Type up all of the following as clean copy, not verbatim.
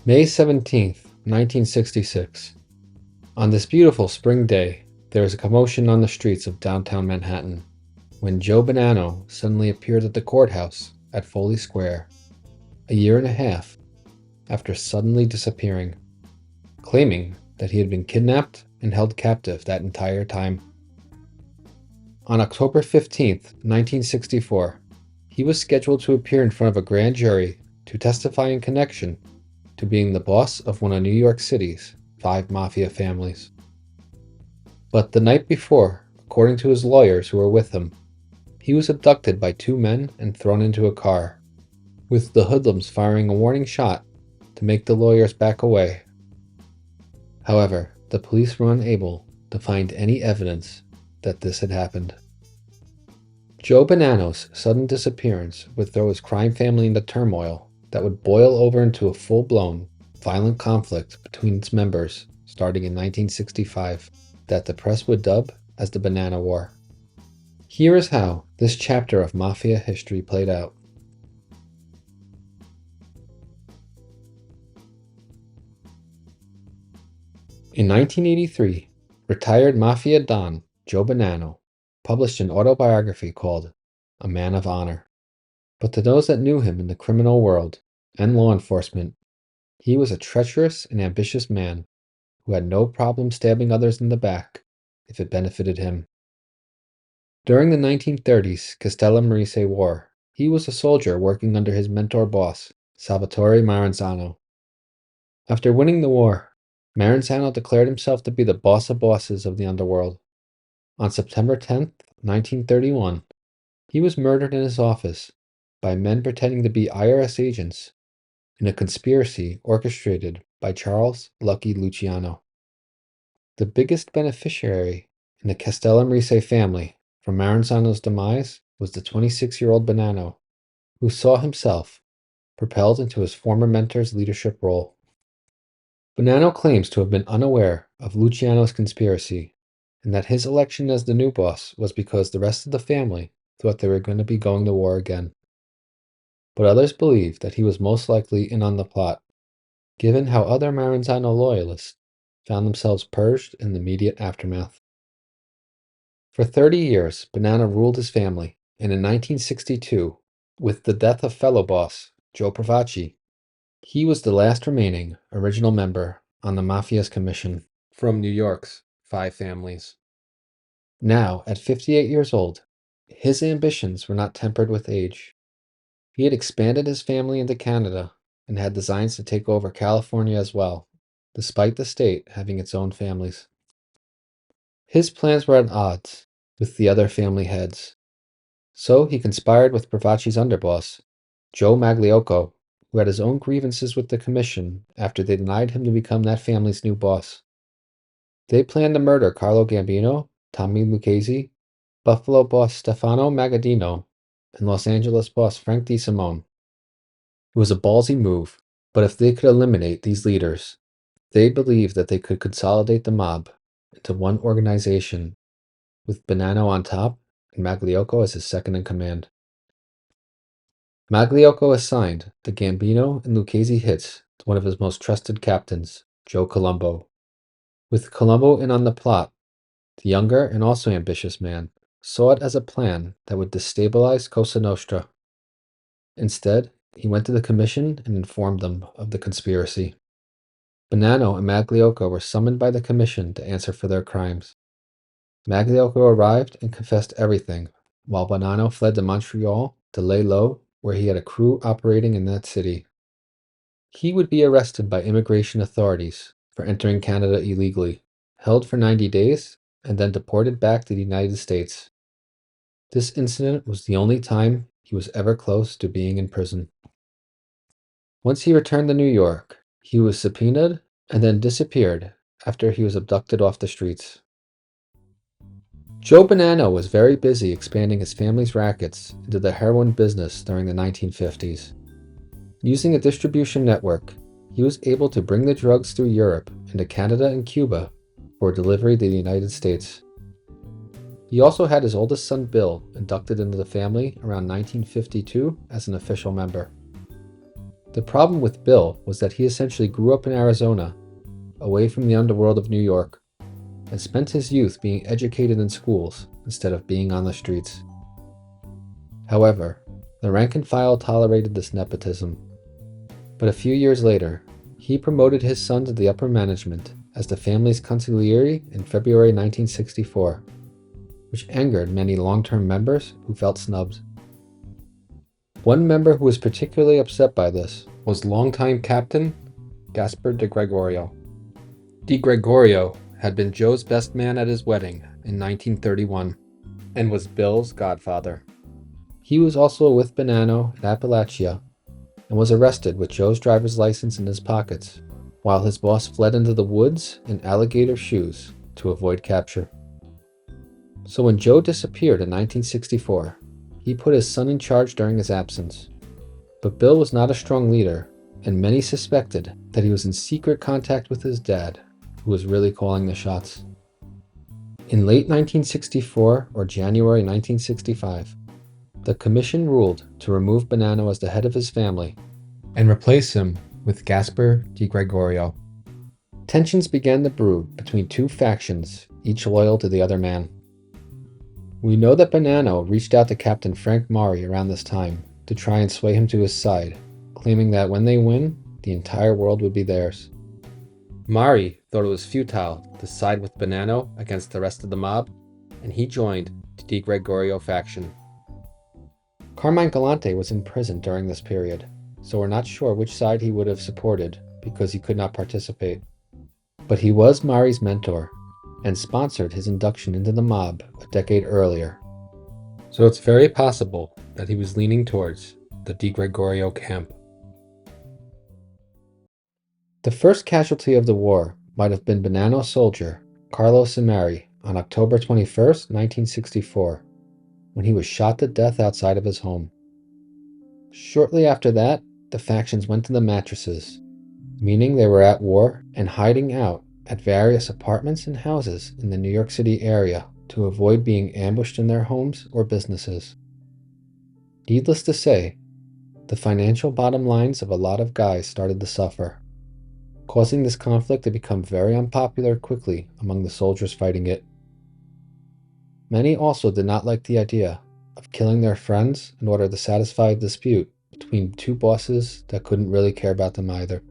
May 17th, 1966. On this beautiful spring day, there is a commotion on the streets of downtown Manhattan when Joe Bonanno suddenly appeared at the courthouse at Foley Square, a year and a half after suddenly disappearing, claiming that he had been kidnapped and held captive that entire time. On October 15th, 1964, he was scheduled to appear in front of a grand jury to testify in connection to being the boss of one of New York City's 5 mafia families. But the night before, according to his lawyers who were with him, he was abducted by 2 men and thrown into a car, with the hoodlums firing a warning shot to make the lawyers back away. However, the police were unable to find any evidence that this had happened. Joe Bonanno's sudden disappearance would throw his crime family into turmoil that would boil over into a full-blown, violent conflict between its members starting in 1965 that the press would dub as the Bonanno War. Here is how this chapter of Mafia history played out. In 1983, retired Mafia Don Joe Bonanno published an autobiography called A Man of Honor. But to those that knew him in the criminal world and law enforcement, he was a treacherous and ambitious man who had no problem stabbing others in the back if it benefited him. During the 1930s Castellammarese War, he was a soldier working under his mentor boss, Salvatore Maranzano. After winning the war, Maranzano declared himself to be the boss of bosses of the underworld. On September 10, 1931, he was murdered in his office by men pretending to be IRS agents in a conspiracy orchestrated by Charles Lucky Luciano. The biggest beneficiary in the Castellammarese family from Maranzano's demise was the 26-year-old Bonanno, who saw himself propelled into his former mentor's leadership role. Bonanno claims to have been unaware of Luciano's conspiracy, and that his election as the new boss was because the rest of the family thought they were going to be going to war again. But others believe that he was most likely in on the plot, given how other Maranzano loyalists found themselves purged in the immediate aftermath. For 30 years, Bonanno ruled his family, and in 1962, with the death of fellow boss Joe Provaci, he was the last remaining original member on the Mafia's Commission from New York's 5 families. Now, at 58 years old, his ambitions were not tempered with age. He had expanded his family into Canada and had designs to take over California as well, despite the state having its own families. His plans were at odds with the other family heads, so he conspired with Provaci's underboss, Joe Magliocco, who had his own grievances with the commission after they denied him to become that family's new boss. They planned to murder Carlo Gambino, Tommy Lucchese, Buffalo boss Stefano Magaddino, and Los Angeles boss Frank DeSimone. It was a ballsy move, but if they could eliminate these leaders, they believed that they could consolidate the mob into one organization, with Bonanno on top and Magliocco as his second in command. Magliocco assigned the Gambino and Lucchese hits to one of his most trusted captains, Joe Colombo. With Colombo in on the plot, the younger and also ambitious man saw it as a plan that would destabilize Cosa Nostra. Instead, he went to the commission and informed them of the conspiracy. Bonanno and Magliocco were summoned by the commission to answer for their crimes. Magliocco arrived and confessed everything, while Bonanno fled to Montreal to lay low, where he had a crew operating in that city. He would be arrested by immigration authorities for entering Canada illegally, held for 90 days, and then deported back to the United States. This incident was the only time he was ever close to being in prison. Once he returned to New York, he was subpoenaed and then disappeared after he was abducted off the streets. Joe Bonanno was very busy expanding his family's rackets into the heroin business during the 1950s. Using a distribution network, he was able to bring the drugs through Europe into Canada and Cuba for delivery to the United States. He also had his oldest son Bill inducted into the family around 1952 as an official member. The problem with Bill was that he essentially grew up in Arizona, away from the underworld of New York, and spent his youth being educated in schools instead of being on the streets. However, the rank and file tolerated this nepotism, but a few years later, he promoted his son to the upper management as the family's consigliere in February 1964, which angered many long-term members who felt snubbed. One member who was particularly upset by this was longtime captain Gaspar de Gregorio. De Gregorio had been Joe's best man at his wedding in 1931 and was Bill's godfather. He was also with Bonanno at Appalachia and was arrested with Joe's driver's license in his pockets while his boss fled into the woods in alligator shoes to avoid capture. So when Joe disappeared in 1964, he put his son in charge during his absence. But Bill was not a strong leader, and many suspected that he was in secret contact with his dad, who was really calling the shots. In late 1964 or January 1965, the commission ruled to remove Bonanno as the head of his family and replace him with Gaspar de Gregorio. Tensions began to brew between two factions, each loyal to the other man. We know that Bonanno reached out to Captain Frank Mari around this time to try and sway him to his side, claiming that when they win, the entire world would be theirs. Mari thought it was futile to side with Bonanno against the rest of the mob, and he joined the De Gregorio faction. Carmine Galante was in prison during this period, so we're not sure which side he would have supported because he could not participate. But he was Mari's mentor and sponsored his induction into the mob a decade earlier. So it's very possible that he was leaning towards the De Gregorio camp. The first casualty of the war might have been Bonanno's soldier, Carlo Cimari, on October 21, 1964, when he was shot to death outside of his home. Shortly after that, the factions went to the mattresses, meaning they were at war and hiding out at various apartments and houses in the New York City area to avoid being ambushed in their homes or businesses. Needless to say, the financial bottom lines of a lot of guys started to suffer, causing this conflict to become very unpopular quickly among the soldiers fighting it. Many also did not like the idea of killing their friends in order to satisfy a dispute between two bosses that couldn't really care about them either.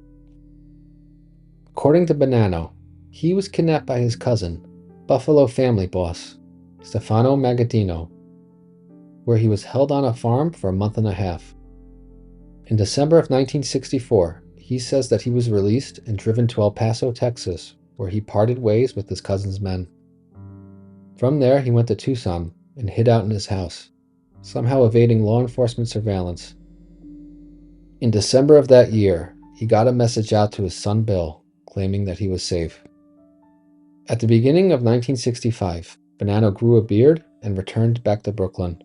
According to Bonanno, he was kidnapped by his cousin, Buffalo family boss, Stefano Magaddino, where he was held on a farm for a month and a half. In December of 1964, he says that he was released and driven to El Paso, Texas, where he parted ways with his cousin's men. From there, he went to Tucson and hid out in his house, somehow evading law enforcement surveillance. In December of that year, he got a message out to his son Bill, claiming that he was safe. At the beginning of 1965, Bonanno grew a beard and returned back to Brooklyn.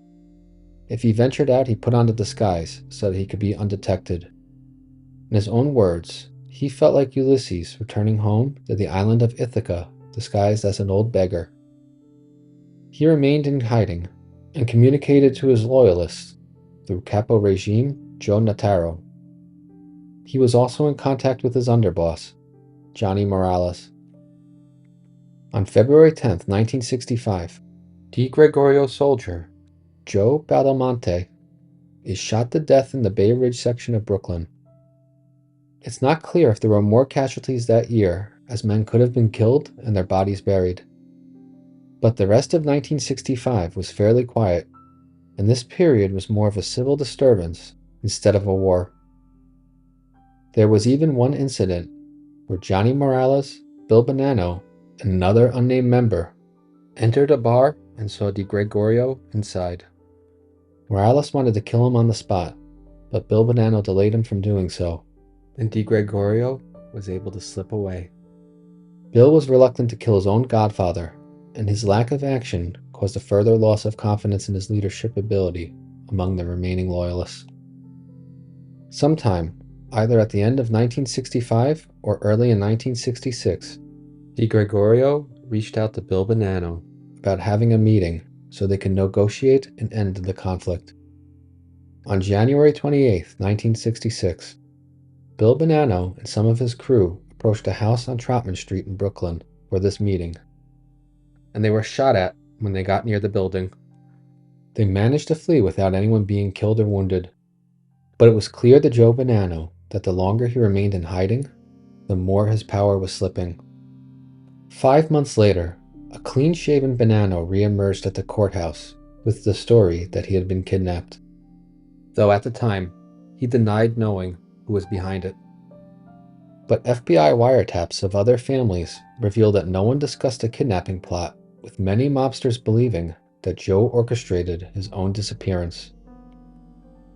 If he ventured out, he put on a disguise so that he could be undetected. In his own words, he felt like Ulysses returning home to the island of Ithaca, disguised as an old beggar. He remained in hiding and communicated to his loyalists through Capo regime Joe Notaro. He was also in contact with his underboss, Johnny Morales. On February 10, 1965, De Gregorio soldier Joe Badalamenti is shot to death in the Bay Ridge section of Brooklyn. It's not clear if there were more casualties that year, as men could have been killed and their bodies buried. But the rest of 1965 was fairly quiet, and this period was more of a civil disturbance instead of a war. There was even one incident where Johnny Morales, Bill Bonanno, and another unnamed member entered a bar and saw De Gregorio inside. Morales wanted to kill him on the spot, but Bill Bonanno delayed him from doing so, and De Gregorio was able to slip away. Bill was reluctant to kill his own godfather, and his lack of action caused a further loss of confidence in his leadership ability among the remaining loyalists. Sometime, either at the end of 1965 or early in 1966, De Gregorio reached out to Bill Bonanno about having a meeting so they could negotiate an end to the conflict. On January 28, 1966, Bill Bonanno and some of his crew approached a house on Trotman Street in Brooklyn for this meeting, and they were shot at when they got near the building. They managed to flee without anyone being killed or wounded, but it was clear to Joe Bonanno that the longer he remained in hiding, the more his power was slipping. 5 months later, a clean-shaven Bonanno re-emerged at the courthouse with the story that he had been kidnapped, though at the time, he denied knowing who was behind it. But FBI wiretaps of other families revealed that no one discussed a kidnapping plot, with many mobsters believing that Joe orchestrated his own disappearance.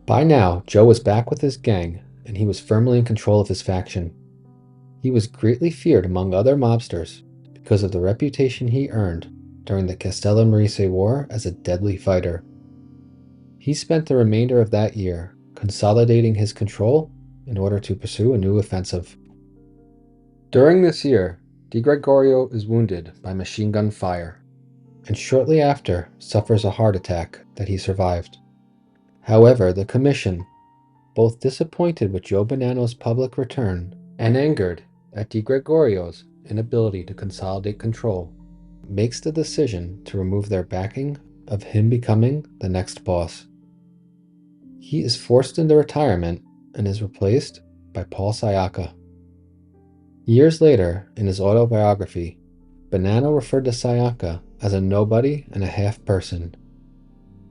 By now, Joe was back with his gang, and he was firmly in control of his faction. He was greatly feared among other mobsters because of the reputation he earned during the Castellammarese War as a deadly fighter. He spent the remainder of that year consolidating his control in order to pursue a new offensive. During this year, Di Gregorio is wounded by machine gun fire, and shortly after suffers a heart attack that he survived. However, the commission, both disappointed with Joe Bonanno's public return and angered at Di Gregorio's inability to consolidate control, makes the decision to remove their backing of him becoming the next boss. He is forced into retirement and is replaced by Paul Sayaka. Years later, in his autobiography, Bonanno referred to Sayaka as a nobody and a half person,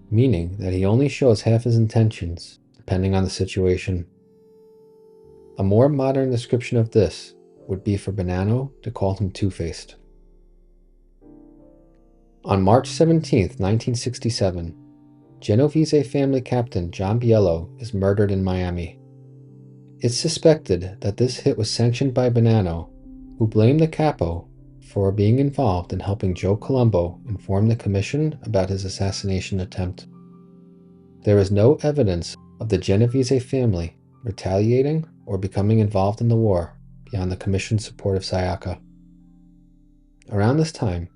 meaning that he only shows half his intentions, depending on the situation. A more modern description of this would be for Bonanno to call him two-faced. On March 17, 1967, Genovese family captain John Biello is murdered in Miami. It's suspected that this hit was sanctioned by Bonanno, who blamed the capo for being involved in helping Joe Colombo inform the commission about his assassination attempt. There is no evidence of the Genovese family retaliating or becoming involved in the war beyond the commission's support of Sayaka. Around this time,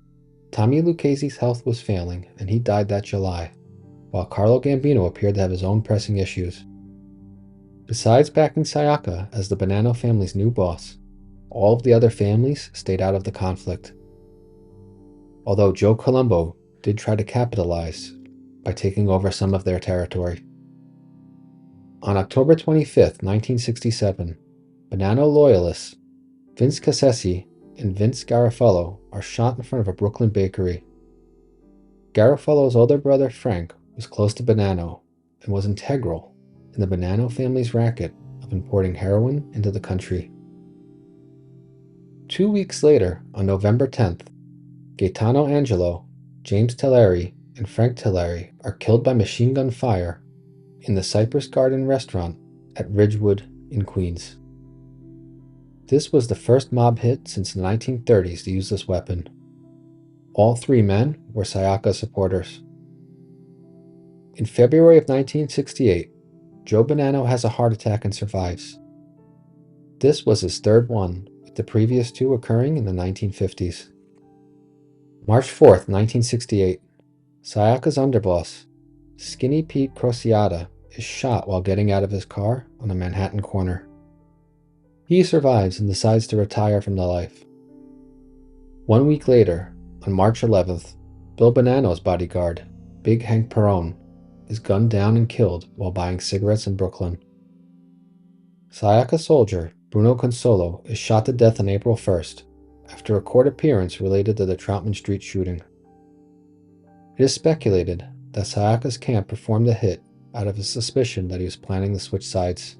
Tommy Lucchese's health was failing and he died that July, while Carlo Gambino appeared to have his own pressing issues. Besides backing Sayaka as the Bonanno family's new boss, all of the other families stayed out of the conflict. Although Joe Colombo did try to capitalize by taking over some of their territory. On October 25, 1967, Bonanno loyalists Vince Cassesi and Vince Garofalo are shot in front of a Brooklyn bakery. Garofalo's older brother Frank was close to Bonanno and was integral in the Bonanno family's racket of importing heroin into the country. 2 weeks later, on November 10th, Gaetano Angelo, James Telleri, and Frank Telleri are killed by machine gun fire in the Cypress Garden restaurant at Ridgewood in Queens. This was the first mob hit since the 1930s to use this weapon. All three men were Sayaka supporters. In February of 1968, Joe Bonanno has a heart attack and survives. This was his third one, with the previous two occurring in the 1950s. March 4th, 1968, Sayaka's underboss, Skinny Pete Crociata, is shot while getting out of his car on a Manhattan corner. He survives and decides to retire from the life. 1 week later, on March 11th, Bill Bonanno's bodyguard, Big Hank Perrone, is gunned down and killed while buying cigarettes in Brooklyn. Sayaka soldier Bruno Consolo is shot to death on April 1st after a court appearance related to the Trotman Street shooting. It is speculated that Sayaka's camp performed the hit out of a suspicion that he was planning to switch sides.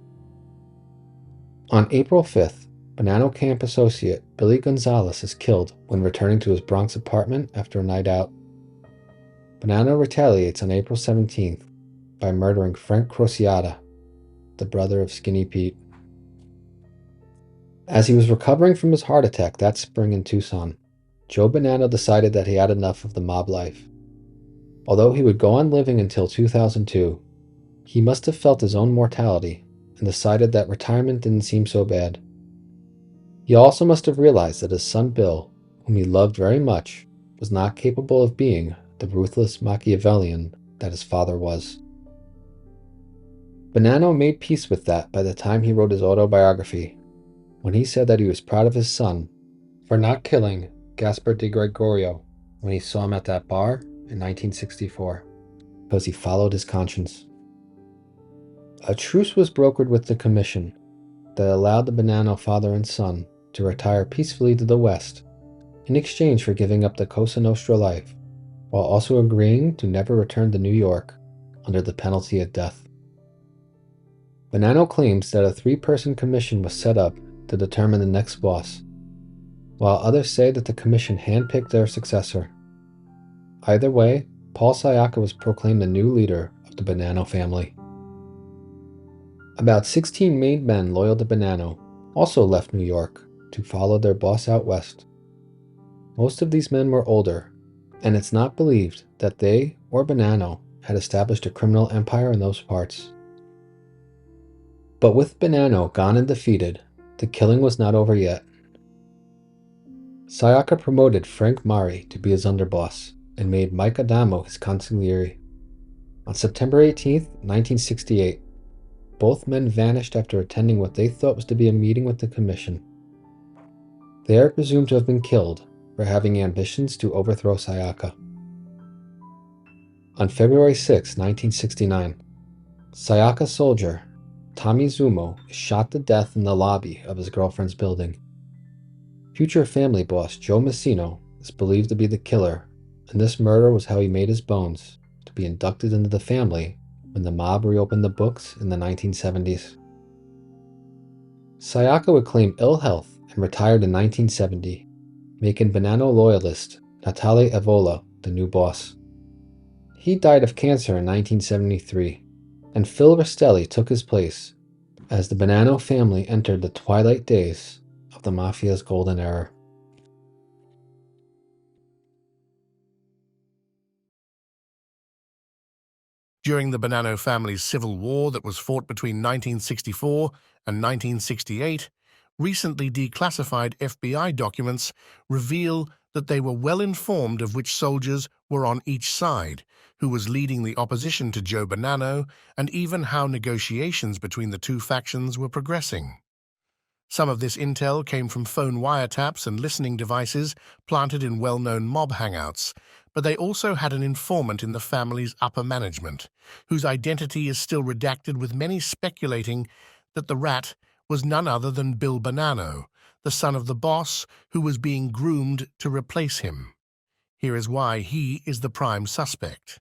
On April 5th, Bonanno camp associate Billy Gonzalez is killed when returning to his Bronx apartment after a night out. Bonanno retaliates on April 17th by murdering Frank Crociata, the brother of Skinny Pete. As he was recovering from his heart attack that spring in Tucson, Joe Bonanno decided that he had enough of the mob life. Although he would go on living until 2002, he must have felt his own mortality and decided that retirement didn't seem so bad. He also must have realized that his son Bill, whom he loved very much, was not capable of being the ruthless Machiavellian that his father was. Bonanno made peace with that by the time he wrote his autobiography, when he said that he was proud of his son for not killing Gaspar di Gregorio when he saw him at that bar in 1964, because he followed his conscience. A truce was brokered with the Commission that allowed the Bonanno father and son to retire peacefully to the West in exchange for giving up the Cosa Nostra life, while also agreeing to never return to New York under the penalty of death. Bonanno claims that a 3-person commission was set up to determine the next boss, while others say that the commission handpicked their successor. Either way, Paul Sciacca was proclaimed the new leader of the Bonanno family. About 16 made men loyal to Bonanno also left New York to follow their boss out west. Most of these men were older, and it's not believed that they or Bonanno had established a criminal empire in those parts. But with Bonanno gone and defeated, the killing was not over yet. Sciacca promoted Frank Mari to be his underboss and made Mike Adamo his consigliere. On September 18, 1968, both men vanished after attending what they thought was to be a meeting with the Commission. They are presumed to have been killed for having ambitions to overthrow Sciacca. On February 6, 1969, Sciacca's soldier, Tommy Zumo, is shot to death in the lobby of his girlfriend's building. Future family boss Joe Massino is believed to be the killer, and this murder was how he made his bones to be inducted into the family when the mob reopened the books in the 1970s. Sciacca would claim ill health and retired in 1970, making Bonanno loyalist Natale Evola the new boss. He died of cancer in 1973, and Phil Rastelli took his place as the Bonanno family entered the twilight days of the Mafia's golden era. During the Bonanno family's civil war that was fought between 1964 and 1968, recently declassified FBI documents reveal that they were well informed of which soldiers were on each side, who was leading the opposition to Joe Bonanno, and even how negotiations between the two factions were progressing. Some of this intel came from phone wiretaps and listening devices planted in well-known mob hangouts, but they also had an informant in the family's upper management, whose identity is still redacted, with many speculating that the rat was none other than Bill Bonanno, the son of the boss who was being groomed to replace him. Here is why he is the prime suspect.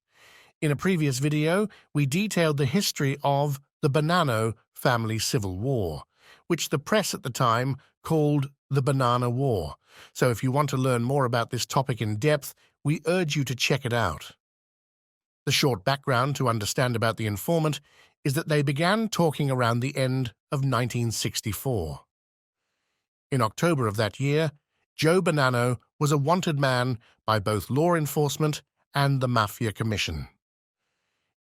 In a previous video, we detailed the history of the Bonanno family civil war, which the press at the time called the Bonanno War. So if you want to learn more about this topic in depth, we urge you to check it out. The short background to understand about the informant is that they began talking around the end of 1964. In October of that year, Joe Bonanno was a wanted man by both law enforcement and the Mafia Commission.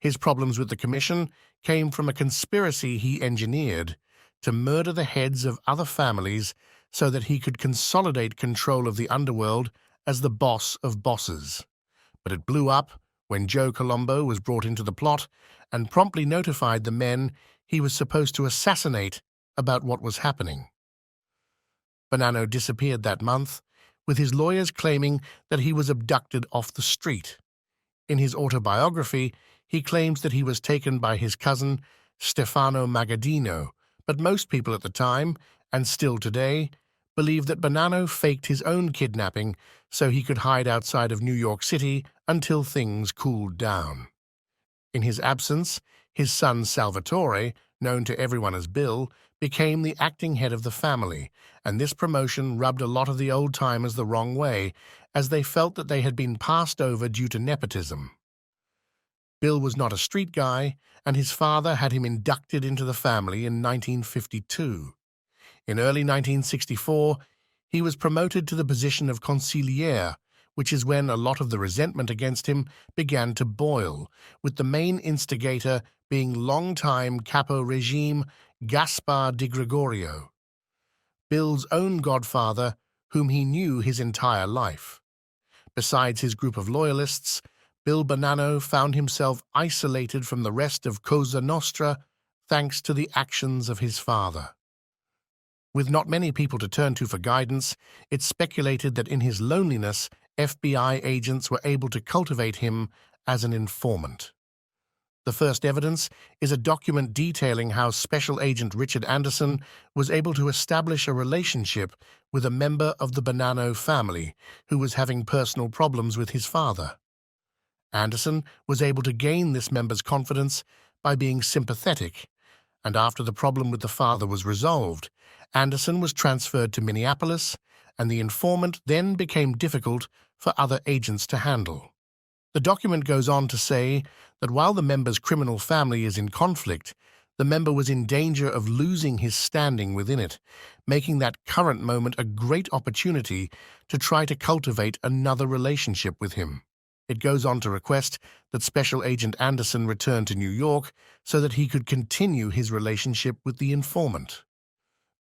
His problems with the Commission came from a conspiracy he engineered to murder the heads of other families so that he could consolidate control of the underworld as the boss of bosses. But it blew up when Joe Colombo was brought into the plot and promptly notified the men he was supposed to assassinate about what was happening. Bonanno disappeared that month, with his lawyers claiming that he was abducted off the street. In his autobiography, he claims that he was taken by his cousin Stefano Magaddino, but most people at the time, and still today, believe that Bonanno faked his own kidnapping so he could hide outside of New York City until things cooled down. In his absence, his son Salvatore, known to everyone as Bill, became the acting head of the family, and this promotion rubbed a lot of the old-timers the wrong way, as they felt that they had been passed over due to nepotism. Bill was not a street guy, and his father had him inducted into the family in 1952. In early 1964, he was promoted to the position of consigliere, which is when a lot of the resentment against him began to boil, with the main instigator being longtime capo regime Gaspar di Gregorio, Bill's own godfather, whom he knew his entire life. Besides his group of loyalists, Bill Bonanno found himself isolated from the rest of Cosa Nostra thanks to the actions of his father. With not many people to turn to for guidance, it's speculated that in his loneliness, FBI agents were able to cultivate him as an informant. The first evidence is a document detailing how Special Agent Richard Anderson was able to establish a relationship with a member of the Bonanno family who was having personal problems with his father. Anderson was able to gain this member's confidence by being sympathetic, and after the problem with the father was resolved, Anderson was transferred to Minneapolis, and the informant then became difficult for other agents to handle. The document goes on to say that while the member's criminal family is in conflict, the member was in danger of losing his standing within it, making that current moment a great opportunity to try to cultivate another relationship with him. It goes on to request that Special Agent Anderson return to New York so that he could continue his relationship with the informant.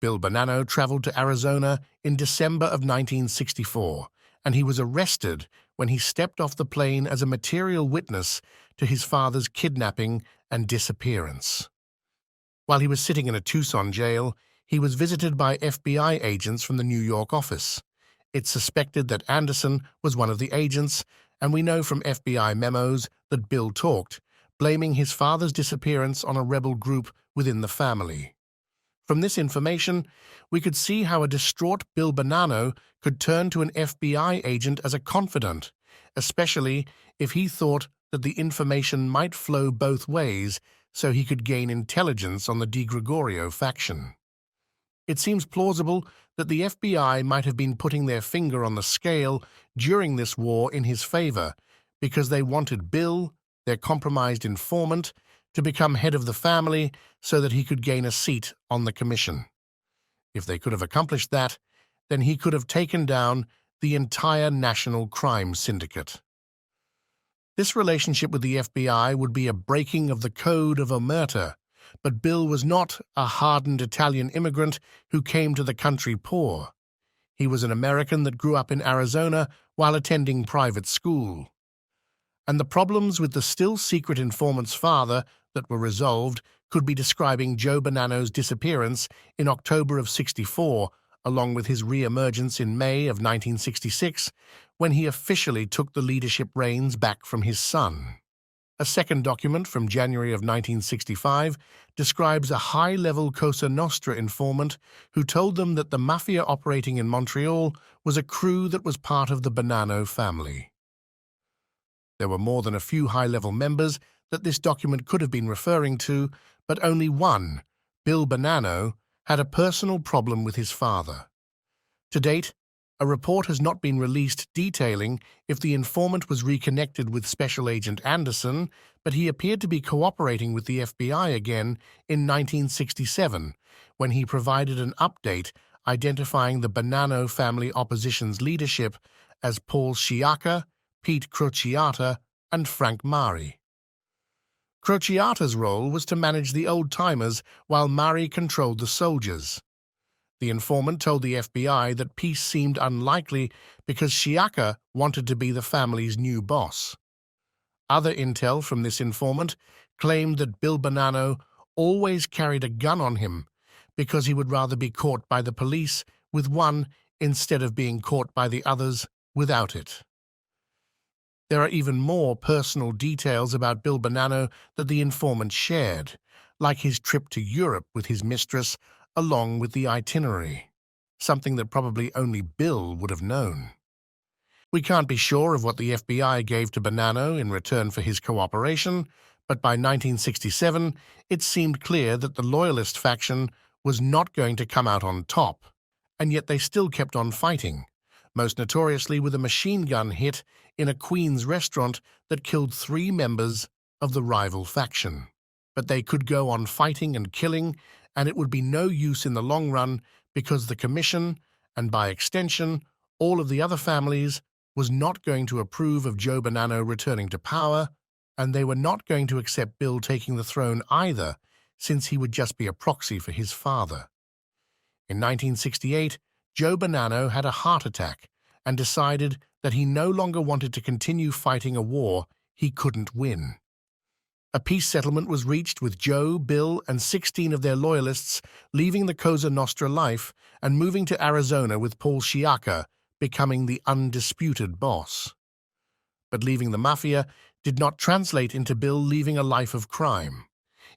Bill Bonanno traveled to Arizona in December of 1964, and he was arrested when he stepped off the plane as a material witness to his father's kidnapping and disappearance. While he was sitting in a Tucson jail, he was visited by FBI agents from the New York office. It's suspected that Anderson was one of the agents, and we know from FBI memos that Bill talked, blaming his father's disappearance on a rebel group within the family. From this information, we could see how a distraught Bill Bonanno could turn to an FBI agent as a confidant, especially if he thought that the information might flow both ways so he could gain intelligence on the Di Gregorio faction. It seems plausible that the FBI might have been putting their finger on the scale during this war in his favor because they wanted Bill, their compromised informant, to become head of the family so that he could gain a seat on the commission. If they could have accomplished that, then he could have taken down the entire national crime syndicate. This relationship with the FBI would be a breaking of the code of omerta, but Bill was not a hardened Italian immigrant who came to the country poor. He was an American that grew up in Arizona while attending private school. And the problems with the still-secret informant's father that were resolved could be describing Joe Bonanno's disappearance in October of '64, along with his re-emergence in May of 1966, when he officially took the leadership reins back from his son. A second document from January of 1965 describes a high-level Cosa Nostra informant who told them that the mafia operating in Montreal was a crew that was part of the Bonanno family. There were more than a few high-level members that this document could have been referring to, but only one, Bill Bonanno, had a personal problem with his father. To date, a report has not been released detailing if the informant was reconnected with Special Agent Anderson, but he appeared to be cooperating with the FBI again in 1967, when he provided an update identifying the Bonanno family opposition's leadership as Paul Sciacca, Pete Crociata, and Frank Mari. Crociata's role was to manage the old-timers while Mari controlled the soldiers. The informant told the FBI that peace seemed unlikely because Sciacca wanted to be the family's new boss. Other intel from this informant claimed that Bill Bonanno always carried a gun on him because he would rather be caught by the police with one instead of being caught by the others without it. There are even more personal details about Bill Bonanno that the informant shared, like his trip to Europe with his mistress along with the itinerary, something that probably only Bill would have known. We can't be sure of what the FBI gave to Bonanno in return for his cooperation, but by 1967 it seemed clear that the Loyalist faction was not going to come out on top, and yet they still kept on fighting, most notoriously with a machine gun hit in a Queens restaurant that killed 3 members of the rival faction. But they could go on fighting and killing, and it would be no use in the long run because the Commission, and by extension, all of the other families, was not going to approve of Joe Bonanno returning to power, and they were not going to accept Bill taking the throne either, since he would just be a proxy for his father. In 1968, Joe Bonanno had a heart attack and decided that he no longer wanted to continue fighting a war he couldn't win. A peace settlement was reached with Joe, Bill, and 16 of their loyalists leaving the Cosa Nostra life and moving to Arizona with Paul Sciacca, becoming the undisputed boss. But leaving the Mafia did not translate into Bill leaving a life of crime.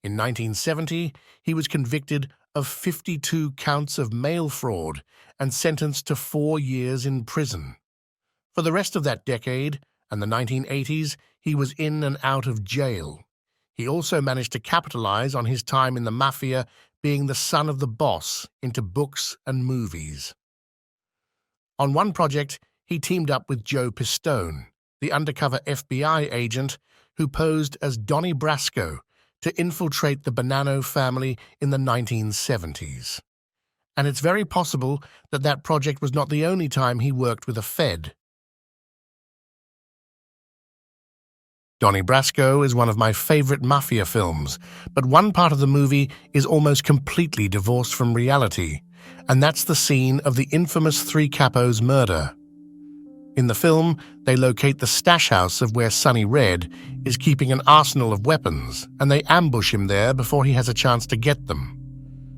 In 1970, he was convicted of 52 counts of mail fraud and sentenced to 4 years in prison. For the rest of that decade and the 1980s, he was in and out of jail. He also managed to capitalize on his time in the Mafia, being the son of the boss, into books and movies. On one project, he teamed up with Joe Pistone, the undercover FBI agent who posed as Donnie Brasco to infiltrate the Bonanno family in the 1970s. And it's very possible that that project was not the only time he worked with a Fed. Donnie Brasco is one of my favorite Mafia films, but one part of the movie is almost completely divorced from reality, and that's the scene of the infamous Three Capos murder. In the film, they locate the stash house of where Sonny Red is keeping an arsenal of weapons, and they ambush him there before he has a chance to get them.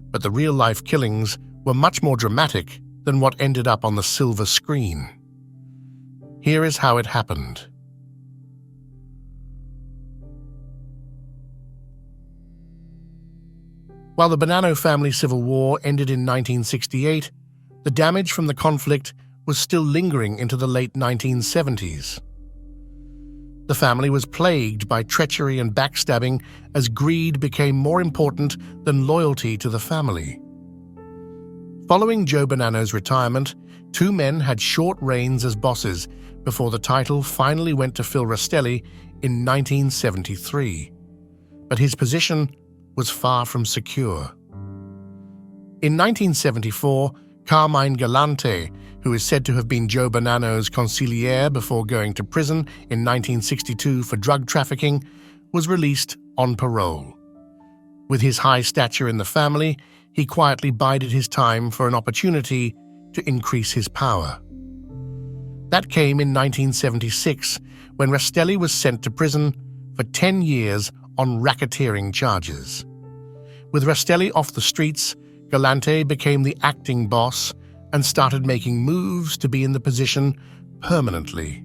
But the real-life killings were much more dramatic than what ended up on the silver screen. Here is how it happened. While the Bonanno family civil war ended in 1968, the damage from the conflict was still lingering into the late 1970s. The family was plagued by treachery and backstabbing as greed became more important than loyalty to the family. Following Joe Bonanno's retirement, 2 men had short reigns as bosses before the title finally went to Phil Rastelli in 1973. But his position was far from secure. In 1974, Carmine Galante, who is said to have been Joe Bonanno's consigliere before going to prison in 1962 for drug trafficking, was released on parole. With his high stature in the family, he quietly bided his time for an opportunity to increase his power. That came in 1976, when Rastelli was sent to prison for 10 years on racketeering charges. With Rastelli off the streets, Galante became the acting boss and started making moves to be in the position permanently.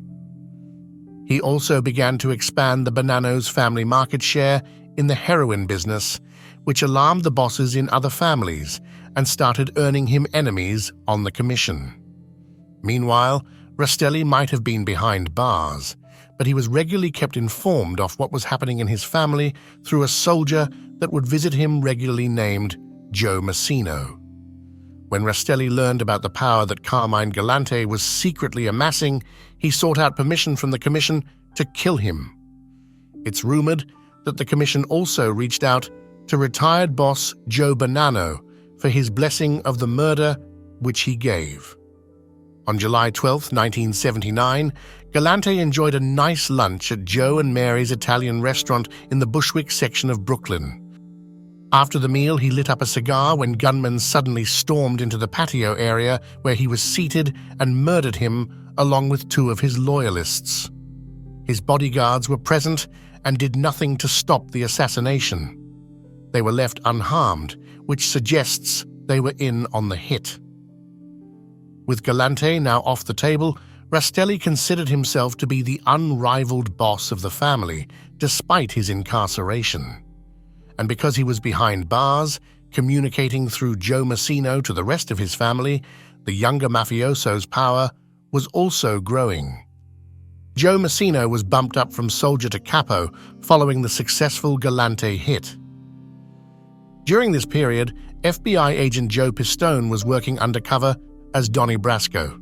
He also began to expand the Bonanno's family market share in the heroin business, which alarmed the bosses in other families and started earning him enemies on the commission. Meanwhile, Rastelli might have been behind bars, but he was regularly kept informed of what was happening in his family through a soldier that would visit him regularly named Joe Massino. When Rastelli learned about the power that Carmine Galante was secretly amassing, he sought out permission from the commission to kill him. It's rumored that the commission also reached out to retired boss Joe Bonanno for his blessing of the murder, which he gave. On July 12, 1979, Galante enjoyed a nice lunch at Joe and Mary's Italian restaurant in the Bushwick section of Brooklyn. After the meal, he lit up a cigar when gunmen suddenly stormed into the patio area where he was seated and murdered him along with 2 of his loyalists. His bodyguards were present and did nothing to stop the assassination. They were left unharmed, which suggests they were in on the hit. With Galante now off the table, Rastelli considered himself to be the unrivaled boss of the family, despite his incarceration. And because he was behind bars, communicating through Joe Massino to the rest of his family, the younger mafioso's power was also growing. Joe Massino was bumped up from soldier to capo following the successful Galante hit. During this period, FBI agent Joe Pistone was working undercover as Donnie Brasco.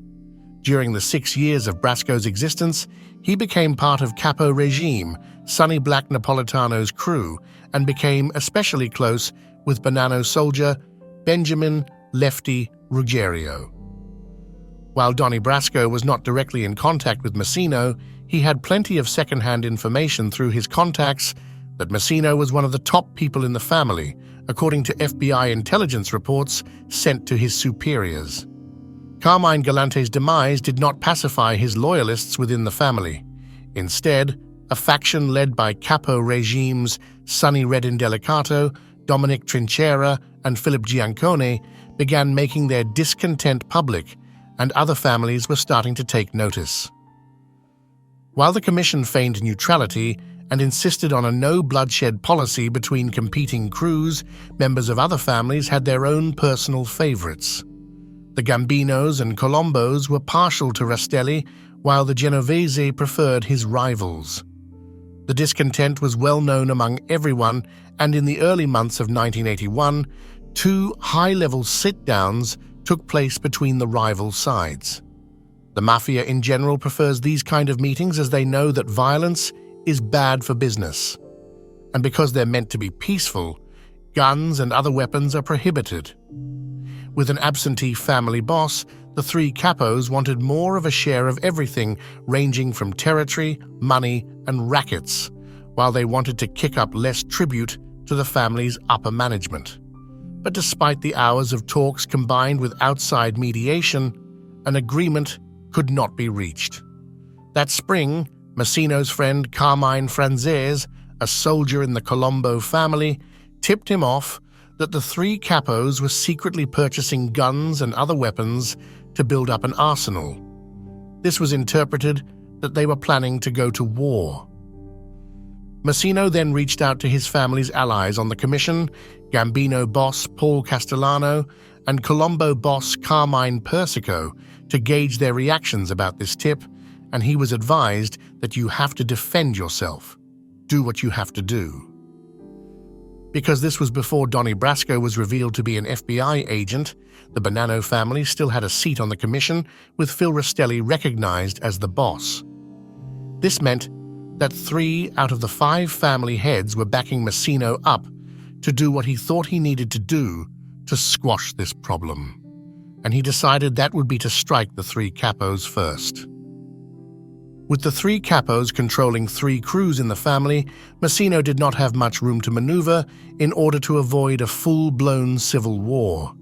During the 6 years of Brasco's existence, he became part of Capo regime, Sonny Black Napolitano's crew, and became especially close with Bonanno soldier Benjamin Lefty Ruggiero. While Donnie Brasco was not directly in contact with Massino, he had plenty of second-hand information through his contacts that Massino was one of the top people in the family, according to FBI intelligence reports sent to his superiors. Carmine Galante's demise did not pacify his loyalists within the family. Instead, a faction led by Capo regimes Sonny Redindelicato, Dominic Trinchera, and Philip Giancone, began making their discontent public, and other families were starting to take notice. While the commission feigned neutrality and insisted on a no-bloodshed policy between competing crews, members of other families had their own personal favorites. The Gambinos and Colombos were partial to Rastelli, while the Genovese preferred his rivals. The discontent was well known among everyone, and in the early months of 1981, 2 high-level sit-downs took place between the rival sides. The Mafia in general prefers these kind of meetings as they know that violence is bad for business. And because they're meant to be peaceful, guns and other weapons are prohibited. With an absentee family boss, the 3 capos wanted more of a share of everything, ranging from territory, money, and rackets, while they wanted to kick up less tribute to the family's upper management. But despite the hours of talks combined with outside mediation, an agreement could not be reached. That spring, Massino's friend Carmine Franzese, a soldier in the Colombo family, tipped him off that the 3 capos were secretly purchasing guns and other weapons to build up an arsenal. This was interpreted that they were planning to go to war. Massino then reached out to his family's allies on the commission, Gambino boss Paul Castellano and Colombo boss Carmine Persico, to gauge their reactions about this tip, and he was advised that you have to defend yourself. Do what you have to do. Because this was before Donnie Brasco was revealed to be an FBI agent, the Bonanno family still had a seat on the commission, with Phil Rastelli recognized as the boss. This meant that 3 out of the 5 family heads were backing Massino up to do what he thought he needed to do to squash this problem. And he decided that would be to strike the 3 capos first. With the 3 capos controlling 3 crews in the family, Massino did not have much room to maneuver in order to avoid a full-blown civil war.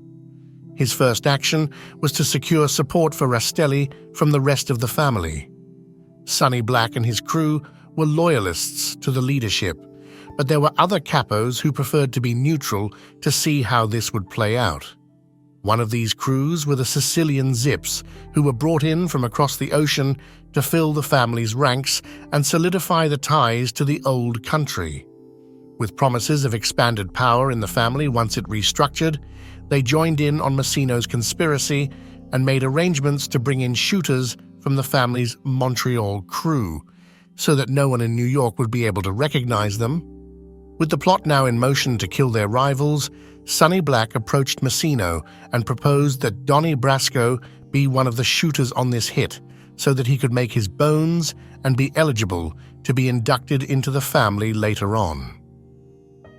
His first action was to secure support for Rastelli from the rest of the family. Sonny Black and his crew were loyalists to the leadership, but there were other capos who preferred to be neutral to see how this would play out. One of these crews were the Sicilian Zips, who were brought in from across the ocean to fill the family's ranks and solidify the ties to the old country. With promises of expanded power in the family once it restructured, they joined in on Massino's conspiracy and made arrangements to bring in shooters from the family's Montreal crew, so that no one in New York would be able to recognize them. With the plot now in motion to kill their rivals, Sonny Black approached Massino and proposed that Donnie Brasco be one of the shooters on this hit, so that he could make his bones and be eligible to be inducted into the family later on.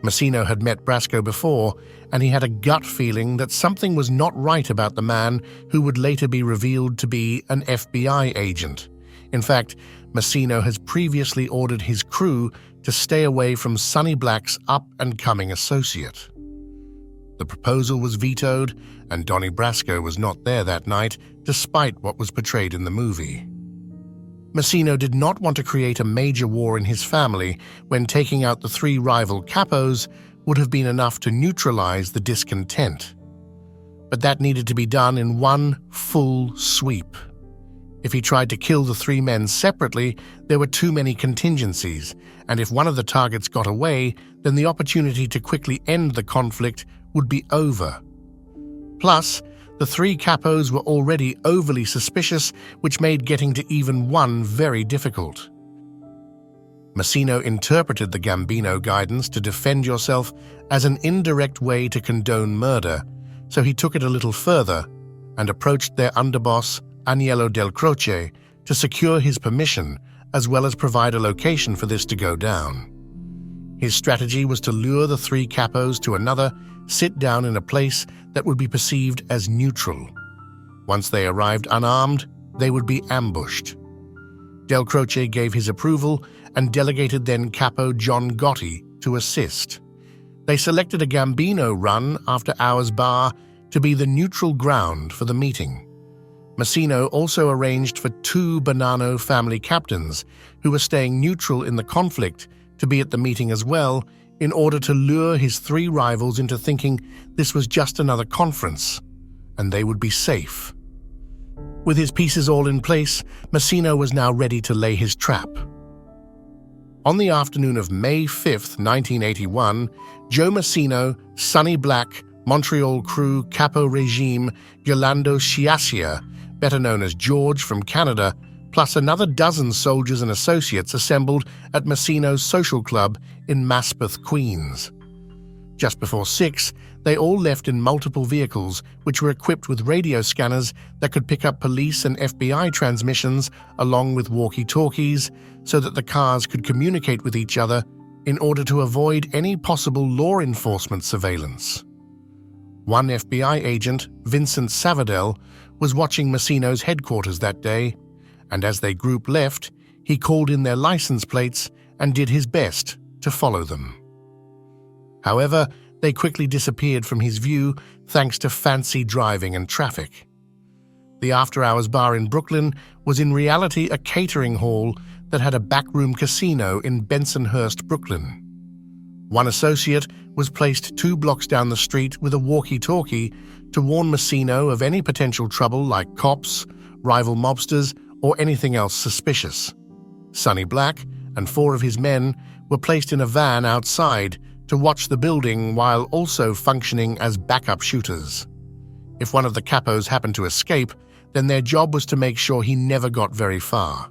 Massino had met Brasco before, and he had a gut feeling that something was not right about the man who would later be revealed to be an FBI agent. In fact, Massino has previously ordered his crew to stay away from Sonny Black's up-and-coming associate. The proposal was vetoed, and Donnie Brasco was not there that night, despite what was portrayed in the movie. Massino did not want to create a major war in his family when taking out the 3 rival capos would have been enough to neutralize the discontent. But that needed to be done in one full sweep. If he tried to kill the 3 men separately, there were too many contingencies, and if one of the targets got away, then the opportunity to quickly end the conflict would be over. Plus, the 3 capos were already overly suspicious, which made getting to even one very difficult. Massino interpreted the Gambino guidance to defend yourself as an indirect way to condone murder, so he took it a little further and approached their underboss, Agnello Del Croce, to secure his permission as well as provide a location for this to go down. His strategy was to lure the 3 capos to another sit-down in a place that would be perceived as neutral. Once they arrived unarmed, they would be ambushed. Del Croce gave his approval and delegated then Capo John Gotti to assist. They selected a Gambino run after hours bar to be the neutral ground for the meeting. Massino also arranged for two Bonanno family captains who were staying neutral in the conflict to be at the meeting as well, in order to lure his three rivals into thinking this was just another conference, and they would be safe. With his pieces all in place, Massino was now ready to lay his trap. On the afternoon of May 5th, 1981, Joe Massino, Sonny Black, Montreal crew Capo Regime, Yolando Sciascia, better known as George from Canada, plus another dozen soldiers and associates assembled at Massino's social club in Maspeth, Queens. Just before 6, they all left in multiple vehicles, which were equipped with radio scanners that could pick up police and FBI transmissions along with walkie-talkies so that the cars could communicate with each other in order to avoid any possible law enforcement surveillance. One FBI agent, Vincent Savadell, was watching Massino's headquarters that day, and as they group left, he called in their license plates and did his best to follow them. However, they quickly disappeared from his view thanks to fancy driving and traffic. The after-hours bar in Brooklyn was in reality a catering hall that had a backroom casino in Bensonhurst, Brooklyn. One associate was placed 2 blocks down the street with a walkie-talkie to warn Massino of any potential trouble like cops, rival mobsters, or anything else suspicious. Sonny Black and 4 of his men were placed in a van outside to watch the building while also functioning as backup shooters. If one of the capos happened to escape, then their job was to make sure he never got very far.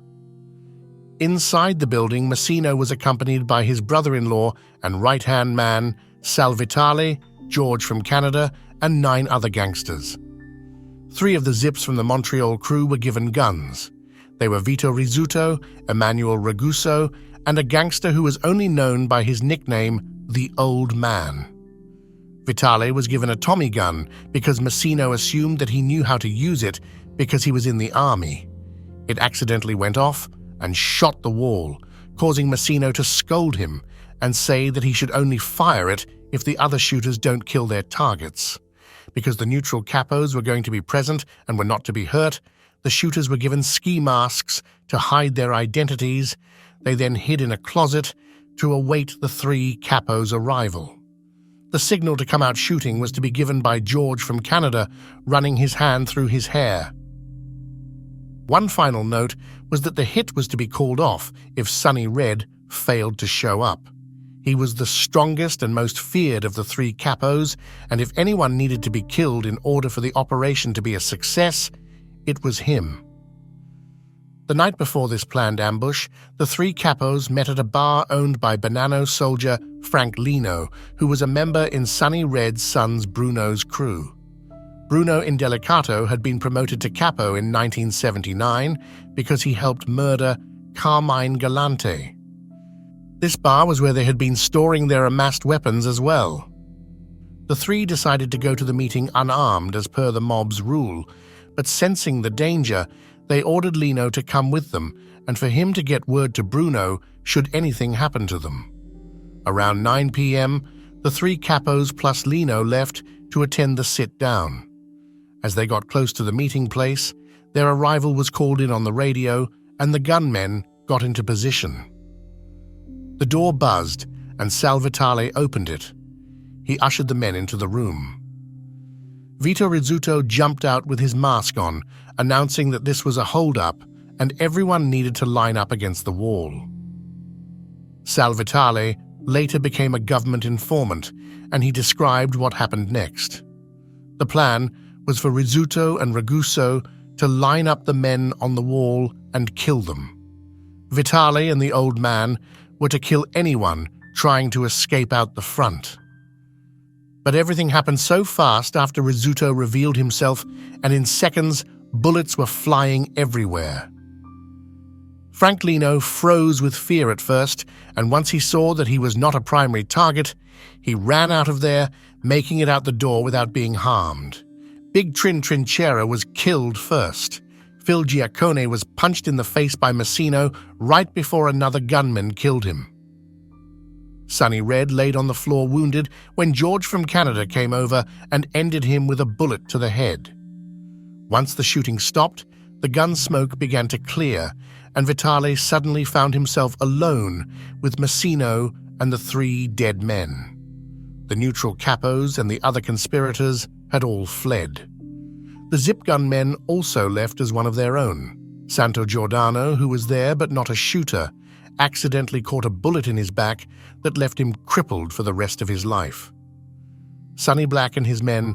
Inside the building, Massino was accompanied by his brother-in-law and right-hand man, Salvatore, George from Canada, and 9 other gangsters. 3 of the Zips from the Montreal crew were given guns. They were Vito Rizzuto, Emmanuel Raguso, and a gangster who was only known by his nickname, the Old Man. Vitale was given a Tommy gun because Massino assumed that he knew how to use it because he was in the army. It accidentally went off and shot the wall, causing Massino to scold him and say that he should only fire it if the other shooters don't kill their targets. Because the neutral capos were going to be present and were not to be hurt, the shooters were given ski masks to hide their identities. They then hid in a closet to await the 3 capos' arrival. The signal to come out shooting was to be given by George from Canada, running his hand through his hair. One final note was that the hit was to be called off if Sonny Red failed to show up. He was the strongest and most feared of the 3 capos, and if anyone needed to be killed in order for the operation to be a success, it was him. The night before this planned ambush, the 3 capos met at a bar owned by Bonanno soldier Frank Lino, who was a member in Sonny Red's son's Bruno's crew. Bruno Indelicato had been promoted to capo in 1979 because he helped murder Carmine Galante. This bar was where they had been storing their amassed weapons as well. The 3 decided to go to the meeting unarmed as per the mob's rule, but sensing the danger, they ordered Lino to come with them and for him to get word to Bruno should anything happen to them. Around 9 p.m., the 3 capos plus Lino left to attend the sit-down. As they got close to the meeting place, their arrival was called in on the radio and the gunmen got into position. The door buzzed and Salvatore opened it. He ushered the men into the room. Vito Rizzuto jumped out with his mask on, announcing that this was a hold-up and everyone needed to line up against the wall. Salvatore later became a government informant, and he described what happened next. The plan was for Rizzuto and Raguso to line up the men on the wall and kill them. Vitale and the Old Man were to kill anyone trying to escape out the front. But everything happened so fast after Rizzuto revealed himself, and in seconds, bullets were flying everywhere. Frank Lino froze with fear at first, and once he saw that he was not a primary target, he ran out of there, making it out the door without being harmed. Big Trin Trinchera was killed first. Phil Giacone was punched in the face by Massino right before another gunman killed him. Sonny Red laid on the floor wounded when George from Canada came over and ended him with a bullet to the head. Once the shooting stopped, the gun smoke began to clear, and Vitale suddenly found himself alone with Massino and the 3 dead men. The neutral Capos and the other conspirators had all fled. The zip gun men also left as one of their own. Santo Giordano, who was there but not a shooter, accidentally caught a bullet in his back that left him crippled for the rest of his life. Sonny Black and his men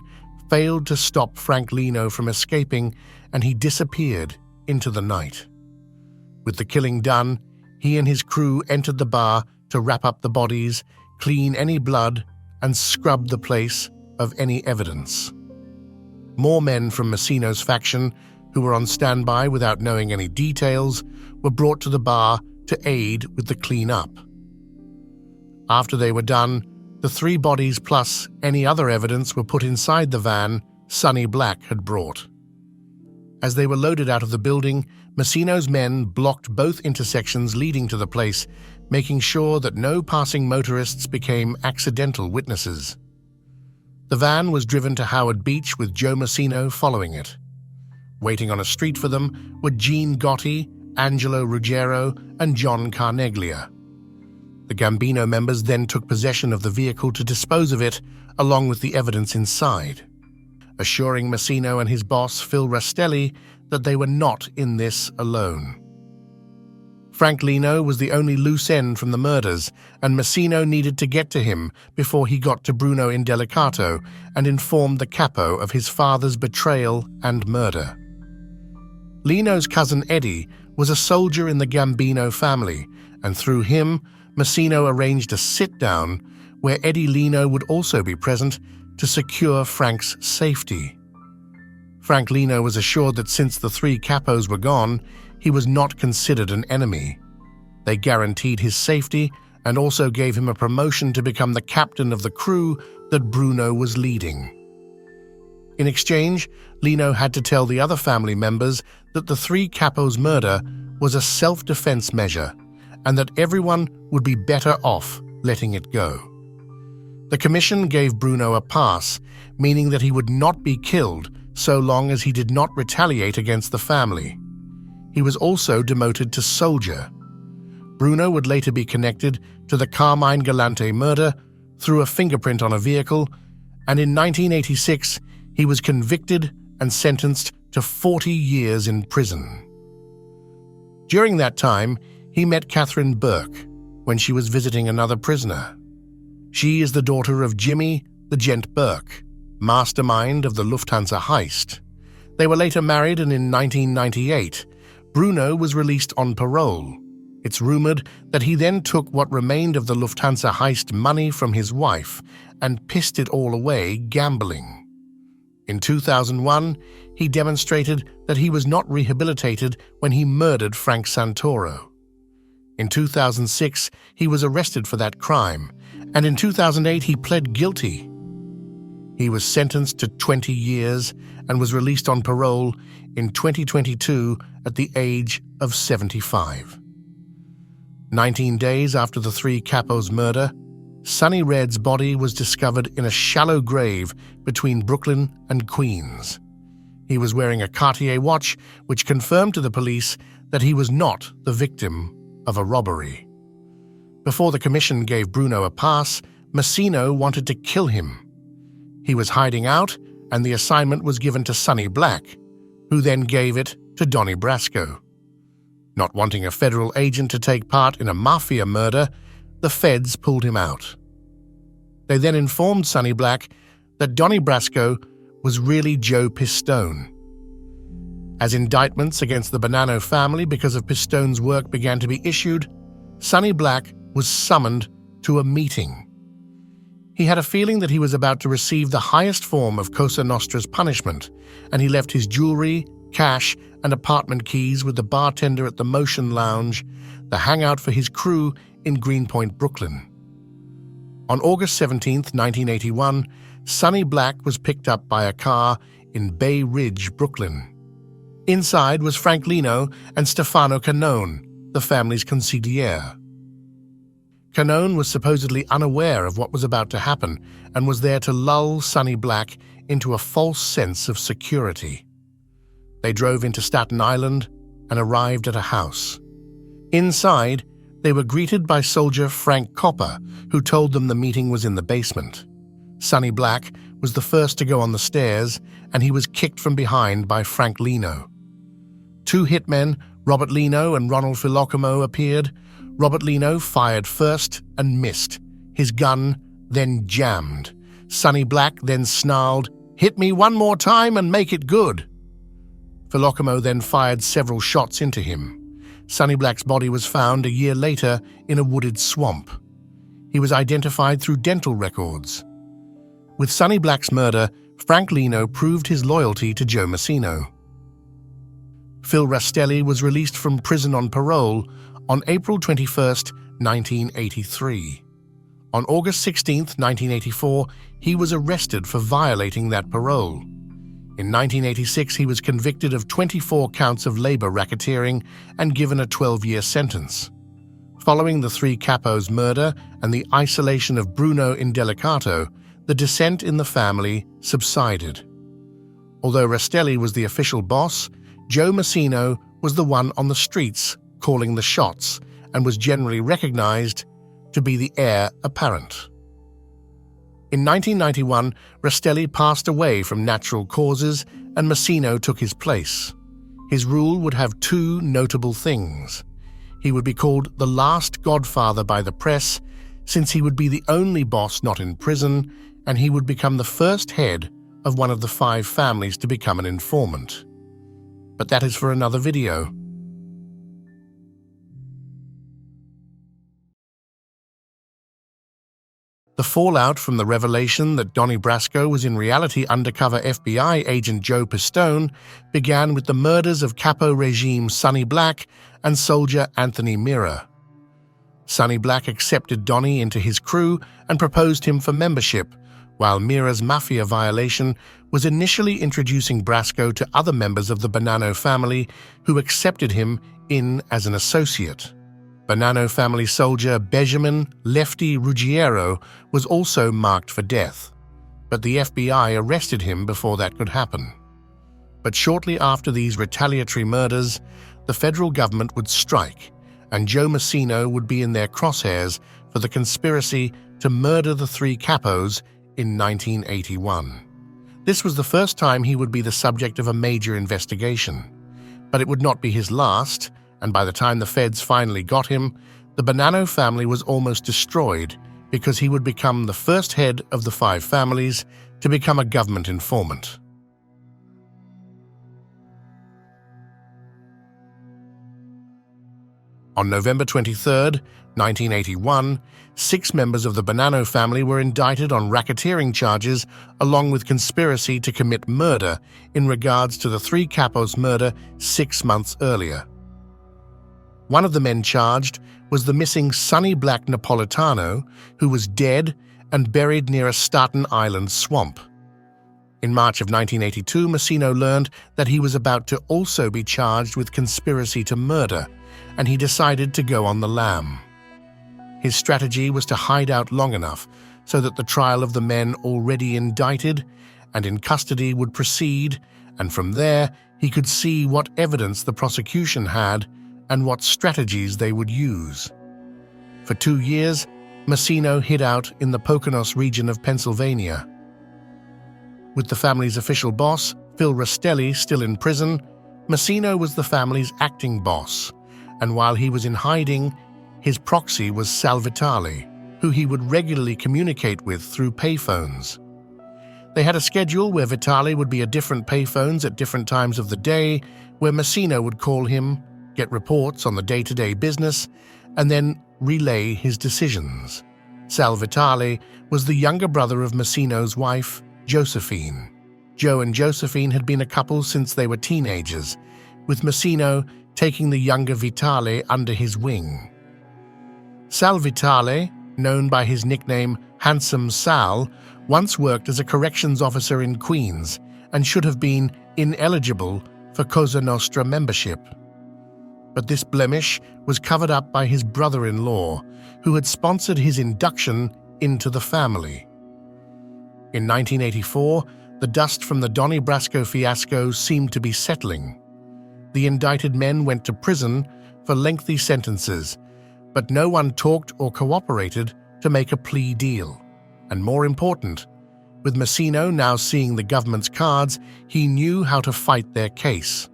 failed to stop Frank Lino from escaping, and he disappeared into the night. With the killing done, he and his crew entered the bar to wrap up the bodies, clean any blood, and scrub the place of any evidence. More men from Massino's faction, who were on standby without knowing any details, were brought to the bar to aid with the clean-up. After they were done, the 3 bodies plus any other evidence were put inside the van Sonny Black had brought. As they were loaded out of the building, Massino's men blocked both intersections leading to the place, making sure that no passing motorists became accidental witnesses. The van was driven to Howard Beach with Joe Massino following it. Waiting on a street for them were Gene Gotti, Angelo Ruggiero, and John Carneglia. The Gambino members then took possession of the vehicle to dispose of it, along with the evidence inside, assuring Massino and his boss, Phil Rastelli, that they were not in this alone. Frank Lino was the only loose end from the murders, and Massino needed to get to him before he got to Bruno Indelicato and informed the capo of his father's betrayal and murder. Lino's cousin Eddie was a soldier in the Gambino family, and through him, Massino arranged a sit-down where Eddie Lino would also be present to secure Frank's safety. Frank Lino was assured that since the 3 capos were gone, he was not considered an enemy. They guaranteed his safety and also gave him a promotion to become the captain of the crew that Bruno was leading. In exchange, Lino had to tell the other family members that the 3 capos' murder was a self-defense measure and that everyone would be better off letting it go. The commission gave Bruno a pass, meaning that he would not be killed so long as he did not retaliate against the family. He was also demoted to soldier. Bruno would later be connected to the Carmine Galante murder through a fingerprint on a vehicle, and in 1986 he was convicted and sentenced to 40 years in prison. During that time, he met Catherine Burke when she was visiting another prisoner. She is the daughter of Jimmy the Gent Burke, mastermind of the Lufthansa heist. They were later married, and in 1998, Bruno was released on parole. It's rumored that he then took what remained of the Lufthansa heist money from his wife and pissed it all away gambling. In 2001, he demonstrated that he was not rehabilitated when he murdered Frank Santoro. In 2006, he was arrested for that crime, and in 2008 he pled guilty. He was sentenced to 20 years and was released on parole in 2022 at the age of 75. 19 days after the 3 capos' murder, Sonny Red's body was discovered in a shallow grave between Brooklyn and Queens. He was wearing a Cartier watch, which confirmed to the police that he was not the victim of a robbery. Before the commission gave Bruno a pass, Massino wanted to kill him. He was hiding out, and the assignment was given to Sonny Black, who then gave it to Donnie Brasco. Not wanting a federal agent to take part in a mafia murder, the feds pulled him out. They then informed Sonny Black that Donnie Brasco was really Joe Pistone. As indictments against the Bonanno family because of Pistone's work began to be issued, Sonny Black was summoned to a meeting. He had a feeling that he was about to receive the highest form of Cosa Nostra's punishment, and he left his jewelry, cash, and apartment keys with the bartender at the Motion Lounge, the hangout for his crew in Greenpoint, Brooklyn. On August 17, 1981, Sonny Black was picked up by a car in Bay Ridge, Brooklyn. Inside was Frank Lino and Stefano Canone, the family's consigliere. Canone was supposedly unaware of what was about to happen and was there to lull Sonny Black into a false sense of security. They drove into Staten Island and arrived at a house. Inside, they were greeted by soldier Frank Copper, who told them the meeting was in the basement. Sonny Black was the first to go on the stairs, and he was kicked from behind by Frank Lino. Two hitmen, Robert Lino and Ronald Filocamo, appeared. Robert Lino fired first and missed. His gun then jammed. Sonny Black then snarled, "Hit me one more time and make it good." Filocamo then fired several shots into him. Sonny Black's body was found a year later in a wooded swamp. He was identified through dental records. With Sonny Black's murder, Frank Lino proved his loyalty to Joe Massino. Phil Rastelli was released from prison on parole on April 21, 1983. On August 16, 1984, he was arrested for violating that parole. In 1986, he was convicted of 24 counts of labor racketeering and given a 12-year sentence. Following the three Capos murder and the isolation of Bruno Indelicato, the dissent in the family subsided. Although Rastelli was the official boss, Joe Massino was the one on the streets calling the shots and was generally recognized to be the heir apparent. In 1991, Rastelli passed away from natural causes and Massino took his place. His rule would have two notable things. He would be called the last Godfather by the press, since he would be the only boss not in prison, and he would become the first head of one of the 5 families to become an informant. But that is for another video. The fallout from the revelation that Donnie Brasco was in reality undercover FBI agent Joe Pistone began with the murders of Capo regime Sonny Black and soldier Anthony Mira. Sonny Black accepted Donnie into his crew and proposed him for membership, while Mira's mafia violation was initially introducing Brasco to other members of the Bonanno family who accepted him in as an associate. Bonanno family soldier Benjamin Lefty Ruggiero was also marked for death, but the FBI arrested him before that could happen. But shortly after these retaliatory murders, the federal government would strike, and Joe Massino would be in their crosshairs for the conspiracy to murder the 3 Capos in 1981. This was the first time he would be the subject of a major investigation, but it would not be his last, and by the time the feds finally got him, the Bonanno family was almost destroyed because he would become the first head of the 5 families to become a government informant. On November 23, 1981, 6 members of the Bonanno family were indicted on racketeering charges along with conspiracy to commit murder in regards to the 3 Capos murder 6 months earlier. One of the men charged was the missing Sonny Black Napolitano, who was dead and buried near a Staten Island swamp. In March of 1982, Massino learned that he was about to also be charged with conspiracy to murder, and he decided to go on the lam. His strategy was to hide out long enough so that the trial of the men already indicted and in custody would proceed, and from there he could see what evidence the prosecution had and what strategies they would use. For 2 years, Massino hid out in the Poconos region of Pennsylvania. With the family's official boss, Phil Rastelli, still in prison, Massino was the family's acting boss, and while he was in hiding, his proxy was Salvatore, who he would regularly communicate with through payphones. They had a schedule where Vitale would be at different payphones at different times of the day, where Massino would call him, get reports on the day-to-day business, and then relay his decisions. Salvatore was the younger brother of Massino's wife, Josephine. Joe and Josephine had been a couple since they were teenagers, with Massino taking the younger Vitale under his wing. Salvatore, known by his nickname Handsome Sal, once worked as a corrections officer in Queens and should have been ineligible for Cosa Nostra membership. But this blemish was covered up by his brother-in-law, who had sponsored his induction into the family. In 1984, The dust from the Donnie Brasco fiasco seemed to be settling. The indicted men went to prison for lengthy sentences, but no one talked or cooperated to make a plea deal. And more important, with Massino now seeing the government's cards, he knew how to fight their case.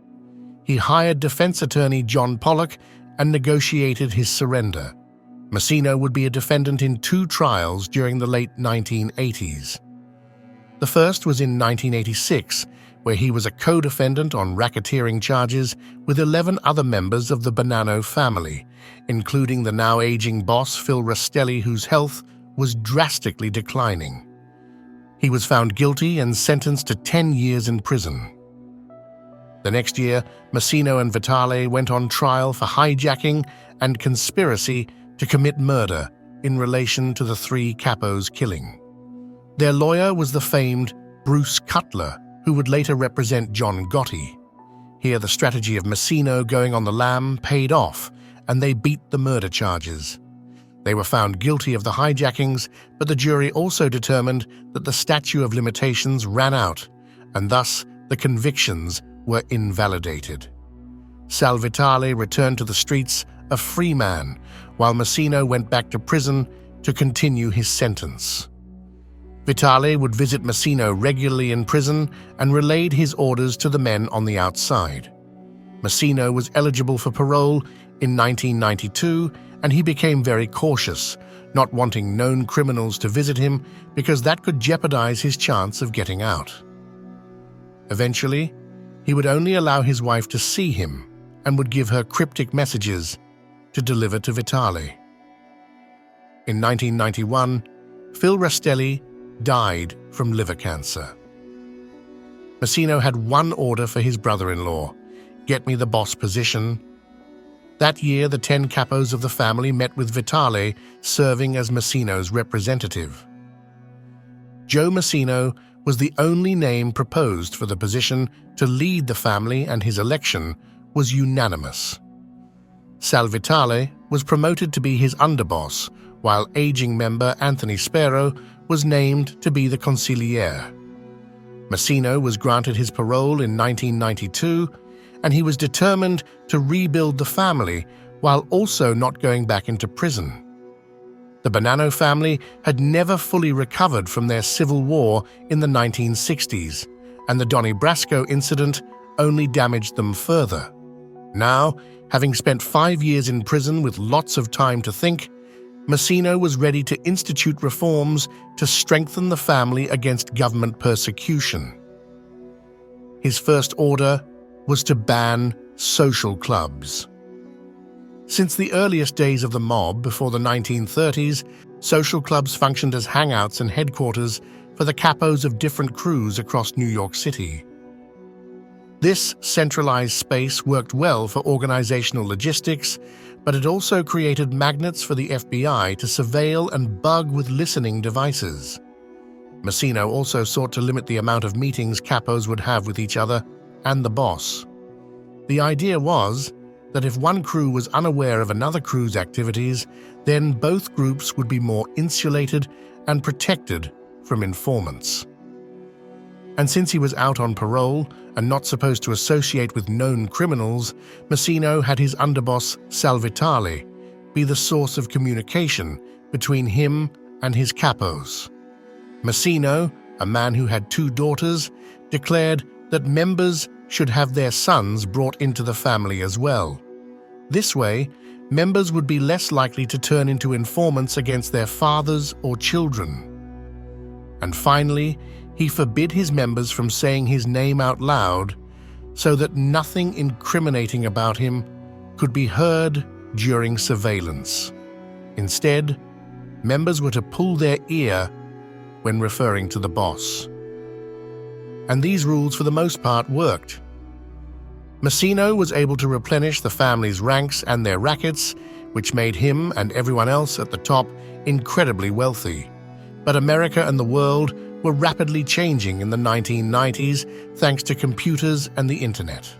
He hired defense attorney John Pollock and negotiated his surrender. Massino would be a defendant in 2 trials during the late 1980s. The first was in 1986, where he was a co-defendant on racketeering charges with 11 other members of the Bonanno family, including the now aging boss Phil Rastelli, whose health was drastically declining. He was found guilty and sentenced to 10 years in prison. The next year, Massino and Vitale went on trial for hijacking and conspiracy to commit murder in relation to the 3 Capos killing. Their lawyer was the famed Bruce Cutler, who would later represent John Gotti. Here, the strategy of Massino going on the lam paid off, and they beat the murder charges. They were found guilty of the hijackings, but the jury also determined that the statute of limitations ran out, and thus the convictions were invalidated. Salvatore returned to the streets a free man, while Massino went back to prison to continue his sentence. Vitale would visit Massino regularly in prison and relayed his orders to the men on the outside. Massino was eligible for parole in 1992, and he became very cautious, not wanting known criminals to visit him because that could jeopardize his chance of getting out. Eventually, he would only allow his wife to see him and would give her cryptic messages to deliver to Vitale. In 1991, Phil Rastelli died from liver cancer. Massino had one order for his brother-in-law: get me the boss position. That year, the 10 capos of the family met with Vitale, serving as Massino's representative. Joe Massino was the only name proposed for the position to lead the family, and his election was unanimous. Salvatore was promoted to be his underboss, while aging member Anthony Spero was named to be the consigliere. Massino was granted his parole in 1992, and he was determined to rebuild the family while also not going back into prison. The Bonanno family had never fully recovered from their civil war in the 1960s, and the Donnie Brasco incident only damaged them further. Now, having spent 5 years in prison with lots of time to think, Massino was ready to institute reforms to strengthen the family against government persecution. His first order was to ban social clubs. Since the earliest days of the mob before the 1930s, social clubs functioned as hangouts and headquarters for the capos of different crews across New York City. This centralized space worked well for organizational logistics, but it also created magnets for the FBI to surveil and bug with listening devices. Massino also sought to limit the amount of meetings capos would have with each other and the boss. The idea was that if one crew was unaware of another crew's activities, then both groups would be more insulated and protected from informants. And since he was out on parole and not supposed to associate with known criminals, Massino had his underboss Salvatore be the source of communication between him and his capos. Massino, a man who had 2 daughters, declared that members should have their sons brought into the family as well. This way, members would be less likely to turn into informants against their fathers or children. And finally, he forbid his members from saying his name out loud so that nothing incriminating about him could be heard during surveillance. Instead, members were to pull their ear when referring to the boss. And these rules, for the most part, worked. Massino was able to replenish the family's ranks and their rackets, which made him and everyone else at the top incredibly wealthy. But America and the world were rapidly changing in the 1990s thanks to computers and the internet.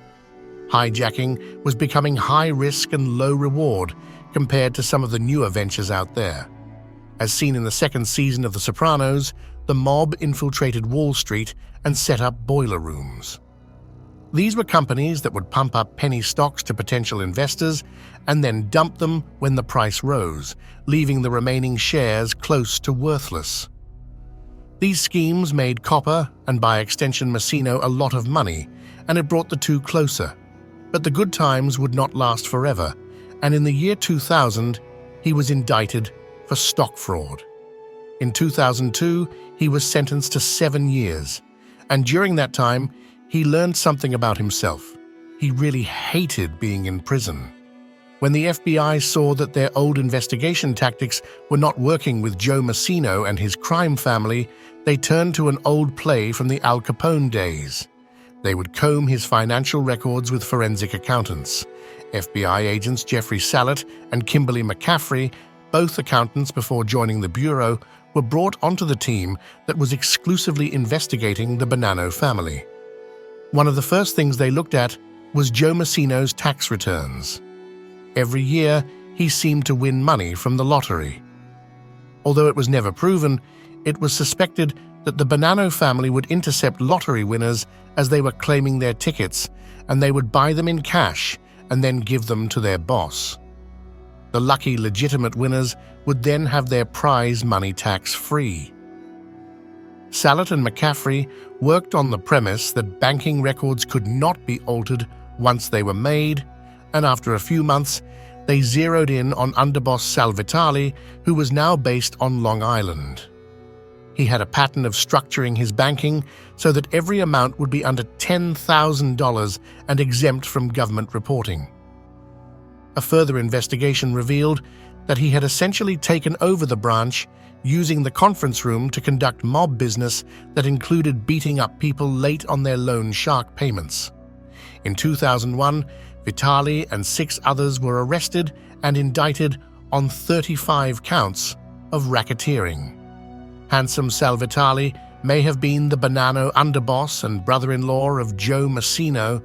Hijacking was becoming high risk and low reward compared to some of the newer ventures out there. As seen in the second season of The Sopranos, the mob infiltrated Wall Street and set up boiler rooms. These were companies that would pump up penny stocks to potential investors and then dump them when the price rose, leaving the remaining shares close to worthless. These schemes made Copper, and by extension Massino, a lot of money, and it brought the two closer. But the good times would not last forever, and in the year 2000, he was indicted for stock fraud. In 2002, he was sentenced to 7 years, and during that time, he learned something about himself. He really hated being in prison. When the FBI saw that their old investigation tactics were not working with Joe Massino and his crime family, they turned to an old play from the Al Capone days. They would comb his financial records with forensic accountants. FBI agents Jeffrey Salet and Kimberly McCaffrey, both accountants before joining the Bureau, were brought onto the team that was exclusively investigating the Bonanno family. One of the first things they looked at was Joe Massino's tax returns. Every year, he seemed to win money from the lottery. Although it was never proven, it was suspected that the Bonanno family would intercept lottery winners as they were claiming their tickets, and they would buy them in cash and then give them to their boss. The lucky legitimate winners would then have their prize money tax-free. Salet and McCaffrey worked on the premise that banking records could not be altered once they were made, and after a few months, they zeroed in on underboss Salvatore, who was now based on Long Island. He had a pattern of structuring his banking so that every amount would be under $10,000 and exempt from government reporting. A further investigation revealed that he had essentially taken over the branch, using the conference room to conduct mob business that included beating up people late on their loan shark payments. In 2001, Vitali and 6 others were arrested and indicted on 35 counts of racketeering. Handsome Salvatore may have been the Bonanno underboss and brother-in-law of Joe Massino,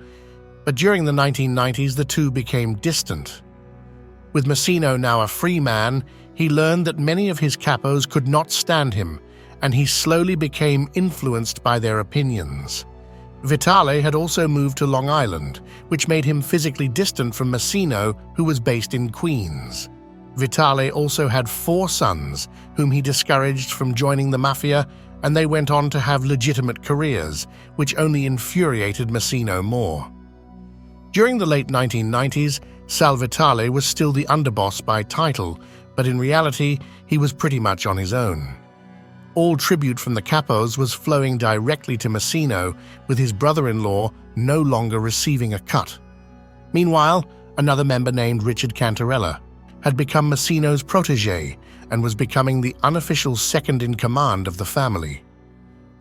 but during the 1990s the two became distant. With Massino now a free man, he learned that many of his capos could not stand him, and he slowly became influenced by their opinions. Vitali had also moved to Long Island, which made him physically distant from Massino, who was based in Queens. Vitali also had 4 sons, whom he discouraged from joining the mafia, and they went on to have legitimate careers, which only infuriated Massino more. During the late 1990s, Salvatore was still the underboss by title, but in reality, he was pretty much on his own. All tribute from the Capos was flowing directly to Massino, with his brother-in-law no longer receiving a cut. Meanwhile, another member named Richard Cantarella had become Massino's protege and was becoming the unofficial second-in-command of the family.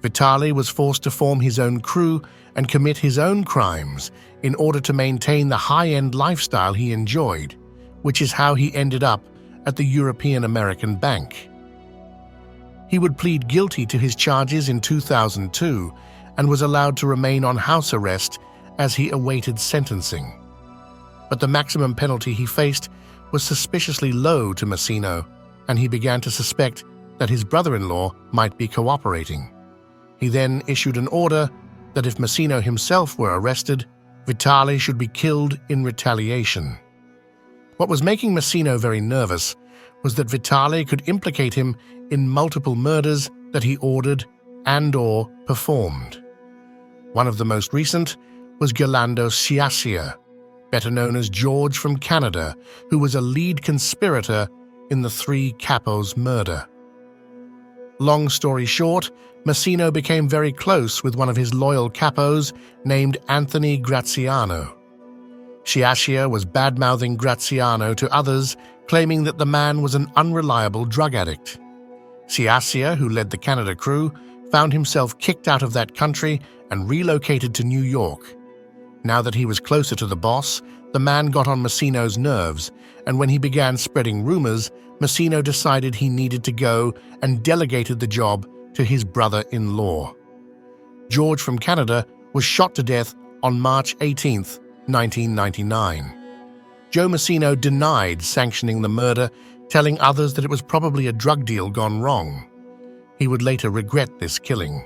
Vitali was forced to form his own crew and commit his own crimes in order to maintain the high-end lifestyle he enjoyed, which is how he ended up at the European American Bank. He would plead guilty to his charges in 2002 and was allowed to remain on house arrest as he awaited sentencing. But the maximum penalty he faced was suspiciously low to Massino, and he began to suspect that his brother-in-law might be cooperating. He then issued an order that if Massino himself were arrested, Vitali should be killed in retaliation. What was making Massino very nervous was that Vitali could implicate him in multiple murders that he ordered and/or performed. One of the most recent was Galante Sciascia, better known as George from Canada, who was a lead conspirator in the 3 Capos murder. Long story short, Massino became very close with one of his loyal capos named Anthony Graziano. Sciascia was bad-mouthing Graziano to others, claiming that the man was an unreliable drug addict. Sciascia, who led the Canada crew, found himself kicked out of that country and relocated to New York. Now that he was closer to the boss, the man got on Massino's nerves, and when he began spreading rumors, Massino decided he needed to go and delegated the job to his brother-in-law. George from Canada was shot to death on March 18, 1999. Joe Massino denied sanctioning the murder, telling others that it was probably a drug deal gone wrong. He would later regret this killing.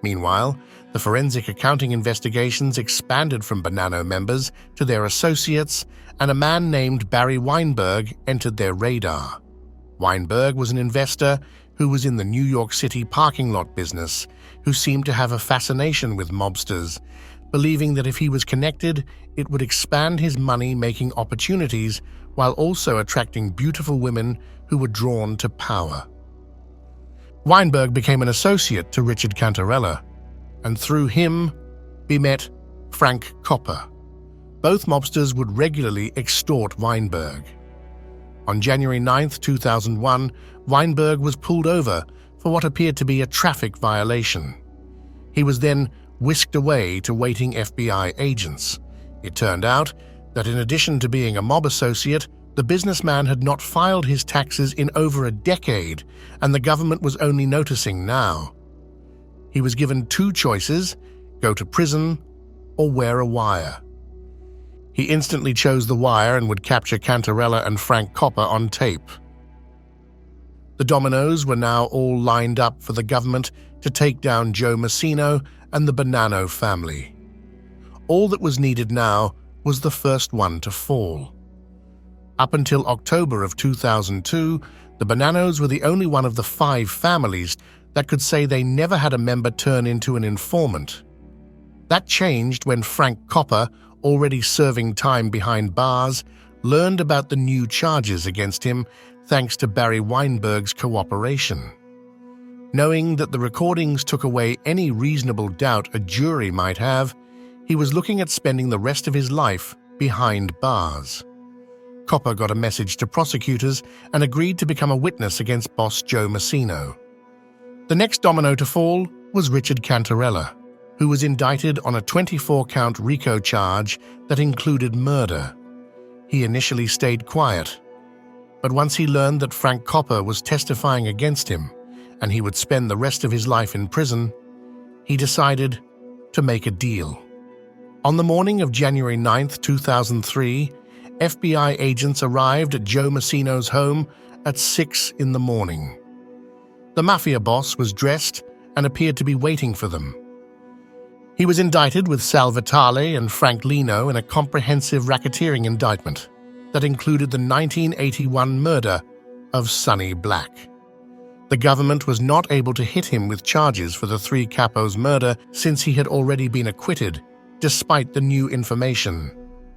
Meanwhile, the forensic accounting investigations expanded from Bonanno members to their associates, and a man named Barry Weinberg entered their radar. Weinberg was an investor who was in the New York City parking lot business, who seemed to have a fascination with mobsters, believing that if he was connected, it would expand his money-making opportunities while also attracting beautiful women who were drawn to power. Weinberg became an associate to Richard Cantarella, and through him, we met Frank Copper. Both mobsters would regularly extort Weinberg. On January 9, 2001, Weinberg was pulled over for what appeared to be a traffic violation. He was then whisked away to waiting FBI agents. It turned out that in addition to being a mob associate, the businessman had not filed his taxes in over a decade, and the government was only noticing now. He was given two choices: go to prison or wear a wire. He instantly chose the wire and would capture Cantarella and Frank Copper on tape. The dominoes were now all lined up for the government to take down Joe Massino and the Bonanno family. All that was needed now was the first one to fall. Up until October of 2002, the Bonannos were the only one of the 5 families that could say they never had a member turn into an informant. That changed when Frank Copper, already serving time behind bars, learned about the new charges against him thanks to Barry Weinberg's cooperation. Knowing that the recordings took away any reasonable doubt a jury might have, he was looking at spending the rest of his life behind bars. Copper got a message to prosecutors and agreed to become a witness against boss Joe Massino. The next domino to fall was Richard Cantarella, who was indicted on a 24-count RICO charge that included murder. He initially stayed quiet, but once he learned that Frank Copper was testifying against him and he would spend the rest of his life in prison, he decided to make a deal. On the morning of January 9, 2003, FBI agents arrived at Joe Massino's home at 6 in the morning. The mafia boss was dressed and appeared to be waiting for them. He was indicted with Salvatore and Frank Lino in a comprehensive racketeering indictment that included the 1981 murder of Sonny Black. The government was not able to hit him with charges for the 3 Capos murder since he had already been acquitted, despite the new information.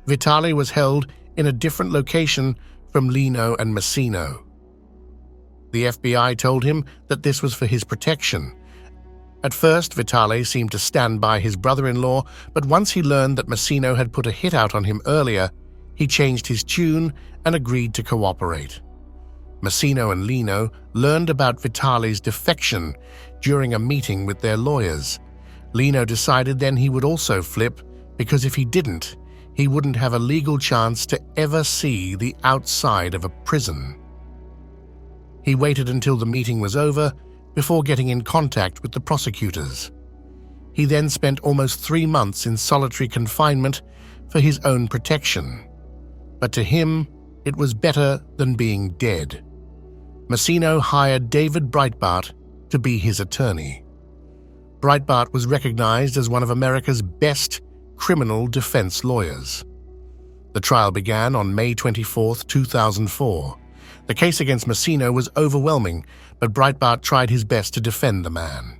Vitale was held in a different location from Lino and Massino. The FBI told him that this was for his protection. At first, Vitale seemed to stand by his brother-in-law, but once he learned that Massino had put a hit out on him earlier, he changed his tune and agreed to cooperate. Massino and Lino learned about Vitale's defection during a meeting with their lawyers. Lino decided then he would also flip, because if he didn't, he wouldn't have a legal chance to ever see the outside of a prison. He waited until the meeting was over before getting in contact with the prosecutors. He then spent almost 3 months in solitary confinement for his own protection. But to him, it was better than being dead. Massino hired David Breitbart to be his attorney. Breitbart was recognized as one of America's best criminal defense lawyers. The trial began on May 24, 2004. The case against Massino was overwhelming, but Breitbart tried his best to defend the man.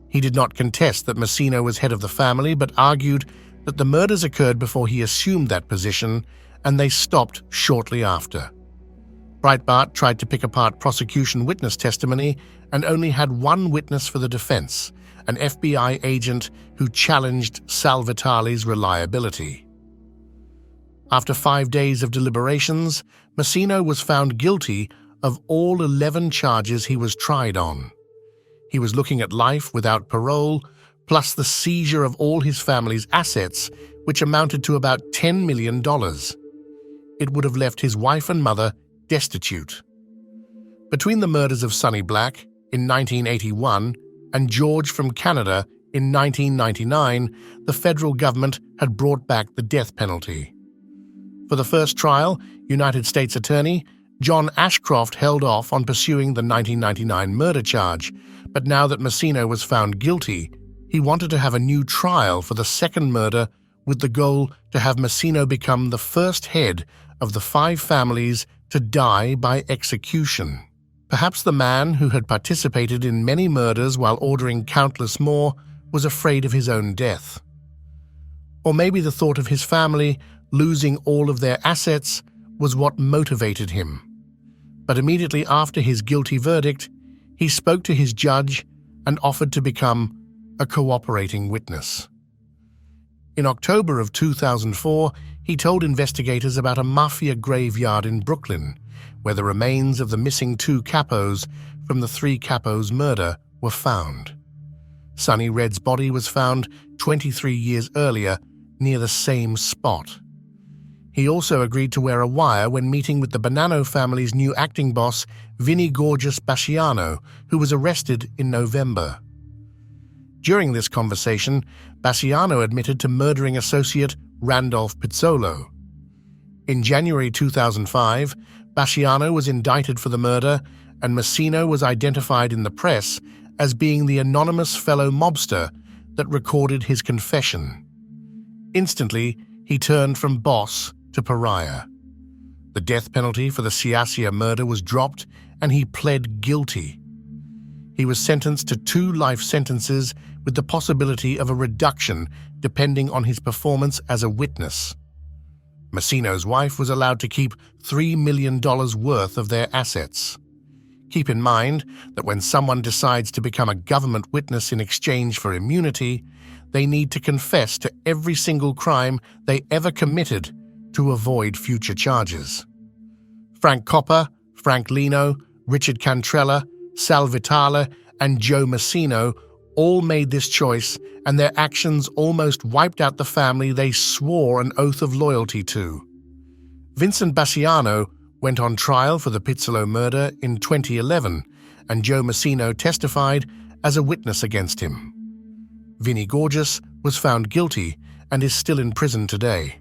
He did not contest that Massino was head of the family, but argued that the murders occurred before he assumed that position, and they stopped shortly after. Breitbart tried to pick apart prosecution witness testimony and only had one witness for the defense, an FBI agent who challenged Salvatore's reliability. After 5 days of deliberations, Massino was found guilty of all 11 charges he was tried on. He was looking at life without parole, plus the seizure of all his family's assets, which amounted to about $10 million. It would have left his wife and mother destitute. Between the murders of Sonny Black in 1981 and George from Canada in 1999, the federal government had brought back the death penalty. For the first trial, United States Attorney John Ashcroft held off on pursuing the 1999 murder charge, but now that Massino was found guilty, he wanted to have a new trial for the second murder with the goal to have Massino become the first head of the 5 families to die by execution. Perhaps the man who had participated in many murders while ordering countless more was afraid of his own death. Or maybe the thought of his family losing all of their assets was what motivated him. But immediately after his guilty verdict, he spoke to his judge and offered to become a cooperating witness. In October of 2004, he told investigators about a mafia graveyard in Brooklyn, where the remains of the missing 2 capos from the 3 capos murder were found. Sonny Red's body was found 23 years earlier near the same spot. He also agreed to wear a wire when meeting with the Bonanno family's new acting boss, Vinnie Gorgeous Basciano, who was arrested in November. During this conversation, Basciano admitted to murdering associate Randolph Pizzolo. In January 2005, Basciano was indicted for the murder, and Massino was identified in the press as being the anonymous fellow mobster that recorded his confession. Instantly, he turned from boss to pariah. The death penalty for the Ciacia murder was dropped, and he pled guilty. He was sentenced to 2 life sentences with the possibility of a reduction depending on his performance as a witness. Massino's wife was allowed to keep $3 million worth of their assets. Keep in mind that when someone decides to become a government witness in exchange for immunity, they need to confess to every single crime they ever committed to avoid future charges. Frank Coppa, Frank Lino, Richard Cantrella, Salvatore, and Joe Massino all made this choice, and their actions almost wiped out the family they swore an oath of loyalty to. Vincent Basciano went on trial for the Pizzolo murder in 2011, and Joe Massino testified as a witness against him. Vinnie Gorgeous was found guilty and is still in prison today.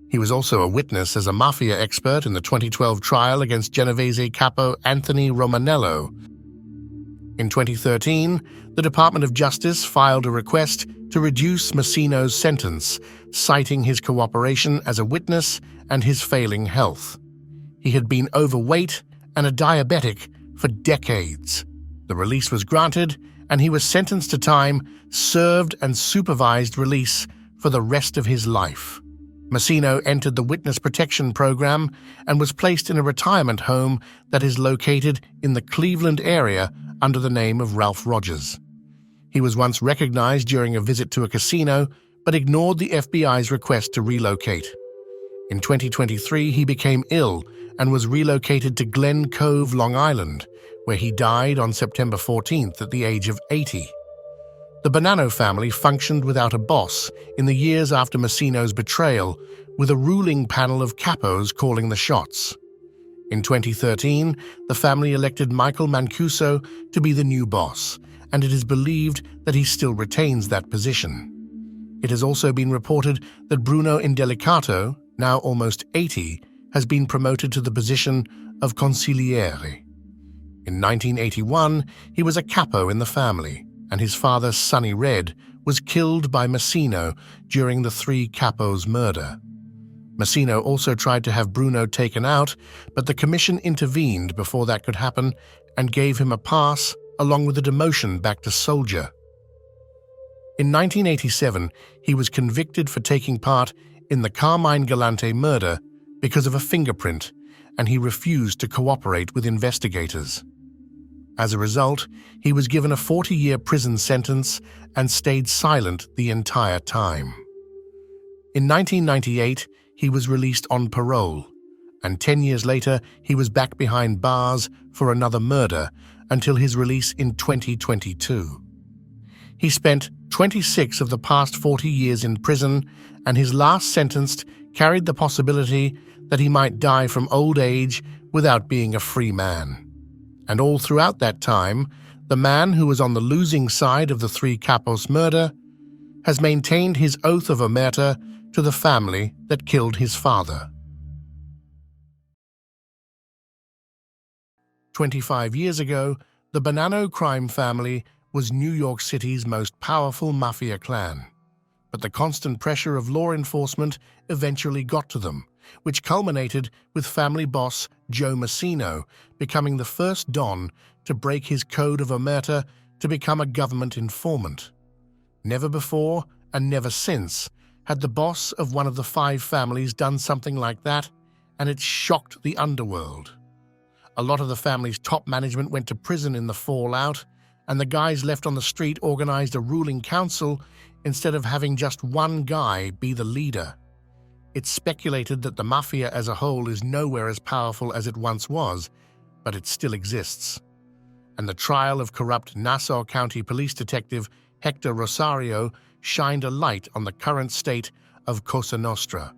He was also a witness as a mafia expert in the 2012 trial against Genovese capo Anthony Romanello. In 2013, the Department of Justice filed a request to reduce Massino's sentence, citing his cooperation as a witness and his failing health. He had been overweight and a diabetic for decades. The release was granted, and he was sentenced to time served and supervised release for the rest of his life. Massino entered the Witness Protection Program and was placed in a retirement home that is located in the Cleveland area under the name of Ralph Rogers. He was once recognized during a visit to a casino, but ignored the FBI's request to relocate. In 2023, he became ill and was relocated to Glen Cove, Long Island, where he died on September 14th at the age of 80. The Bonanno family functioned without a boss in the years after Massino's betrayal, with a ruling panel of capos calling the shots. In 2013, the family elected Michael Mancuso to be the new boss, and it is believed that he still retains that position. It has also been reported that Bruno Indelicato, now almost 80, has been promoted to the position of consigliere. In 1981, he was a capo in the family, and his father, Sonny Red, was killed by Massino during the 3 capos' murder. Massino also tried to have Bruno taken out, but the commission intervened before that could happen and gave him a pass along with a demotion back to soldier. In 1987, he was convicted for taking part in the Carmine Galante murder because of a fingerprint, and he refused to cooperate with investigators. As a result, he was given a 40-year prison sentence and stayed silent the entire time. In 1998, he was released on parole, and 10 years later, he was back behind bars for another murder until his release in 2022. He spent 26 of the past 40 years in prison, and his last sentence carried the possibility that he might die from old age without being a free man. And all throughout that time, the man who was on the losing side of the 3 capos murder has maintained his oath of omerta to the family that killed his father. 25 years ago, the Bonanno Crime Family was New York City's most powerful mafia clan. But the constant pressure of law enforcement eventually got to them, which culminated with family boss Joe Massino becoming the first Don to break his code of omerta to become a government informant. Never before, and never since, had the boss of one of the five families done something like that, and it shocked the underworld. A lot of the family's top management went to prison in the fallout, and the guys left on the street organized a ruling council instead of having just one guy be the leader. It's speculated that the mafia as a whole is nowhere as powerful as it once was, but it still exists. And the trial of corrupt Nassau County Police Detective Hector Rosario shined a light on the current state of Cosa Nostra.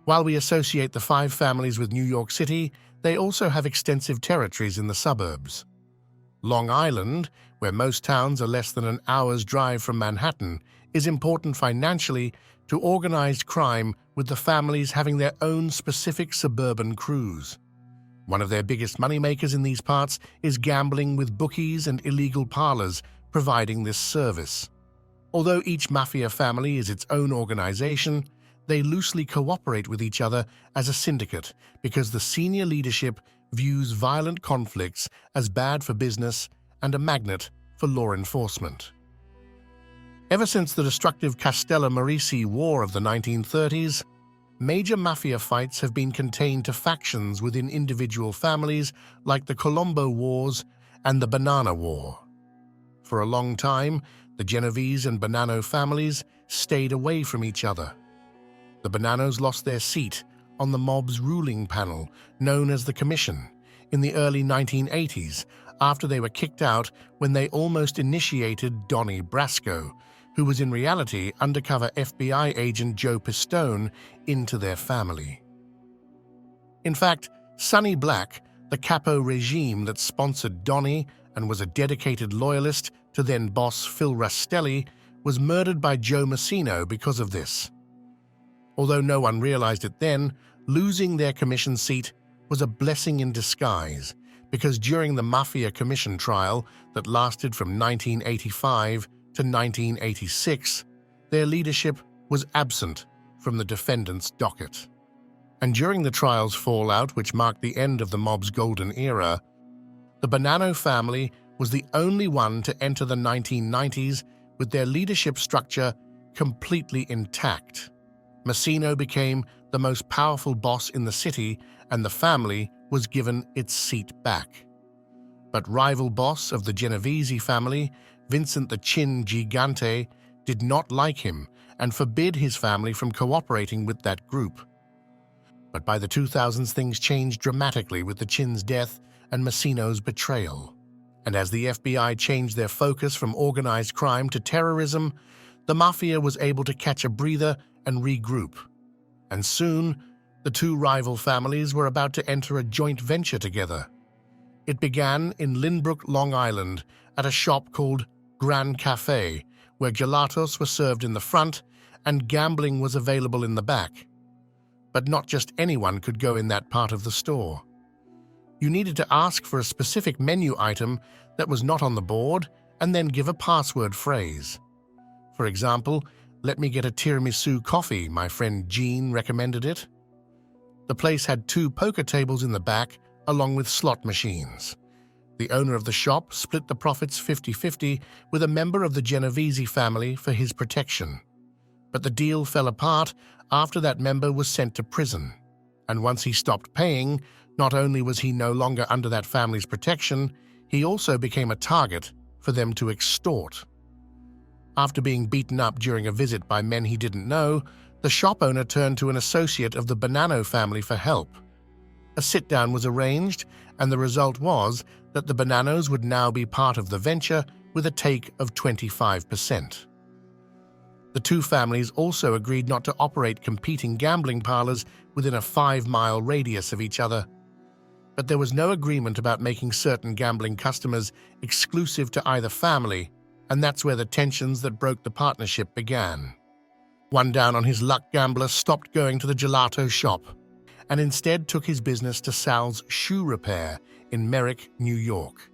While we associate the five families with New York City, they also have extensive territories in the suburbs. Long Island, where most towns are less than an hour's drive from Manhattan, is important financially to organized crime, with the families having their own specific suburban crews. One of their biggest moneymakers in these parts is gambling, with bookies and illegal parlors providing this service. Although each mafia family is its own organization, they loosely cooperate with each other as a syndicate because the senior leadership views violent conflicts as bad for business and a magnet for law enforcement. Ever since the destructive Castellammarese War of the 1930s, major mafia fights have been contained to factions within individual families like the Colombo Wars and the Bonanno War. For a long time, the Genovese and Bonanno families stayed away from each other. The Bonannos lost their seat on the mob's ruling panel, known as the Commission, in the early 1980s, after they were kicked out when they almost initiated Donnie Brasco, who was in reality undercover FBI agent Joe Pistone, into their family. In fact, Sonny Black, the capo regime that sponsored Donnie and was a dedicated loyalist to then-boss Phil Rastelli, was murdered by Joe Massino because of this. Although no one realized it then, losing their commission seat was a blessing in disguise, because during the Mafia Commission trial that lasted from 1985 to 1986, their leadership was absent from the defendant's docket. And during the trial's fallout, which marked the end of the mob's golden era, the Bonanno family was the only one to enter the 1990s with their leadership structure completely intact. Massino became the most powerful boss in the city, and the family was given its seat back. But rival boss of the Genovese family, Vincent the Chin Gigante, did not like him and forbid his family from cooperating with that group. But by the 2000s, things changed dramatically with the Chin's death and Massino's betrayal. And as the FBI changed their focus from organized crime to terrorism, the Mafia was able to catch a breather and regroup. And soon, the two rival families were about to enter a joint venture together. It began in Lynbrook, Long Island, at a shop called Grand Cafe, where gelatos were served in the front and gambling was available in the back. But not just anyone could go in that part of the store. You needed to ask for a specific menu item that was not on the board and then give a password phrase. For example, "Let me get a tiramisu coffee, my friend Jean recommended it." The place had 2 poker tables in the back, along with slot machines. The owner of the shop split the profits 50-50 with a member of the Genovese family for his protection. But the deal fell apart after that member was sent to prison. And once he stopped paying, not only was he no longer under that family's protection, he also became a target for them to extort. After being beaten up during a visit by men he didn't know, the shop owner turned to an associate of the Bonanno family for help. A sit-down was arranged, and the result was that the Bonannos would now be part of the venture with a take of 25%. The two families also agreed not to operate competing gambling parlors within a 5-mile radius of each other. But there was no agreement about making certain gambling customers exclusive to either family, and that's where the tensions that broke the partnership began. One down on his luck, gambler stopped going to the gelato shop and instead took his business to Sal's shoe repair in Merrick, New York.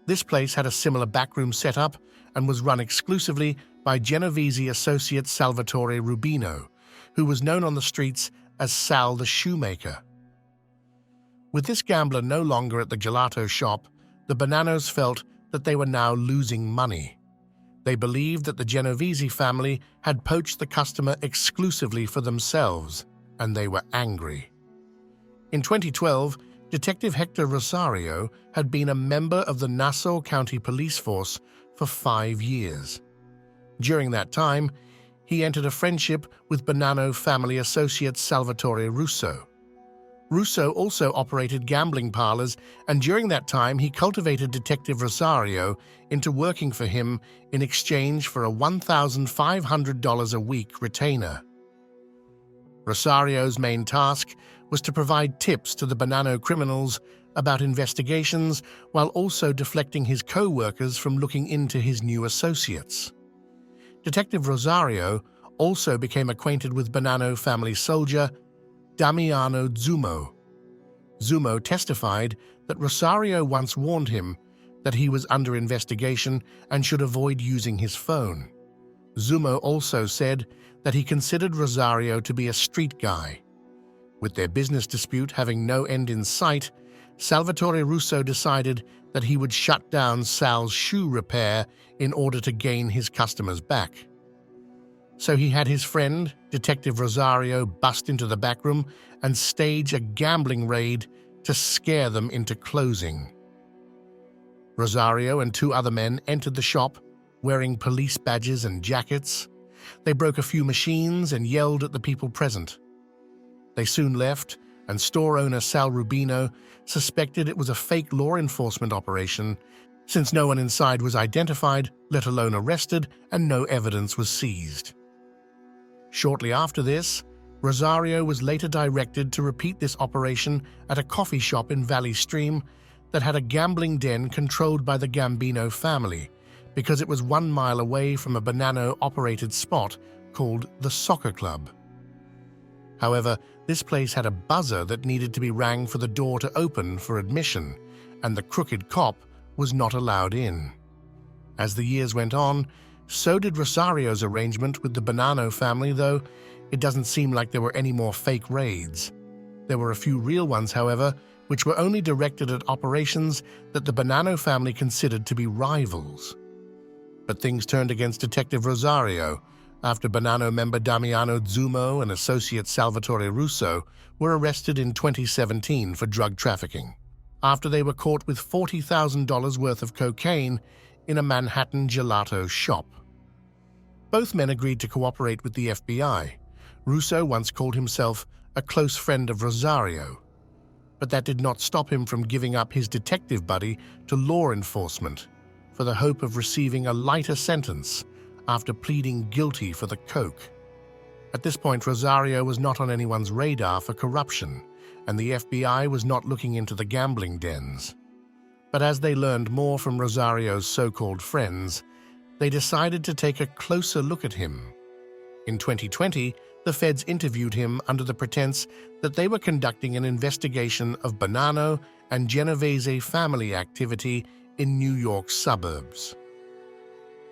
This place had a similar backroom setup and was run exclusively by Genovese associate Salvatore Rubino, who was known on the streets as Sal the Shoemaker. With this gambler no longer at the gelato shop, the Bonannos felt that they were now losing money. They believed that the Genovese family had poached the customer exclusively for themselves, and they were angry. In 2012, Detective Hector Rosario had been a member of the Nassau County Police Force for 5 years. During that time, he entered a friendship with Bonanno family associate Salvatore Russo. Russo also operated gambling parlors, and during that time he cultivated Detective Rosario into working for him in exchange for a $1,500 a week retainer. Rosario's main task was to provide tips to the Bonanno criminals about investigations while also deflecting his co-workers from looking into his new associates. Detective Rosario also became acquainted with Bonanno family soldier Damiano Zumo. Zumo testified that Rosario once warned him that he was under investigation and should avoid using his phone. Zumo also said that he considered Rosario to be a street guy. With their business dispute having no end in sight, Salvatore Russo decided that he would shut down Sal's shoe repair in order to gain his customers back. So he had his friend, Detective Rosario, bust into the back room and stage a gambling raid to scare them into closing. Rosario and 2 other men entered the shop wearing police badges and jackets. They broke a few machines and yelled at the people present. They soon left, and store owner Sal Rubino suspected it was a fake law enforcement operation since no one inside was identified, let alone arrested, and no evidence was seized. Shortly after this, Rosario was later directed to repeat this operation at a coffee shop in Valley Stream that had a gambling den controlled by the Gambino family because it was 1 mile away from a Bonanno-operated spot called the Soccer Club. However, this place had a buzzer that needed to be rang for the door to open for admission, and the crooked cop was not allowed in. As the years went on, so did Rosario's arrangement with the Bonanno family, though it doesn't seem like there were any more fake raids. There were a few real ones, however, which were only directed at operations that the Bonanno family considered to be rivals. But things turned against Detective Rosario after Bonanno member Damiano Zumo and associate Salvatore Russo were arrested in 2017 for drug trafficking, after they were caught with $40,000 worth of cocaine in a Manhattan gelato shop. Both men agreed to cooperate with the FBI. Russo once called himself a close friend of Rosario, but that did not stop him from giving up his detective buddy to law enforcement for the hope of receiving a lighter sentence after pleading guilty for the coke. At this point, Rosario was not on anyone's radar for corruption, and the FBI was not looking into the gambling dens. But as they learned more from Rosario's so-called friends, they decided to take a closer look at him. In 2020, the feds interviewed him under the pretense that they were conducting an investigation of Bonanno and Genovese family activity in New York suburbs.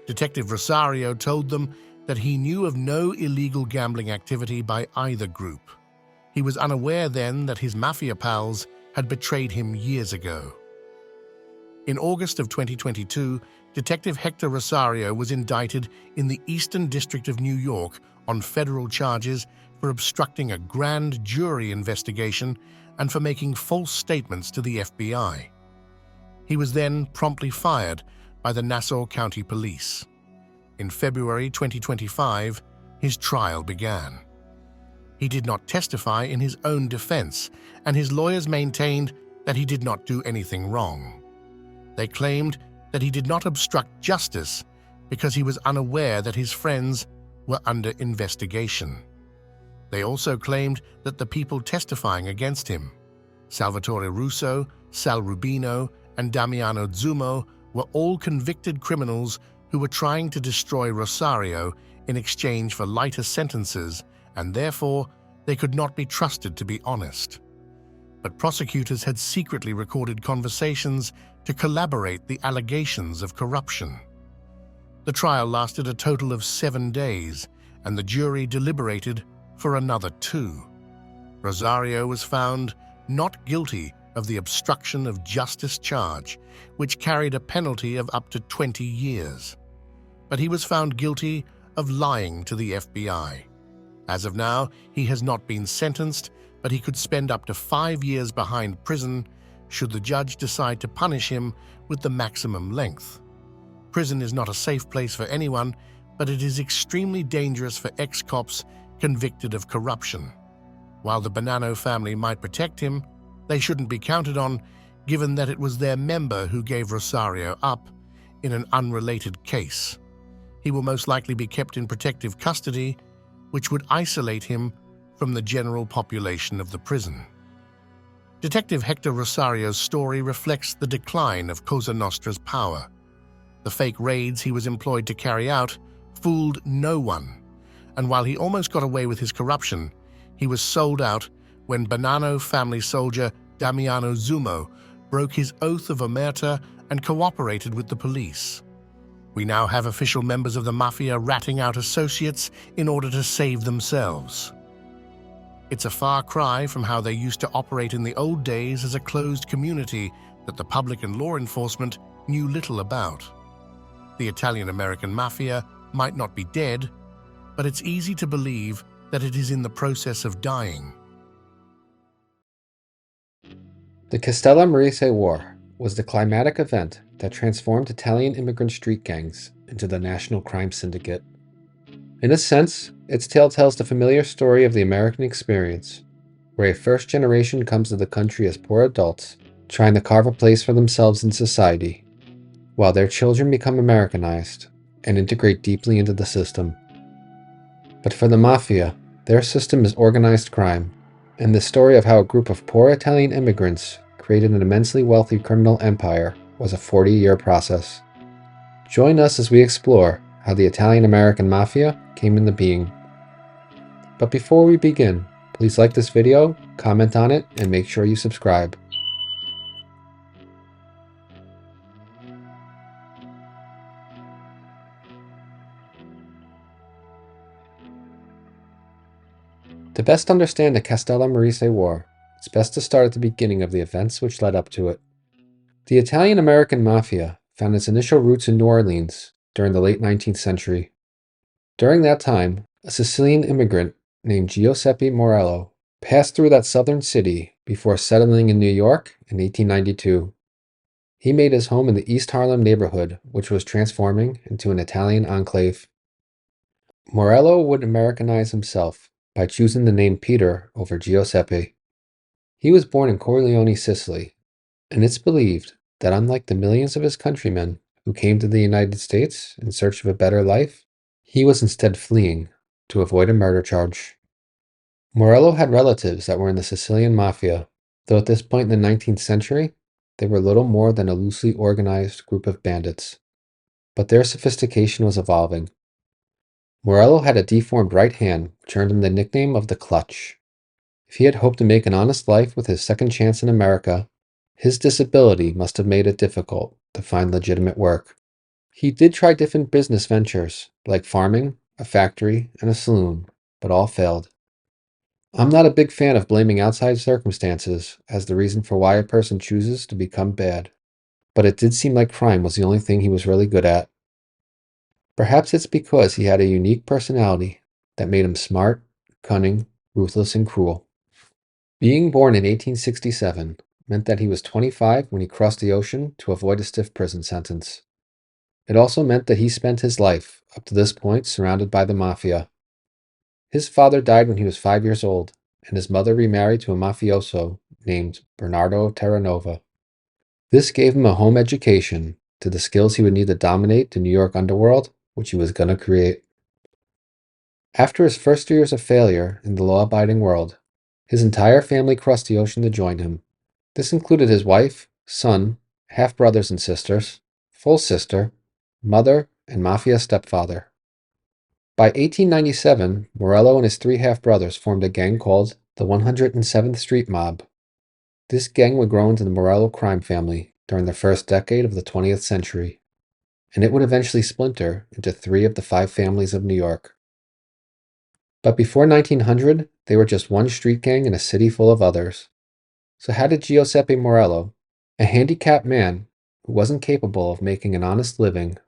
Detective Rosario told them that he knew of no illegal gambling activity by either group. He was unaware then that his mafia pals had betrayed him years ago. In August of 2022, Detective Hector Rosario was indicted in the Eastern District of New York on federal charges for obstructing a grand jury investigation and for making false statements to the FBI. He was then promptly fired by the Nassau County Police. In February 2025, his trial began. He did not testify in his own defense, and his lawyers maintained that he did not do anything wrong. They claimed that he did not obstruct justice because he was unaware that his friends were under investigation. They also claimed that the people testifying against him, Salvatore Russo, Sal Rubino, and Damiano Zumo, were all convicted criminals who were trying to destroy Rosario in exchange for lighter sentences, and therefore they could not be trusted to be honest. But prosecutors had secretly recorded conversations to collaborate the allegations of corruption. The trial lasted a total of 7 days, and the jury deliberated for another 2. Rosario was found not guilty of the obstruction of justice charge, which carried a penalty of up to 20 years. But he was found guilty of lying to the FBI. As of now, he has not been sentenced, but he could spend up to 5 years behind prison should the judge decide to punish him with the maximum length. Prison is not a safe place for anyone, but it is extremely dangerous for ex-cops convicted of corruption. While the Bonanno family might protect him, they shouldn't be counted on, given that it was their member who gave Rosario up in an unrelated case. He will most likely be kept in protective custody, which would isolate him from the general population of the prison. Detective Hector Rosario's story reflects the decline of Cosa Nostra's power. The fake raids he was employed to carry out fooled no one, and while he almost got away with his corruption, he was sold out when Bonanno family soldier Damiano Zumo broke his oath of omerta and cooperated with the police. We now have official members of the mafia ratting out associates in order to save themselves. It's a far cry from how they used to operate in the old days as a closed community that the public and law enforcement knew little about. The Italian-American mafia might not be dead, but it's easy to believe that it is in the process of dying. The Castellammarese War was the climatic event that transformed Italian immigrant street gangs into the national crime syndicate. In a sense, its tale tells the familiar story of the American experience, where a first generation comes to the country as poor adults, trying to carve a place for themselves in society, while their children become Americanized and integrate deeply into the system. But for the Mafia, their system is organized crime, and the story of how a group of poor Italian immigrants created an immensely wealthy criminal empire was a 40-year process. Join us as we explore how the Italian-American Mafia came into being. But before we begin, please like this video, comment on it, and make sure you subscribe. To best understand the Castellammarese War, it's best to start at the beginning of the events which led up to it. The Italian-American Mafia found its initial roots in New Orleans during the late 19th century. During that time, a Sicilian immigrant named Giuseppe Morello passed through that southern city before settling in New York in 1892. He made his home in the East Harlem neighborhood, which was transforming into an Italian enclave. Morello would Americanize himself by choosing the name Peter over Giuseppe. He was born in Corleone, Sicily, and it's believed that unlike the millions of his countrymen who came to the United States in search of a better life, he was instead fleeing to avoid a murder charge. Morello had relatives that were in the Sicilian Mafia, though at this point in the 19th century, they were little more than a loosely organized group of bandits. But their sophistication was evolving. Morello had a deformed right hand, which earned him the nickname of the Clutch. If he had hoped to make an honest life with his second chance in America, his disability must have made it difficult to find legitimate work. He did try different business ventures, like farming, a factory, and a saloon, but all failed. I'm not a big fan of blaming outside circumstances as the reason for why a person chooses to become bad, but it did seem like crime was the only thing he was really good at. Perhaps it's because he had a unique personality that made him smart, cunning, ruthless, and cruel. Being born in 1867 meant that he was 25 when he crossed the ocean to avoid a stiff prison sentence. It also meant that he spent his life, up to this point, surrounded by the Mafia. His father died when he was 5 years old, and his mother remarried to a mafioso named Bernardo Terranova. This gave him a home education to the skills he would need to dominate the New York underworld, which he was going to create. After his first years of failure in the law-abiding world, his entire family crossed the ocean to join him. This included his wife, son, half-brothers and sisters, full sister, mother, and Mafia stepfather. By 1897, Morello and his three half-brothers formed a gang called the 107th Street Mob. This gang would grow into the Morello crime family during the first decade of the 20th century, and it would eventually splinter into three of the five families of New York. But before 1900, they were just one street gang in a city full of others. So how did Giuseppe Morello, a handicapped man who wasn't capable of making an honest living,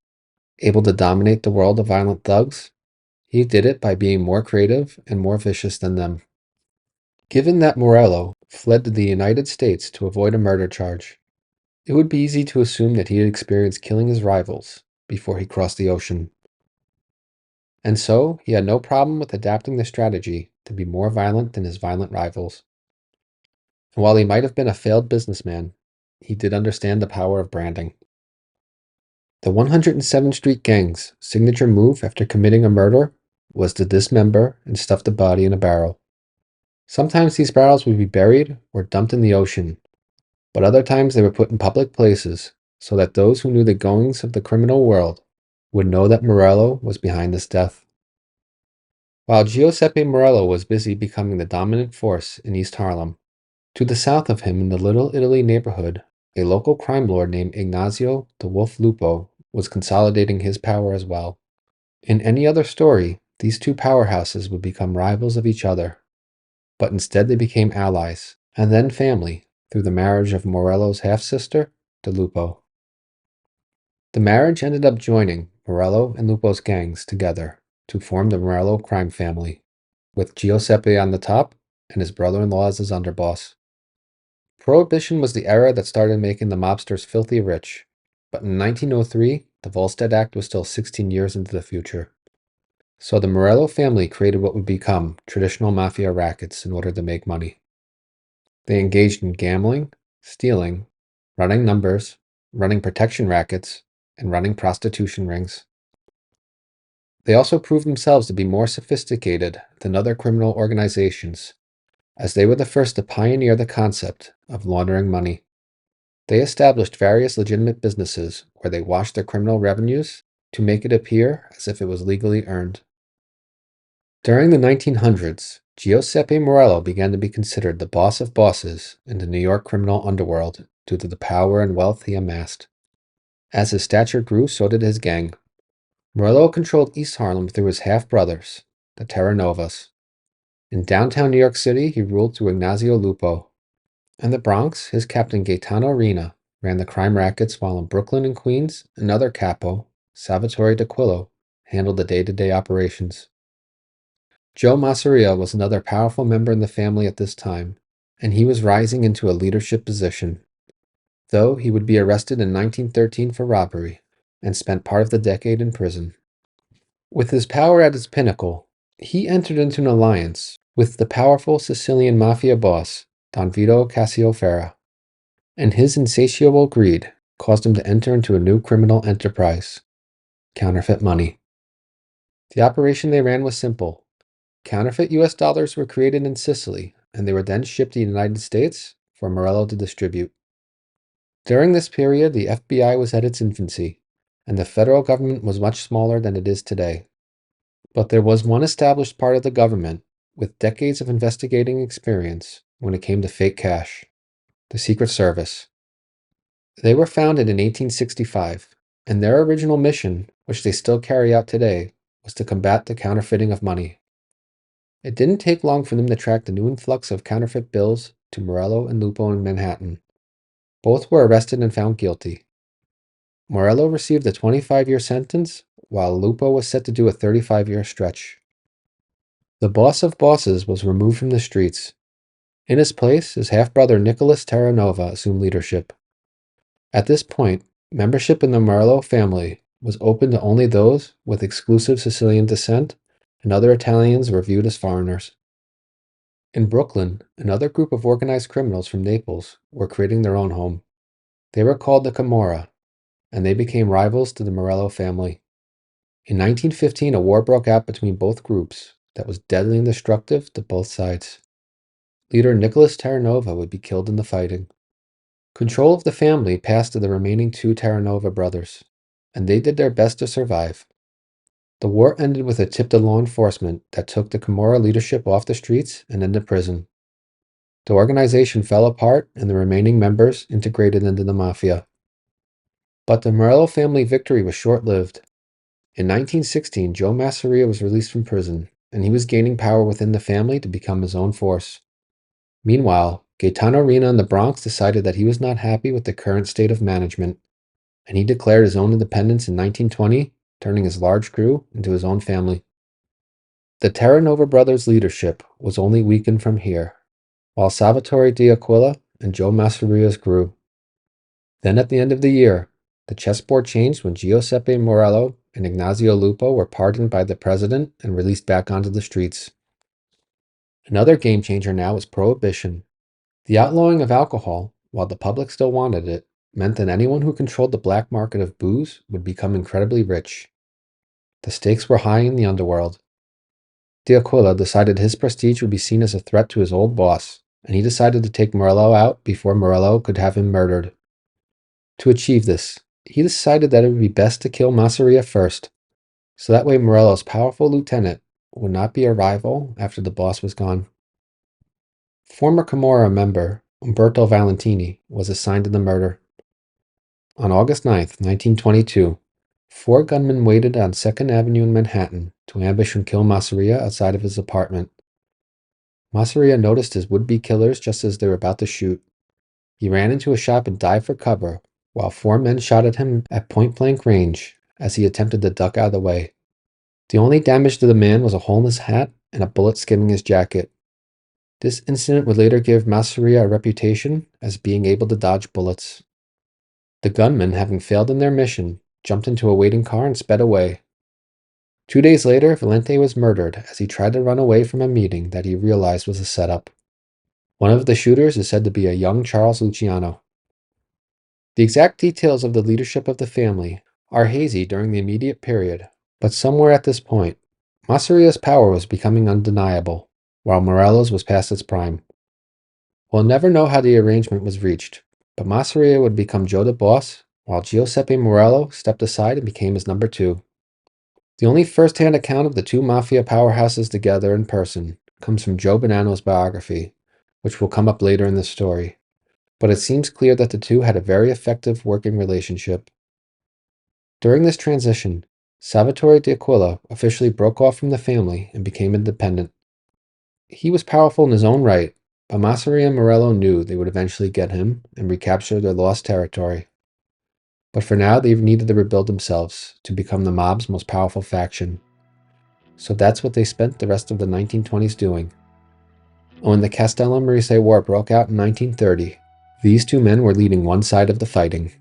able to dominate the world of violent thugs? He did it by being more creative and more vicious than them. Given that Morello fled to the United States to avoid a murder charge, it would be easy to assume that he had experienced killing his rivals before he crossed the ocean. And so, he had no problem with adapting the strategy to be more violent than his violent rivals. And while he might have been a failed businessman, he did understand the power of branding. The 107th Street Gang's signature move after committing a murder was to dismember and stuff the body in a barrel. Sometimes these barrels would be buried or dumped in the ocean, but other times they were put in public places so that those who knew the goings of the criminal world would know that Morello was behind this death. While Giuseppe Morello was busy becoming the dominant force in East Harlem, to the south of him in the Little Italy neighborhood, a local crime lord named Ignazio the Wolf Lupo was consolidating his power as well. In any other story, these two powerhouses would become rivals of each other, but instead they became allies, and then family, through the marriage of Morello's half-sister to Lupo. The marriage ended up joining Morello and Lupo's gangs together to form the Morello Crime Family, with Giuseppe on the top and his brother-in-law as his underboss. Prohibition was the era that started making the mobsters filthy rich, but in 1903, the Volstead Act was still 16 years into the future. So the Morello family created what would become traditional mafia rackets in order to make money. They engaged in gambling, stealing, running numbers, running protection rackets, and running prostitution rings. They also proved themselves to be more sophisticated than other criminal organizations, as they were the first to pioneer the concept of laundering money. They established various legitimate businesses where they washed their criminal revenues to make it appear as if it was legally earned. During the 1900s, Giuseppe Morello began to be considered the boss of bosses in the New York criminal underworld due to the power and wealth he amassed. As his stature grew, so did his gang. Morello controlled East Harlem through his half-brothers, the Terranovas. In downtown New York City, he ruled through Ignazio Lupo. In the Bronx, his captain Gaetano Rena ran the crime rackets, while in Brooklyn and Queens, another capo, Salvatore d'Aquilo, handled the day-to-day operations. Joe Massino was another powerful member in the family at this time, and he was rising into a leadership position, though he would be arrested in 1913 for robbery and spent part of the decade in prison. With his power at its pinnacle, he entered into an alliance with the powerful Sicilian mafia boss, Don Vito Cassioferra, and his insatiable greed caused him to enter into a new criminal enterprise: counterfeit money. The operation they ran was simple. Counterfeit US dollars were created in Sicily, and they were then shipped to the United States for Morello to distribute. During this period, the FBI was at its infancy, and the federal government was much smaller than it is today. But there was one established part of the government with decades of investigating experience when it came to fake cash: the Secret Service. They were founded in 1865, and their original mission, which they still carry out today, was to combat the counterfeiting of money. It didn't take long for them to track the new influx of counterfeit bills to Morello and Lupo in Manhattan. Both were arrested and found guilty. Morello received a 25-year sentence, while Lupo was set to do a 35-year stretch. The boss of bosses was removed from the streets. In his place, his half-brother Nicholas Terranova assumed leadership. At this point, membership in the Morello family was open to only those with exclusive Sicilian descent, and other Italians were viewed as foreigners. In Brooklyn, another group of organized criminals from Naples were creating their own home. They were called the Camorra, and they became rivals to the Morello family. In 1915, a war broke out between both groups that was deadly and destructive to both sides. Leader Nicholas Terranova would be killed in the fighting. Control of the family passed to the remaining two Terranova brothers, and they did their best to survive. The war ended with a tip to law enforcement that took the Camorra leadership off the streets and into prison. The organization fell apart and the remaining members integrated into the mafia. But the Morello family victory was short-lived. In 1916, Joe Massino was released from prison, and he was gaining power within the family to become his own force. Meanwhile, Gaetano Rina in the Bronx decided that he was not happy with the current state of management, and he declared his own independence in 1920, turning his large crew into his own family. The Terranova brothers' leadership was only weakened from here, while Salvatore d'Aquila and Joe Massino's grew. Then at the end of the year, the chessboard changed when Giuseppe Morello and Ignazio Lupo were pardoned by the president and released back onto the streets. Another game changer now was Prohibition. The outlawing of alcohol, while the public still wanted it, meant that anyone who controlled the black market of booze would become incredibly rich. The stakes were high in the underworld. D'Aquila decided his prestige would be seen as a threat to his old boss, and he decided to take Morello out before Morello could have him murdered. To achieve this, he decided that it would be best to kill Masseria first, so that way Morello's powerful lieutenant would not be a rival after the boss was gone. Former Camorra member Umberto Valentini was assigned to the murder. On August 9, 1922, 4 gunmen waited on 2nd Avenue in Manhattan to ambush and kill Masseria outside of his apartment. Masseria noticed his would-be killers just as they were about to shoot. He ran into a shop and dived for cover, while 4 men shot at him at point-blank range as he attempted to duck out of the way. The only damage to the man was a hole in his hat and a bullet skimming his jacket. This incident would later give Masseria a reputation as being able to dodge bullets. The gunmen, having failed in their mission, jumped into a waiting car and sped away. 2 days later, Valente was murdered as he tried to run away from a meeting that he realized was a setup. One of the shooters is said to be a young Charles Luciano. The exact details of the leadership of the family are hazy during the immediate period, but somewhere at this point, Masseria's power was becoming undeniable, while Morello's was past its prime. We'll never know how the arrangement was reached, but Masseria would become Joe the boss, while Giuseppe Morello stepped aside and became his number 2. The only first-hand account of the 2 mafia powerhouses together in person comes from Joe Bonanno's biography, which will come up later in this story, but it seems clear that the 2 had a very effective working relationship. During this transition, Salvatore d'Aquila officially broke off from the family and became independent. He was powerful in his own right, but Masseria and Morello knew they would eventually get him and recapture their lost territory. But for now, they needed to rebuild themselves to become the mob's most powerful faction. So that's what they spent the rest of the 1920s doing. And when the Castellammarese War broke out in 1930, these 2 men were leading one side of the fighting.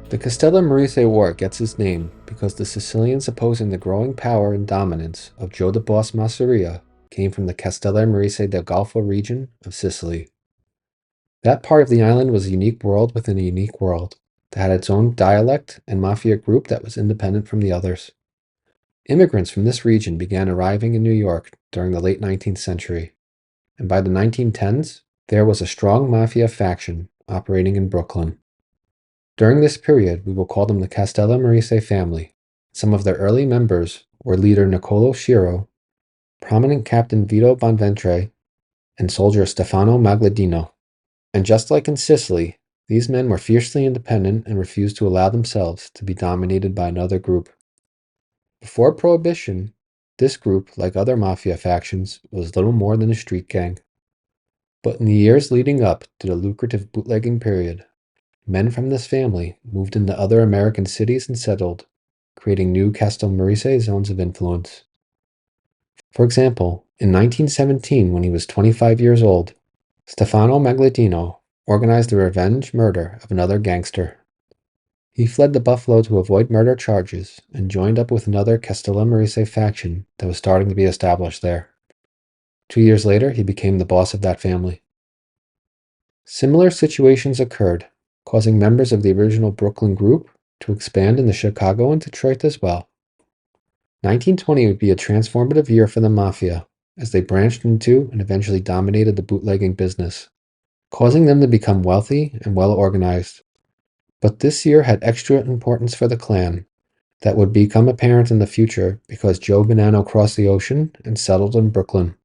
The Castellammarese War gets its name because the Sicilians opposing the growing power and dominance of Joe the Boss Masseria came from the Castellammarese del Golfo region of Sicily. That part of the island was a unique world within a unique world that had its own dialect and mafia group that was independent from the others. Immigrants from this region began arriving in New York during the late 19th century, and by the 1910s, there was a strong mafia faction operating in Brooklyn. During this period, we will call them the Castellammarese family. Some of their early members were leader Niccolo Schiro, prominent Captain Vito Bonventre, and soldier Stefano Magladino. And just like in Sicily, these men were fiercely independent and refused to allow themselves to be dominated by another group. Before Prohibition, this group, like other mafia factions, was little more than a street gang. But in the years leading up to the lucrative bootlegging period, men from this family moved into other American cities and settled, creating new Castellammarese zones of influence. For example, in 1917, when he was 25 years old, Stefano Magladino organized the revenge murder of another gangster. He fled to Buffalo to avoid murder charges and joined up with another Castellammarese faction that was starting to be established there. 2 years later, he became the boss of that family. Similar situations occurred, causing members of the original Brooklyn group to expand into Chicago and Detroit as well. 1920 would be a transformative year for the Mafia, as they branched into and eventually dominated the bootlegging business. causing them to become wealthy and well organized. But this year had extra importance for the clan that would become apparent in the future because Joe Bonanno crossed the ocean and settled in Brooklyn.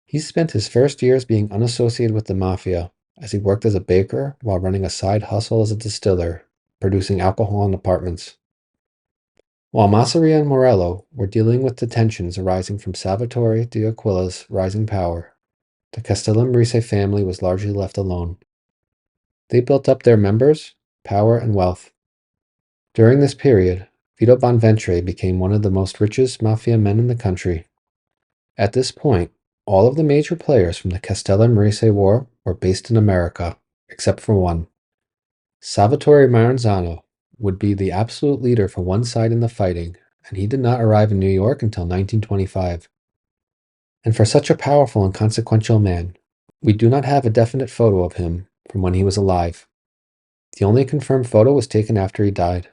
He spent his first years being unassociated with the mafia, as he worked as a baker while running a side hustle as a distiller, producing alcohol in apartments. While Masseria and Morello were dealing with the tensions arising from Salvatore de Aquila's rising power, the Castellammarese family was largely left alone. They built up their members, power, and wealth. During this period, Vito Bonventre became one of the most richest mafia men in the country. At this point, all of the major players from the Castellammarese War were based in America, except for one. Salvatore Maranzano would be the absolute leader for one side in the fighting, and he did not arrive in New York until 1925. And for such a powerful and consequential man, we do not have a definite photo of him from when he was alive. The only confirmed photo was taken after he died.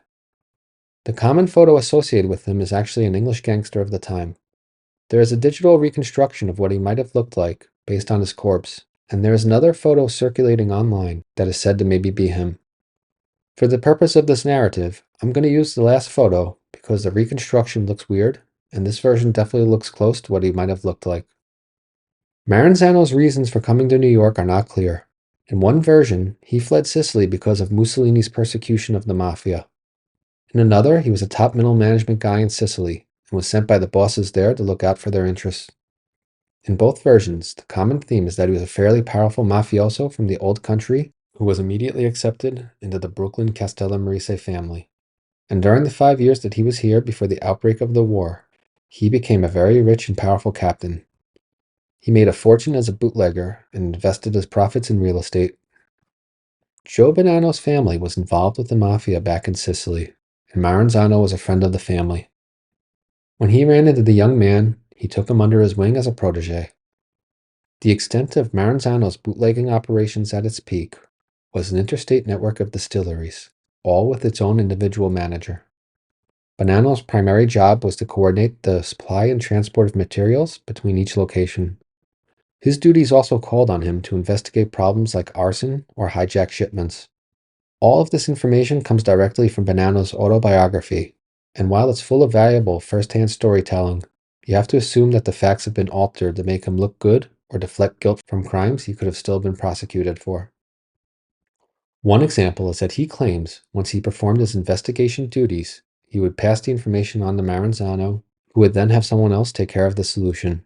The common photo associated with him is actually an English gangster of the time. There is a digital reconstruction of what he might have looked like based on his corpse, and there is another photo circulating online that is said to maybe be him. For the purpose of this narrative, I'm going to use the last photo because the reconstruction looks weird, and this version definitely looks close to what he might have looked like. Maranzano's reasons for coming to New York are not clear. In one version, he fled Sicily because of Mussolini's persecution of the mafia. In another, he was a top middle management guy in Sicily and was sent by the bosses there to look out for their interests. In both versions, the common theme is that he was a fairly powerful mafioso from the old country who was immediately accepted into the Brooklyn Castellammarese family. And during the 5 years that he was here before the outbreak of the war, he became a very rich and powerful captain. He made a fortune as a bootlegger and invested his profits in real estate. Joe Bonanno's family was involved with the mafia back in Sicily, and Maranzano was a friend of the family. When he ran into the young man, he took him under his wing as a protege. The extent of Maranzano's bootlegging operations at its peak was an interstate network of distilleries, all with its own individual manager. Bonanno's primary job was to coordinate the supply and transport of materials between each location. His duties also called on him to investigate problems like arson or hijacked shipments. All of this information comes directly from Bonanno's autobiography, and while it's full of valuable first-hand storytelling, you have to assume that the facts have been altered to make him look good or deflect guilt from crimes he could have still been prosecuted for. One example is that he claims once he performed his investigation duties, he would pass the information on to Maranzano, who would then have someone else take care of the solution.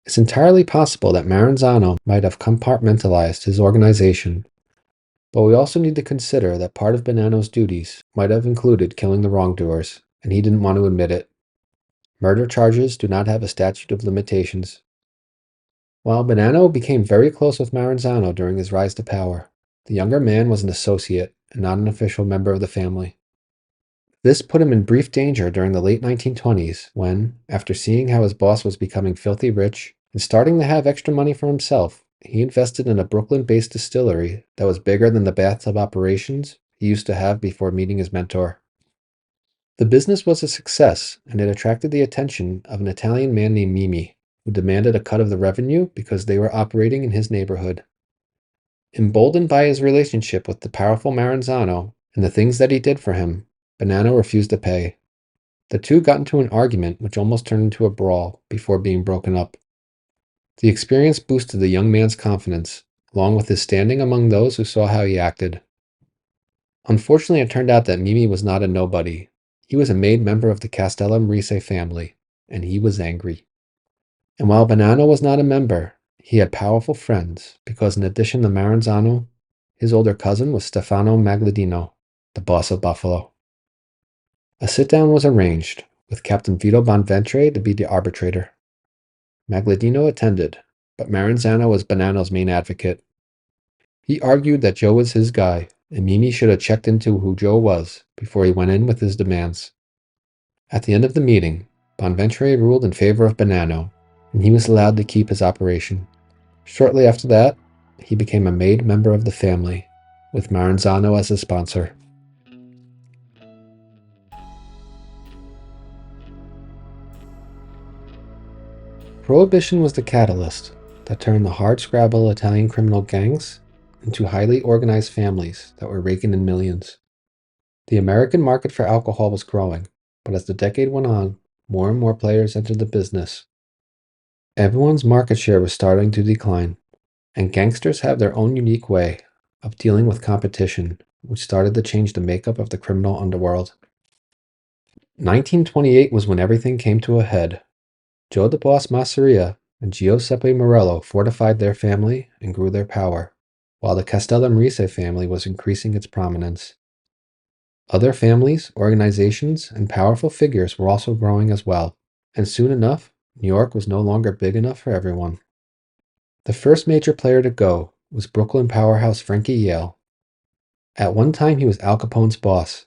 It's entirely possible that Maranzano might have compartmentalized his organization, but we also need to consider that part of Bonanno's duties might have included killing the wrongdoers, and he didn't want to admit it. Murder charges do not have a statute of limitations. While Bonanno became very close with Maranzano during his rise to power, the younger man was an associate and not an official member of the family. This put him in brief danger during the late 1920s when, after seeing how his boss was becoming filthy rich and starting to have extra money for himself, he invested in a Brooklyn-based distillery that was bigger than the bathtub operations he used to have before meeting his mentor. The business was a success, and it attracted the attention of an Italian man named Mimi, who demanded a cut of the revenue because they were operating in his neighborhood. Emboldened by his relationship with the powerful Maranzano and the things that he did for him, Bonanno refused to pay. The two got into an argument which almost turned into a brawl before being broken up. The experience boosted the young man's confidence, along with his standing among those who saw how he acted. Unfortunately, it turned out that Mimi was not a nobody. He was a made member of the Castellammarese family, and he was angry. And while Bonanno was not a member, he had powerful friends because in addition to Maranzano, his older cousin was Stefano Magladino, the boss of Buffalo. A sit-down was arranged, with Captain Vito Bonventre to be the arbitrator. Magladino attended, but Maranzano was Bonanno's main advocate. He argued that Joe was his guy, and Mimi should have checked into who Joe was before he went in with his demands. At the end of the meeting, Bonventre ruled in favor of Bonanno, and he was allowed to keep his operation. Shortly after that, he became a made member of the family, with Maranzano as his sponsor. Prohibition was the catalyst that turned the hard-scrabble Italian criminal gangs into highly organized families that were raking in millions. The American market for alcohol was growing, but as the decade went on, more and more players entered the business. Everyone's market share was starting to decline, and gangsters have their own unique way of dealing with competition, which started to change the makeup of the criminal underworld. 1928 was when everything came to a head. Joe the Boss Masseria and Giuseppe Morello fortified their family and grew their power, while the Castellammarese family was increasing its prominence. Other families, organizations, and powerful figures were also growing as well, and soon enough, New York was no longer big enough for everyone. The first major player to go was Brooklyn powerhouse Frankie Yale. At one time, he was Al Capone's boss,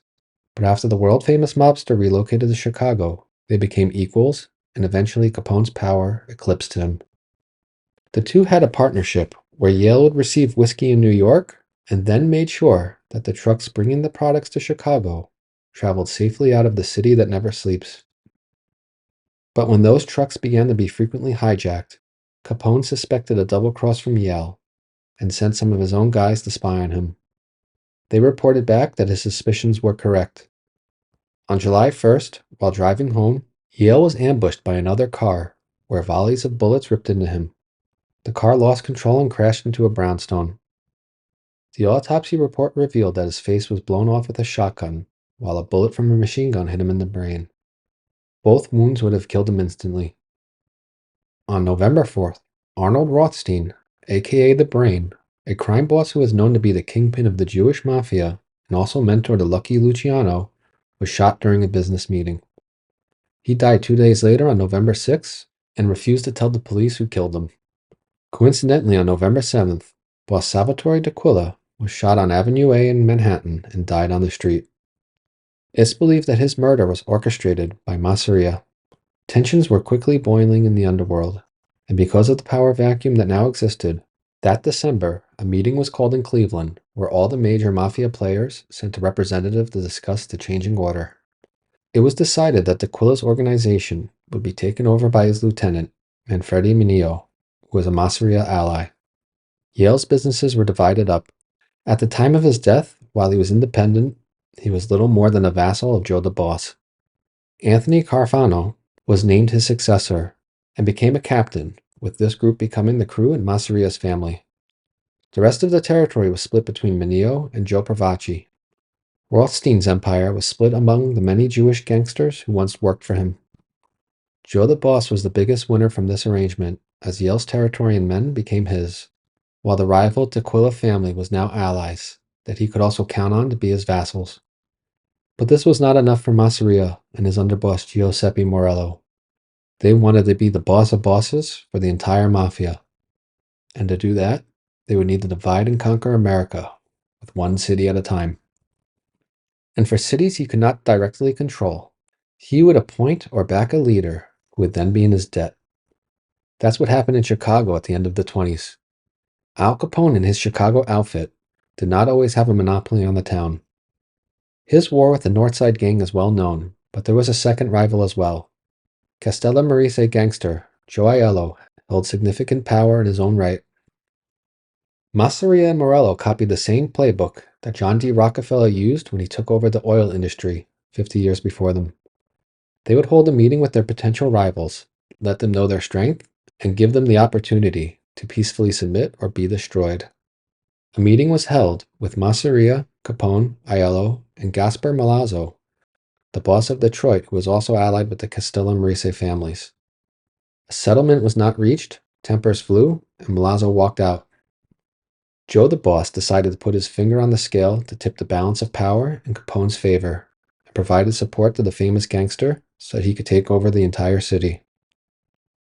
but after the world-famous mobster relocated to Chicago, they became equals, and eventually Capone's power eclipsed him. The two had a partnership where Yale would receive whiskey in New York and then made sure that the trucks bringing the products to Chicago traveled safely out of the city that never sleeps. But when those trucks began to be frequently hijacked, Capone suspected a double cross from Yale and sent some of his own guys to spy on him. They reported back that his suspicions were correct. On July 1st, while driving home, Yale was ambushed by another car where volleys of bullets ripped into him. The car lost control and crashed into a brownstone. The autopsy report revealed that his face was blown off with a shotgun, while a bullet from a machine gun hit him in the brain. Both wounds would have killed him instantly. On November 4th, Arnold Rothstein, aka the Brain, a crime boss who is known to be the kingpin of the Jewish mafia and also mentored Lucky Luciano, was shot during a business meeting. He died 2 days later on November 6th and refused to tell the police who killed him. Coincidentally, on November 7th, boss Salvatore D'Aquila was shot on Avenue A in Manhattan and died on the street. It's believed that his murder was orchestrated by Masseria. Tensions were quickly boiling in the underworld, and because of the power vacuum that now existed, that December, a meeting was called in Cleveland where all the major mafia players sent a representative to discuss the changing order. It was decided that D'Aquila's organization would be taken over by his lieutenant, Manfredi Mineo, who was a Masseria ally. Yale's businesses were divided up. At the time of his death, while he was independent, he was little more than a vassal of Joe the Boss. Anthony Carfano was named his successor and became a captain, with this group becoming the crew in Masseria's family. The rest of the territory was split between Mineo and Joe Pravacci. Rothstein's empire was split among the many Jewish gangsters who once worked for him. Joe the Boss was the biggest winner from this arrangement, as Yale's territory and men became his, while the rival D'Aquila family was now allies that he could also count on to be his vassals. But this was not enough for Masseria and his underboss Giuseppe Morello. They wanted to be the boss of bosses for the entire mafia. And to do that, they would need to divide and conquer America, with one city at a time. And for cities he could not directly control, he would appoint or back a leader who would then be in his debt. That's what happened in Chicago at the end of the 20s. Al Capone and his Chicago outfit did not always have a monopoly on the town. His war with the Northside Gang is well known, but there was a second rival as well. Castellammarese gangster Joe Aiello held significant power in his own right. Masseria and Morello copied the same playbook that John D. Rockefeller used when he took over the oil industry 50 years before them. They would hold a meeting with their potential rivals, let them know their strength, and give them the opportunity to peacefully submit or be destroyed. A meeting was held with Masseria, Capone, Aiello, and Gaspar Milazzo, the boss of Detroit who was also allied with the Castellammarese families. A settlement was not reached, tempers flew, and Milazzo walked out. Joe the Boss decided to put his finger on the scale to tip the balance of power in Capone's favor and provided support to the famous gangster so that he could take over the entire city.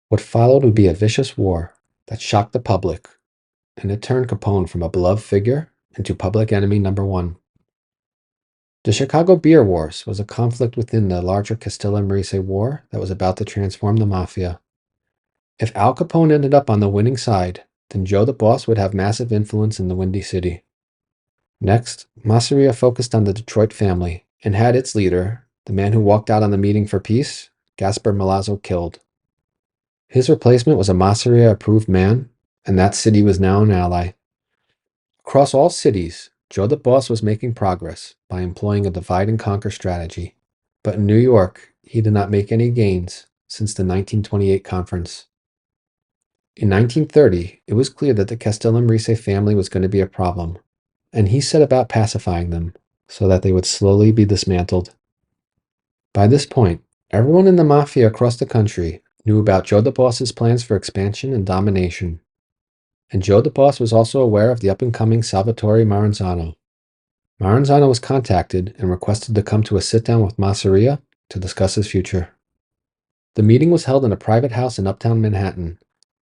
What followed would be a vicious war that shocked the public, and it turned Capone from a beloved figure into public enemy number one. The Chicago Beer Wars was a conflict within the larger Castellammarese War that was about to transform the mafia. If Al Capone ended up on the winning side, then Joe the Boss would have massive influence in the Windy City. Next, Masseria focused on the Detroit family and had its leader, the man who walked out on the meeting for peace, Gaspar Milazzo, killed. His replacement was a Masseria-approved man, and that city was now an ally. Across all cities, Joe the Boss was making progress by employing a divide-and-conquer strategy. But in New York, he did not make any gains since the 1928 conference. In 1930, it was clear that the Castellammarese family was going to be a problem, and he set about pacifying them so that they would slowly be dismantled. By this point, everyone in the Mafia across the country knew about Joe the Boss's plans for expansion and domination. And Joe the Boss was also aware of the up-and-coming Salvatore Maranzano. Maranzano was contacted and requested to come to a sit-down with Masseria to discuss his future. The meeting was held in a private house in uptown Manhattan,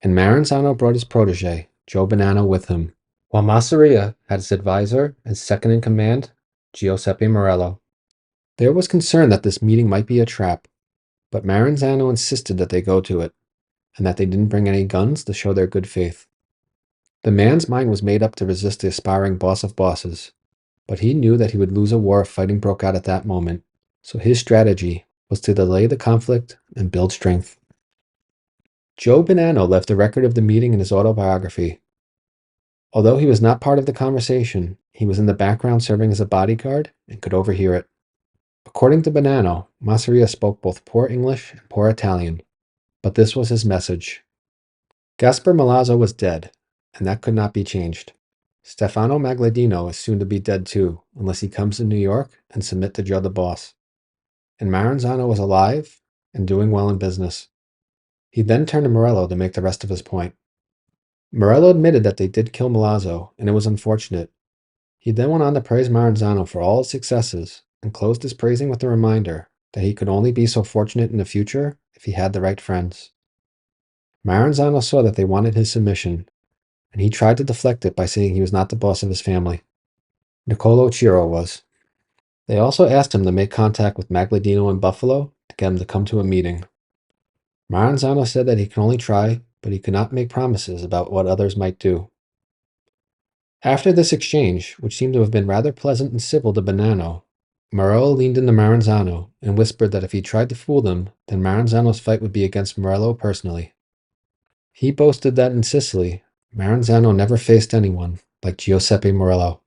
and Maranzano brought his protege, Joe Bonanno, with him, while Masseria had his advisor and second-in-command, Giuseppe Morello. There was concern that this meeting might be a trap, but Maranzano insisted that they go to it, and that they didn't bring any guns to show their good faith. The man's mind was made up to resist the aspiring boss of bosses, but he knew that he would lose a war if fighting broke out at that moment, so his strategy was to delay the conflict and build strength. Joe Bonanno left a record of the meeting in his autobiography. Although he was not part of the conversation, he was in the background serving as a bodyguard and could overhear it. According to Bonanno, Masseria spoke both poor English and poor Italian, but this was his message. Gaspar Milazzo was dead, and that could not be changed. Stefano Magladino is soon to be dead too, unless he comes to New York and submit to Joe the Boss. And Maranzano was alive and doing well in business. He then turned to Morello to make the rest of his point. Morello admitted that they did kill Milazzo, and it was unfortunate. He then went on to praise Maranzano for all his successes, and closed his praising with a reminder that he could only be so fortunate in the future if he had the right friends. Maranzano saw that they wanted his submission, and he tried to deflect it by saying he was not the boss of his family. Niccolo Ciro was. They also asked him to make contact with Magladino in Buffalo to get him to come to a meeting. Maranzano said that he could only try, but he could not make promises about what others might do. After this exchange, which seemed to have been rather pleasant and civil to Bonanno, Morello leaned into Maranzano and whispered that if he tried to fool them, then Maranzano's fight would be against Morello personally. He boasted that in Sicily, Maranzano never faced anyone like Giuseppe Morello.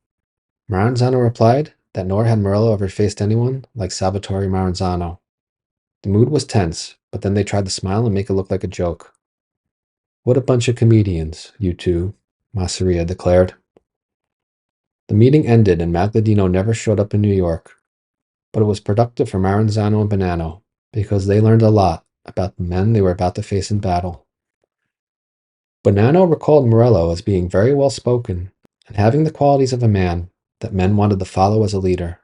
Maranzano replied that nor had Morello ever faced anyone like Salvatore Maranzano. The mood was tense, but then they tried to smile and make it look like a joke. "What a bunch of comedians, you two," Masseria declared. The meeting ended and Magladino never showed up in New York, but it was productive for Maranzano and Bonanno because they learned a lot about the men they were about to face in battle. Bonanno recalled Morello as being very well spoken and having the qualities of a man that men wanted to follow as a leader.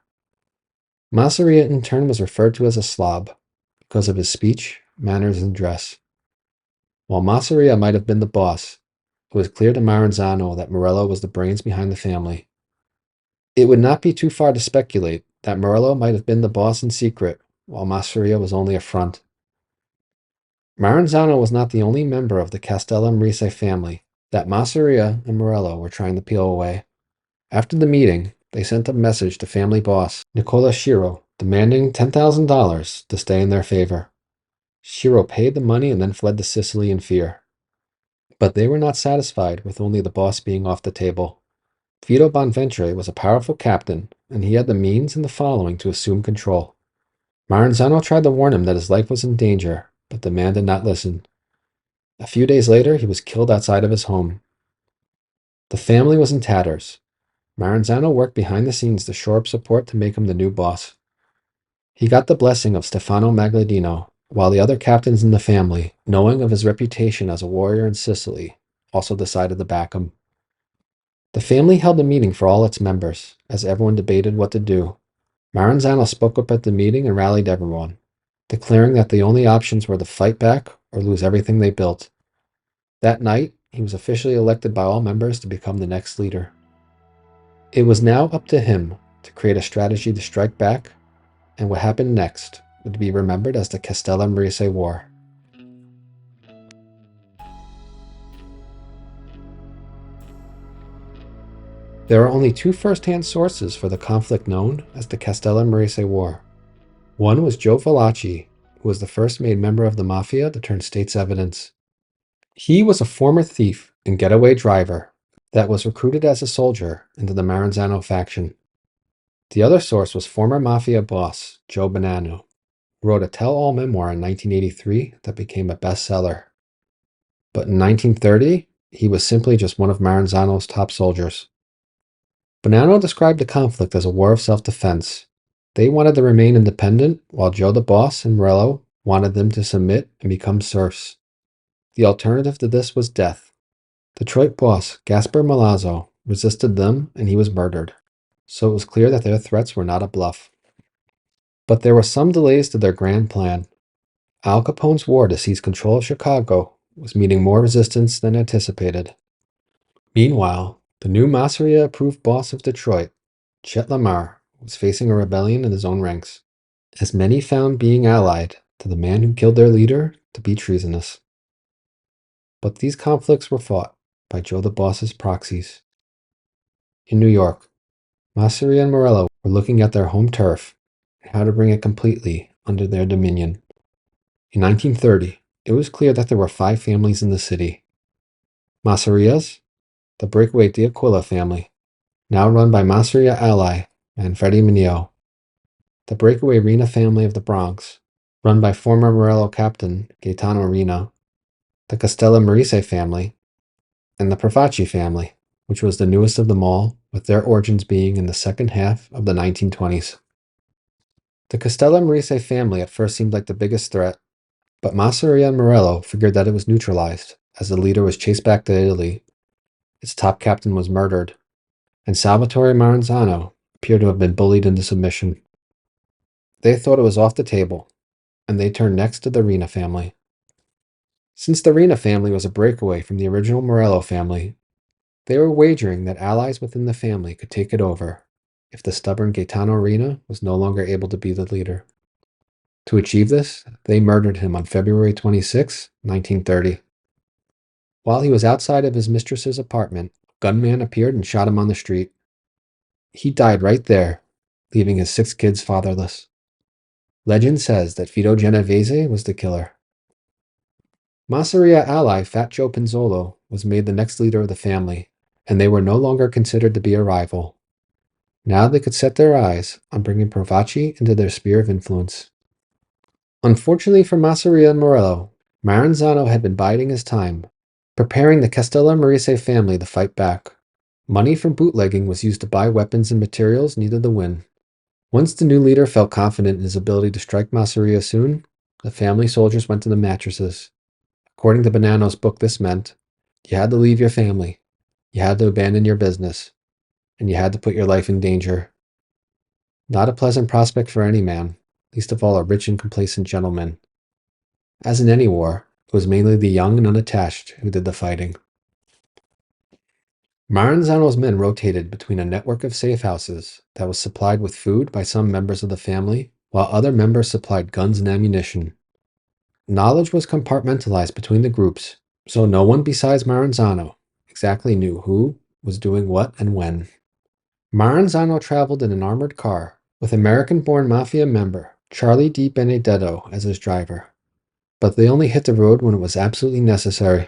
Masseria in turn was referred to as a slob because of his speech, manners, and dress. While Masseria might have been the boss, it was clear to Maranzano that Morello was the brains behind the family. It would not be too far to speculate that Morello might have been the boss in secret, while Masseria was only a front. Maranzano was not the only member of the Castellammarese family that Masseria and Morello were trying to peel away. After the meeting, they sent a message to family boss Nicola Ciro demanding $10,000 to stay in their favor. Ciro paid the money and then fled to Sicily in fear. But they were not satisfied with only the boss being off the table. Vito Bonventre was a powerful captain, and he had the means and the following to assume control. Maranzano tried to warn him that his life was in danger, but the man did not listen. A few days later, he was killed outside of his home. The family was in tatters. Maranzano worked behind the scenes to shore up support to make him the new boss. He got the blessing of Stefano Magladino, while the other captains in the family, knowing of his reputation as a warrior in Sicily, also decided to back him. The family held a meeting for all its members, as everyone debated what to do. Maranzano spoke up at the meeting and rallied everyone, declaring that the only options were to fight back or lose everything they built. That night, he was officially elected by all members to become the next leader. It was now up to him to create a strategy to strike back, and what happened next would be remembered as the Castellammarese War. There are only two first-hand sources for the conflict known as the Castellammarese War. One was Joe Valachi, who was the first made member of the Mafia to turn state's evidence. He was a former thief and getaway driver that was recruited as a soldier into the Maranzano faction. The other source was former Mafia boss Joe Bonanno, who wrote a tell-all memoir in 1983 that became a bestseller. But in 1930, he was simply just one of Maranzano's top soldiers. Bonanno described the conflict as a war of self-defense. They wanted to remain independent, while Joe the boss and Morello wanted them to submit and become serfs. The alternative to this was death. Detroit boss Gaspar Milazzo resisted them and he was murdered, so it was clear that their threats were not a bluff. But there were some delays to their grand plan. Al Capone's war to seize control of Chicago was meeting more resistance than anticipated. Meanwhile, the new Masseria-approved boss of Detroit, Chet Lamar, was facing a rebellion in his own ranks, as many found being allied to the man who killed their leader to be treasonous. But these conflicts were fought by Joe the Boss's proxies. In New York, Masseria and Morello were looking at their home turf and how to bring it completely under their dominion. In 1930, it was clear that there were 5 families in the city. Masseria's, the breakaway D'Aquila family, now run by Masseria ally Manfredi Mineo. The breakaway Rena family of the Bronx, run by former Morello captain Gaetano Rena. The Castellammarese family, and the Prohibition family, which was the newest of them all, with their origins being in the second half of the 1920s. The Castellammarese family at first seemed like the biggest threat, but Masseria and Morello figured that it was neutralized, as the leader was chased back to Italy, its top captain was murdered, and Salvatore Maranzano appeared to have been bullied into submission. They thought it was off the table, and they turned next to the Rena family. Since the Rena family was a breakaway from the original Morello family, they were wagering that allies within the family could take it over if the stubborn Gaetano Rena was no longer able to be the leader. To achieve this, they murdered him on February 26, 1930. While he was outside of his mistress's apartment, a gunman appeared and shot him on the street. He died right there, leaving his 6 kids fatherless. Legend says that Vito Genovese was the killer. Masseria ally Fat Joe Pinzolo was made the next leader of the family, and they were no longer considered to be a rival. Now they could set their eyes on bringing Prohibition into their sphere of influence. Unfortunately for Masseria and Morello, Maranzano had been biding his time, preparing the Castellammarese family to fight back. Money from bootlegging was used to buy weapons and materials needed to win. Once the new leader felt confident in his ability to strike Masseria soon, the family soldiers went to the mattresses. According to Bonanno's book, this meant you had to leave your family, you had to abandon your business, and you had to put your life in danger. Not a pleasant prospect for any man, least of all a rich and complacent gentleman. As in any war, it was mainly the young and unattached who did the fighting. Maranzano's men rotated between a network of safe houses that was supplied with food by some members of the family, while other members supplied guns and ammunition. Knowledge was compartmentalized between the groups, so no one besides Maranzano exactly knew who was doing what and when. Maranzano traveled in an armored car with American-born Mafia member Charlie Di Benedetto as his driver, but they only hit the road when it was absolutely necessary.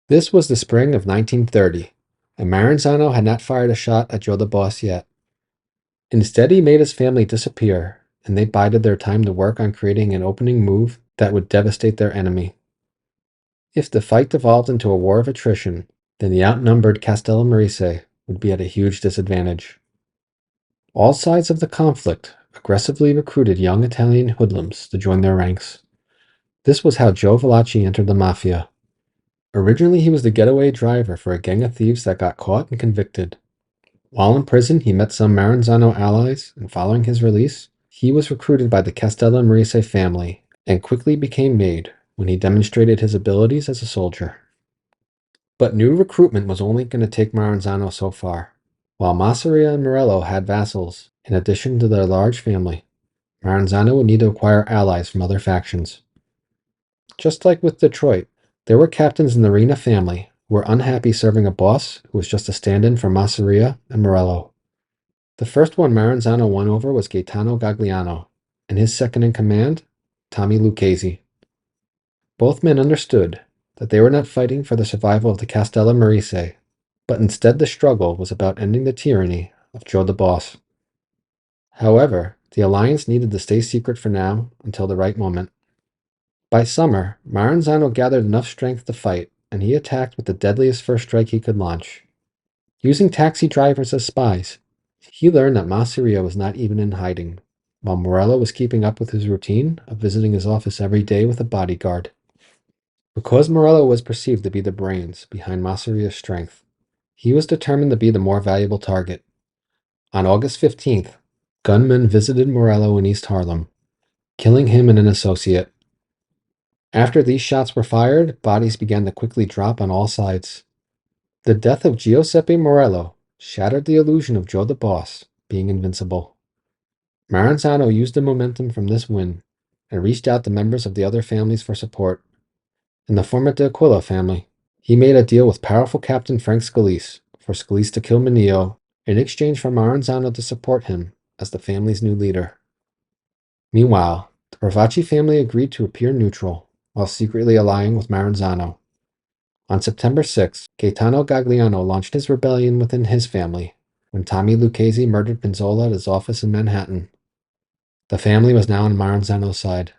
This was the spring of 1930, and Maranzano had not fired a shot at Joe the Boss yet. Instead, he made his family disappear, and they bided their time to work on creating an opening move that would devastate their enemy. If the fight devolved into a war of attrition, then the outnumbered Castellammarese would be at a huge disadvantage. All sides of the conflict aggressively recruited young Italian hoodlums to join their ranks. This was how Joe Valachi entered the Mafia. Originally, he was the getaway driver for a gang of thieves that got caught and convicted. While in prison, he met some Maranzano allies, and following his release, he was recruited by the Castellammarese family and quickly became made when he demonstrated his abilities as a soldier. But new recruitment was only going to take Maranzano so far. While Masseria and Morello had vassals, in addition to their large family, Maranzano would need to acquire allies from other factions. Just like with Detroit, there were captains in the Rena family who were unhappy serving a boss who was just a stand-in for Masseria and Morello. The first one Maranzano won over was Gaetano Gagliano, and his second in command, Tommy Lucchese. Both men understood that they were not fighting for the survival of the Castellammarese, but instead the struggle was about ending the tyranny of Joe the Boss. However, the alliance needed to stay secret for now until the right moment. By summer, Maranzano gathered enough strength to fight, and he attacked with the deadliest first strike he could launch. Using taxi drivers as spies, he learned that Masseria was not even in hiding, while Morello was keeping up with his routine of visiting his office every day with a bodyguard. Because Morello was perceived to be the brains behind Masseria's strength, he was determined to be the more valuable target. On August 15th, gunmen visited Morello in East Harlem, killing him and an associate. After these shots were fired, bodies began to quickly drop on all sides. The death of Giuseppe Morello shattered the illusion of Joe the Boss being invincible. Maranzano used the momentum from this win and reached out to members of the other families for support. In the Forma de Aquila family, he made a deal with powerful Captain Frank Scalise for Scalise to kill Mineo in exchange for Maranzano to support him as the family's new leader. Meanwhile, the Bravacci family agreed to appear neutral while secretly allying with Maranzano. On September 6, Gaetano Gagliano launched his rebellion within his family when Tommy Lucchese murdered Pinzola at his office in Manhattan. The family was now on Maranzano's side.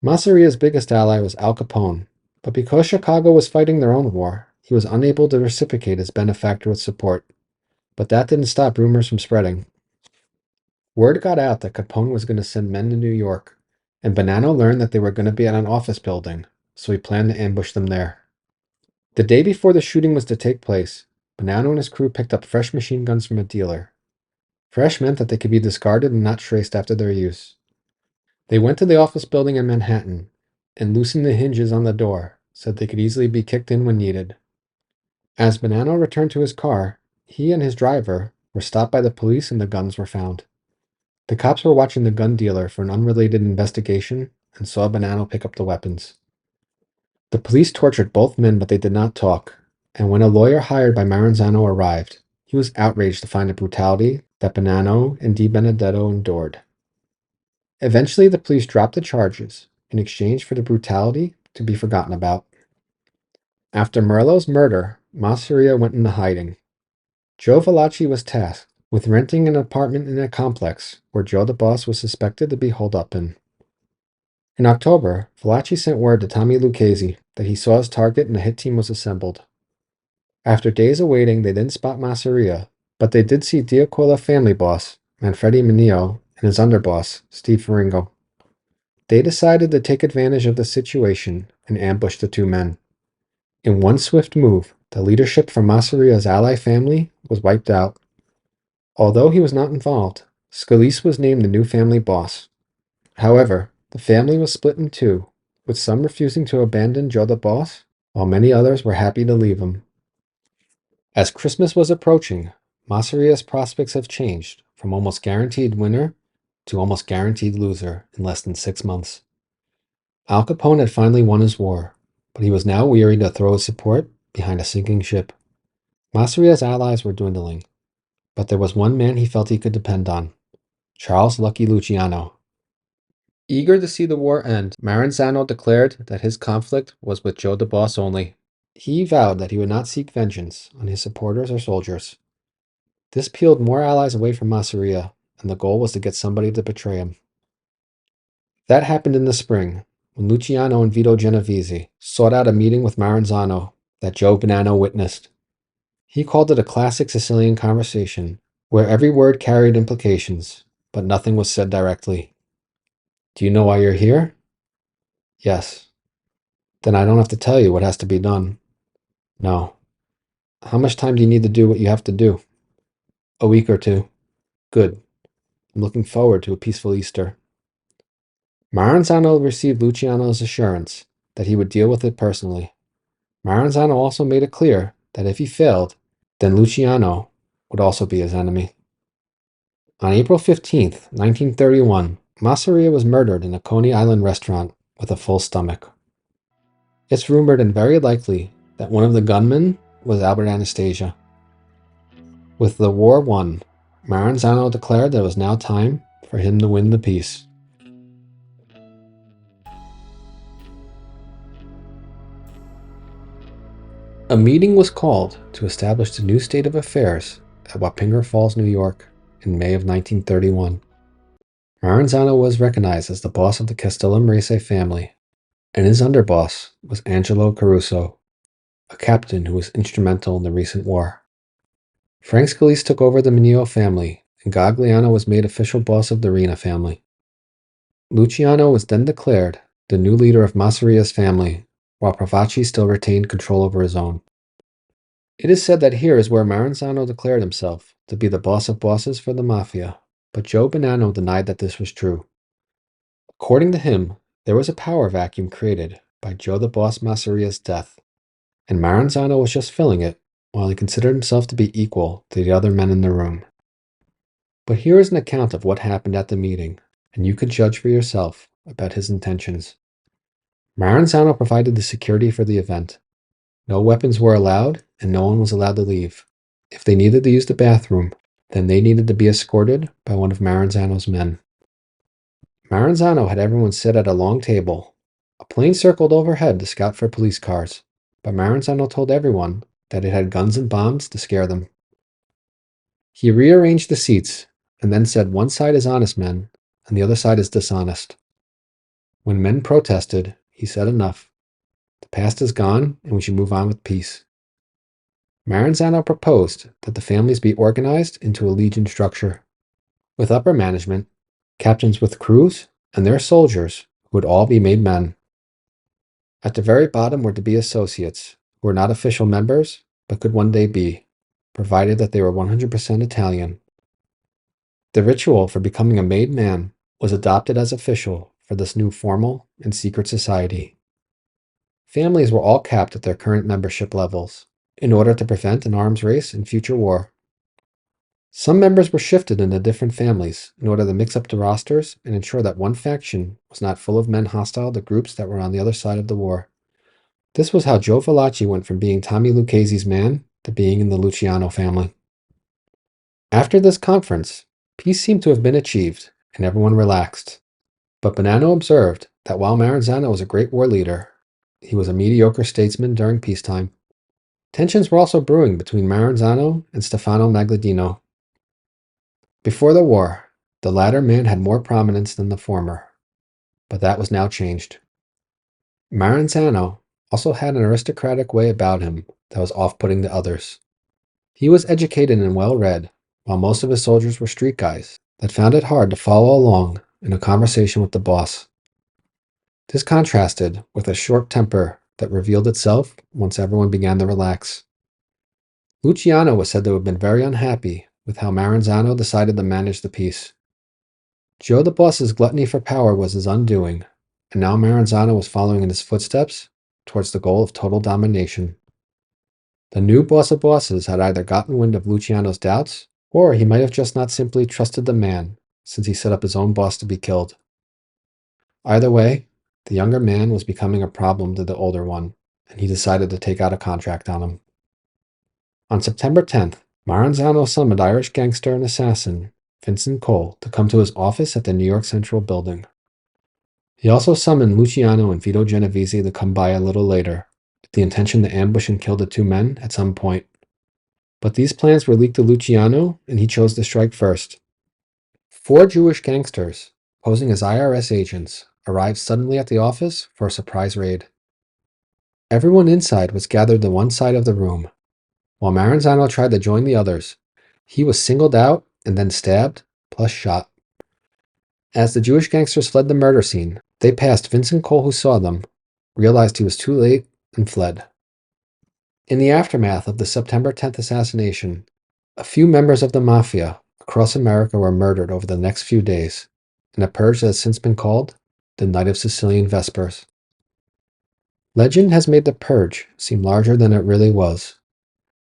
Masseria's biggest ally was Al Capone, but because Chicago was fighting their own war, he was unable to reciprocate his benefactor with support. But that didn't stop rumors from spreading. Word got out that Capone was going to send men to New York, and Bonanno learned that they were going to be at an office building, so he planned to ambush them there. The day before the shooting was to take place, Bonanno and his crew picked up fresh machine guns from a dealer. Fresh meant that they could be discarded and not traced after their use. They went to the office building in Manhattan and loosened the hinges on the door so they could easily be kicked in when needed. As Bonanno returned to his car, he and his driver were stopped by the police and the guns were found. The cops were watching the gun dealer for an unrelated investigation and saw Bonanno pick up the weapons. The police tortured both men, but they did not talk, and when a lawyer hired by Maranzano arrived, he was outraged to find the brutality that Bonanno and Di Benedetto endured. Eventually, the police dropped the charges in exchange for the brutality to be forgotten about. After Morello's murder, Masseria went into hiding. Joe Valachi was tasked with renting an apartment in a complex where Joe the Boss was suspected to be holed up in. In October, Valachi sent word to Tommy Lucchese that he saw his target and a hit team was assembled. After days of waiting, they didn't spot Masseria, but they did see D'Aquila family boss, Manfredi Mineo, and his underboss, Steve Ferringo. They decided to take advantage of the situation and ambush the two men. In one swift move, the leadership from Masseria's ally family was wiped out. Although he was not involved, Scalise was named the new family boss. However, the family was split in two, with some refusing to abandon Joe the Boss, while many others were happy to leave him. As Christmas was approaching, Masseria's prospects have changed from almost guaranteed winner to almost guaranteed loser in less than 6 months. Al Capone had finally won his war, but he was now weary to throw his support behind a sinking ship. Masseria's allies were dwindling, but there was one man he felt he could depend on, Charles Lucky Luciano. Eager to see the war end, Maranzano declared that his conflict was with Joe the Boss only. He vowed that he would not seek vengeance on his supporters or soldiers. This peeled more allies away from Masseria, and the goal was to get somebody to betray him. That happened in the spring, when Luciano and Vito Genovese sought out a meeting with Maranzano that Joe Bonanno witnessed. He called it a classic Sicilian conversation, where every word carried implications, but nothing was said directly. Do you know why you're here? Yes. Then I don't have to tell you what has to be done. No. How much time do you need to do what you have to do? A week or two. Good. I'm looking forward to a peaceful Easter. Maranzano received Luciano's assurance that he would deal with it personally. Maranzano also made it clear that if he failed, then Luciano would also be his enemy. On April 15th, 1931, Masseria was murdered in a Coney Island restaurant with a full stomach. It's rumored and very likely that one of the gunmen was Albert Anastasia. With the war won, Maranzano declared that it was now time for him to win the peace. A meeting was called to establish the new state of affairs at Wappinger Falls, New York, in May of 1931. Maranzano was recognized as the boss of the Castellammarese family, and his underboss was Angelo Caruso, a captain who was instrumental in the recent war. Frank Scalise took over the Mineo family, and Gagliano was made official boss of the Rena family. Luciano was then declared the new leader of Massaria's family, while Pravacci still retained control over his own. It is said that here is where Maranzano declared himself to be the boss of bosses for the Mafia, but Joe Bonanno denied that this was true. According to him, there was a power vacuum created by Joe the Boss Massaria's death, and Maranzano was just filling it, while he considered himself to be equal to the other men in the room. But here is an account of what happened at the meeting, and you could judge for yourself about his intentions. Maranzano provided the security for the event. No weapons were allowed, and no one was allowed to leave. If they needed to use the bathroom, then they needed to be escorted by one of Maranzano's men. Maranzano had everyone sit at a long table. A plane circled overhead to scout for police cars, but Maranzano told everyone that it had guns and bombs to scare them. He rearranged the seats and then said one side is honest men and the other side is dishonest. When men protested, he said enough. The past is gone and we should move on with peace. Maranzano proposed that the families be organized into a legion structure, with upper management, captains with crews, and their soldiers who would all be made men. At the very bottom were to be associates, who were not official members, but could one day be, provided that they were 100% Italian. The ritual for becoming a made man was adopted as official for this new formal and secret society. Families were all capped at their current membership levels, in order to prevent an arms race in future war. Some members were shifted into different families in order to mix up the rosters and ensure that one faction was not full of men hostile to groups that were on the other side of the war. This was how Joe Valachi went from being Tommy Lucchese's man to being in the Luciano family. After this conference, peace seemed to have been achieved, and everyone relaxed. But Bonanno observed that while Maranzano was a great war leader, he was a mediocre statesman during peacetime. Tensions were also brewing between Maranzano and Stefano Magladino. Before the war, the latter man had more prominence than the former, but that was now changed. Maranzano also had an aristocratic way about him that was off-putting to others. He was educated and well-read, while most of his soldiers were street guys that found it hard to follow along in a conversation with the boss. This contrasted with a short temper that revealed itself once everyone began to relax. Luciano was said to have been very unhappy with how Maranzano decided to manage the peace. Joe the Boss's gluttony for power was his undoing, and now Maranzano was following in his footsteps towards the goal of total domination. The new boss of bosses had either gotten wind of Luciano's doubts, or he might have just not simply trusted the man, since he set up his own boss to be killed. Either way, the younger man was becoming a problem to the older one, and he decided to take out a contract on him. On September 10th, Maranzano summoned Irish gangster and assassin Vincent Cole to come to his office at the New York Central Building. He also summoned Luciano and Vito Genovese to come by a little later, with the intention to ambush and kill the two men at some point. But these plans were leaked to Luciano, and he chose to strike first. 4 Jewish gangsters, posing as IRS agents, arrived suddenly at the office for a surprise raid. Everyone inside was gathered to one side of the room. While Maranzano tried to join the others, he was singled out and then stabbed, plus shot. As the Jewish gangsters fled the murder scene, they passed Vincent Cole, who saw them, realized he was too late, and fled. In the aftermath of the September 10th assassination, a few members of the Mafia across America were murdered over the next few days, in a purge that has since been called the Night of Sicilian Vespers. Legend has made the purge seem larger than it really was,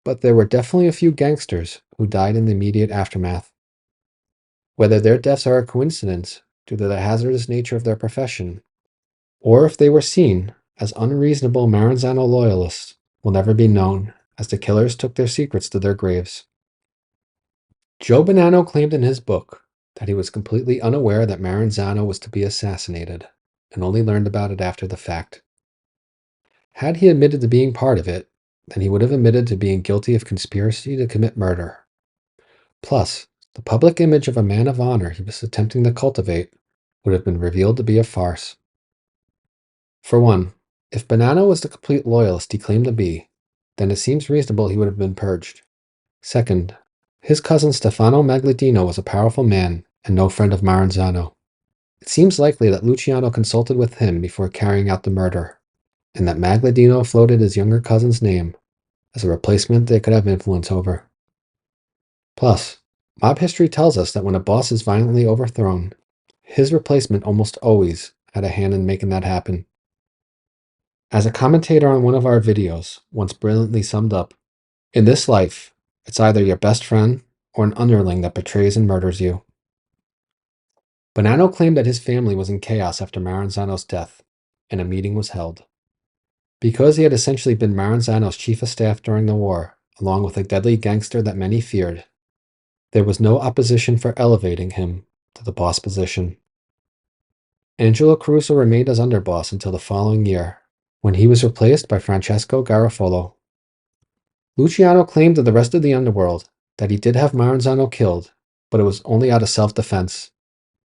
but there were definitely a few gangsters who died in the immediate aftermath. Whether their deaths are a coincidence due to the hazardous nature of their profession, or if they were seen as unreasonable Maranzano loyalists, will never be known, as the killers took their secrets to their graves. Joe Bonanno claimed in his book that he was completely unaware that Maranzano was to be assassinated, and only learned about it after the fact. Had he admitted to being part of it, then he would have admitted to being guilty of conspiracy to commit murder. Plus, the public image of a man of honor he was attempting to cultivate would have been revealed to be a farce. For one, if Bonanno was the complete loyalist he claimed to be, then it seems reasonable he would have been purged. Second, his cousin Stefano Magladino was a powerful man and no friend of Maranzano. It seems likely that Luciano consulted with him before carrying out the murder, and that Magladino floated his younger cousin's name as a replacement they could have influence over. Plus, mob history tells us that when a boss is violently overthrown, his replacement almost always had a hand in making that happen. As a commentator on one of our videos once brilliantly summed up, in this life, it's either your best friend or an underling that betrays and murders you. Bonanno claimed that his family was in chaos after Maranzano's death, and a meeting was held. Because he had essentially been Maranzano's chief of staff during the war, along with a deadly gangster that many feared, there was no opposition for elevating him to the boss position. Angelo Caruso remained as underboss until the following year, when he was replaced by Francesco Garofolo. Luciano claimed to the rest of the underworld that he did have Maranzano killed, but it was only out of self-defense.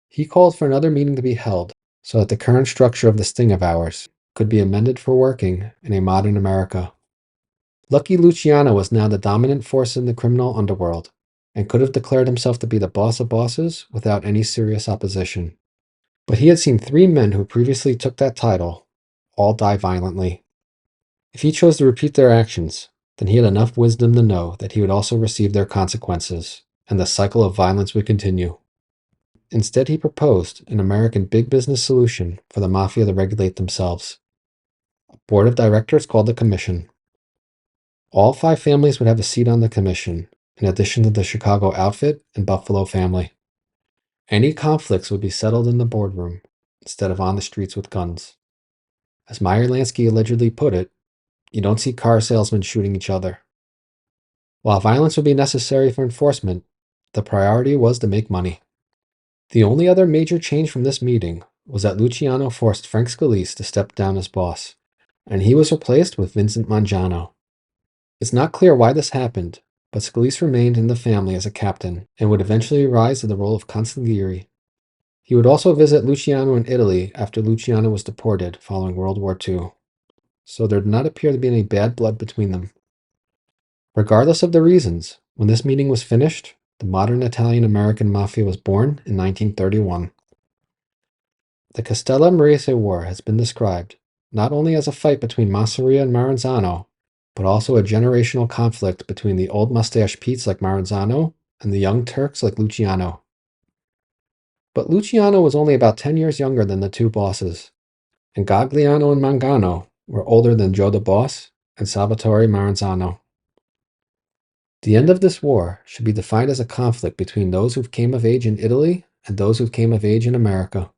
He called for another meeting to be held so that the current structure of this thing of ours could be amended for working in a modern America. Lucky Luciano was now the dominant force in the criminal underworld and could have declared himself to be the boss of bosses without any serious opposition. But he had seen 3 men who previously took that title all die violently. If he chose to repeat their actions, then he had enough wisdom to know that he would also receive their consequences, and the cycle of violence would continue. Instead, he proposed an American big business solution for the mafia to regulate themselves. A board of directors called the Commission. All 5 families would have a seat on the Commission, in addition to the Chicago outfit and Buffalo family. Any conflicts would be settled in the boardroom, instead of on the streets with guns. As Meyer Lansky allegedly put it, you don't see car salesmen shooting each other. While violence would be necessary for enforcement, the priority was to make money. The only other major change from this meeting was that Luciano forced Frank Scalise to step down as boss, and he was replaced with Vincent Mangiano. It's not clear why this happened, but Scalise remained in the family as a captain and would eventually rise to the role of consigliere. He would also visit Luciano in Italy after Luciano was deported following World War II, so there did not appear to be any bad blood between them. Regardless of the reasons, when this meeting was finished, the modern Italian-American mafia was born in 1931. The Castellammarese War has been described not only as a fight between Masseria and Maranzano, but also a generational conflict between the old mustache Petes like Maranzano and the young Turks like Luciano. But Luciano was only about 10 years younger than the 2 bosses, and Gagliano and Mangano were older than Joe the Boss and Salvatore Maranzano. The end of this war should be defined as a conflict between those who came of age in Italy and those who came of age in America.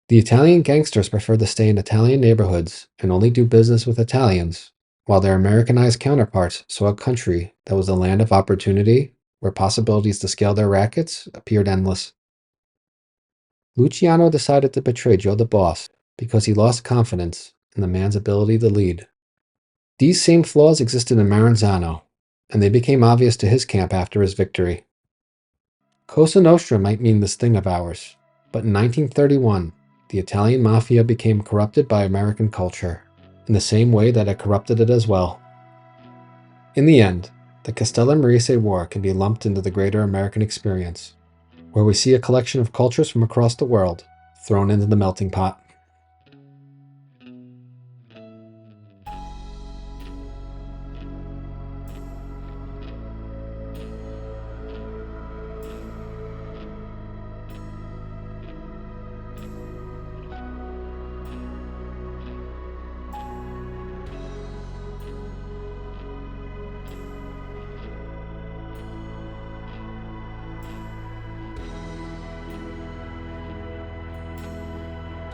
The Italian gangsters preferred to stay in Italian neighborhoods and only do business with Italians, while their Americanized counterparts saw a country that was a land of opportunity where possibilities to scale their rackets appeared endless. Luciano decided to betray Joe the Boss because he lost confidence in the man's ability to lead. These same flaws existed in Maranzano, and they became obvious to his camp after his victory. Cosa Nostra might mean this thing of ours, but in 1931, the Italian mafia became corrupted by American culture, in the same way that it corrupted it as well. In the end, the Castellammarese War can be lumped into the greater American experience, where we see a collection of cultures from across the world thrown into the melting pot.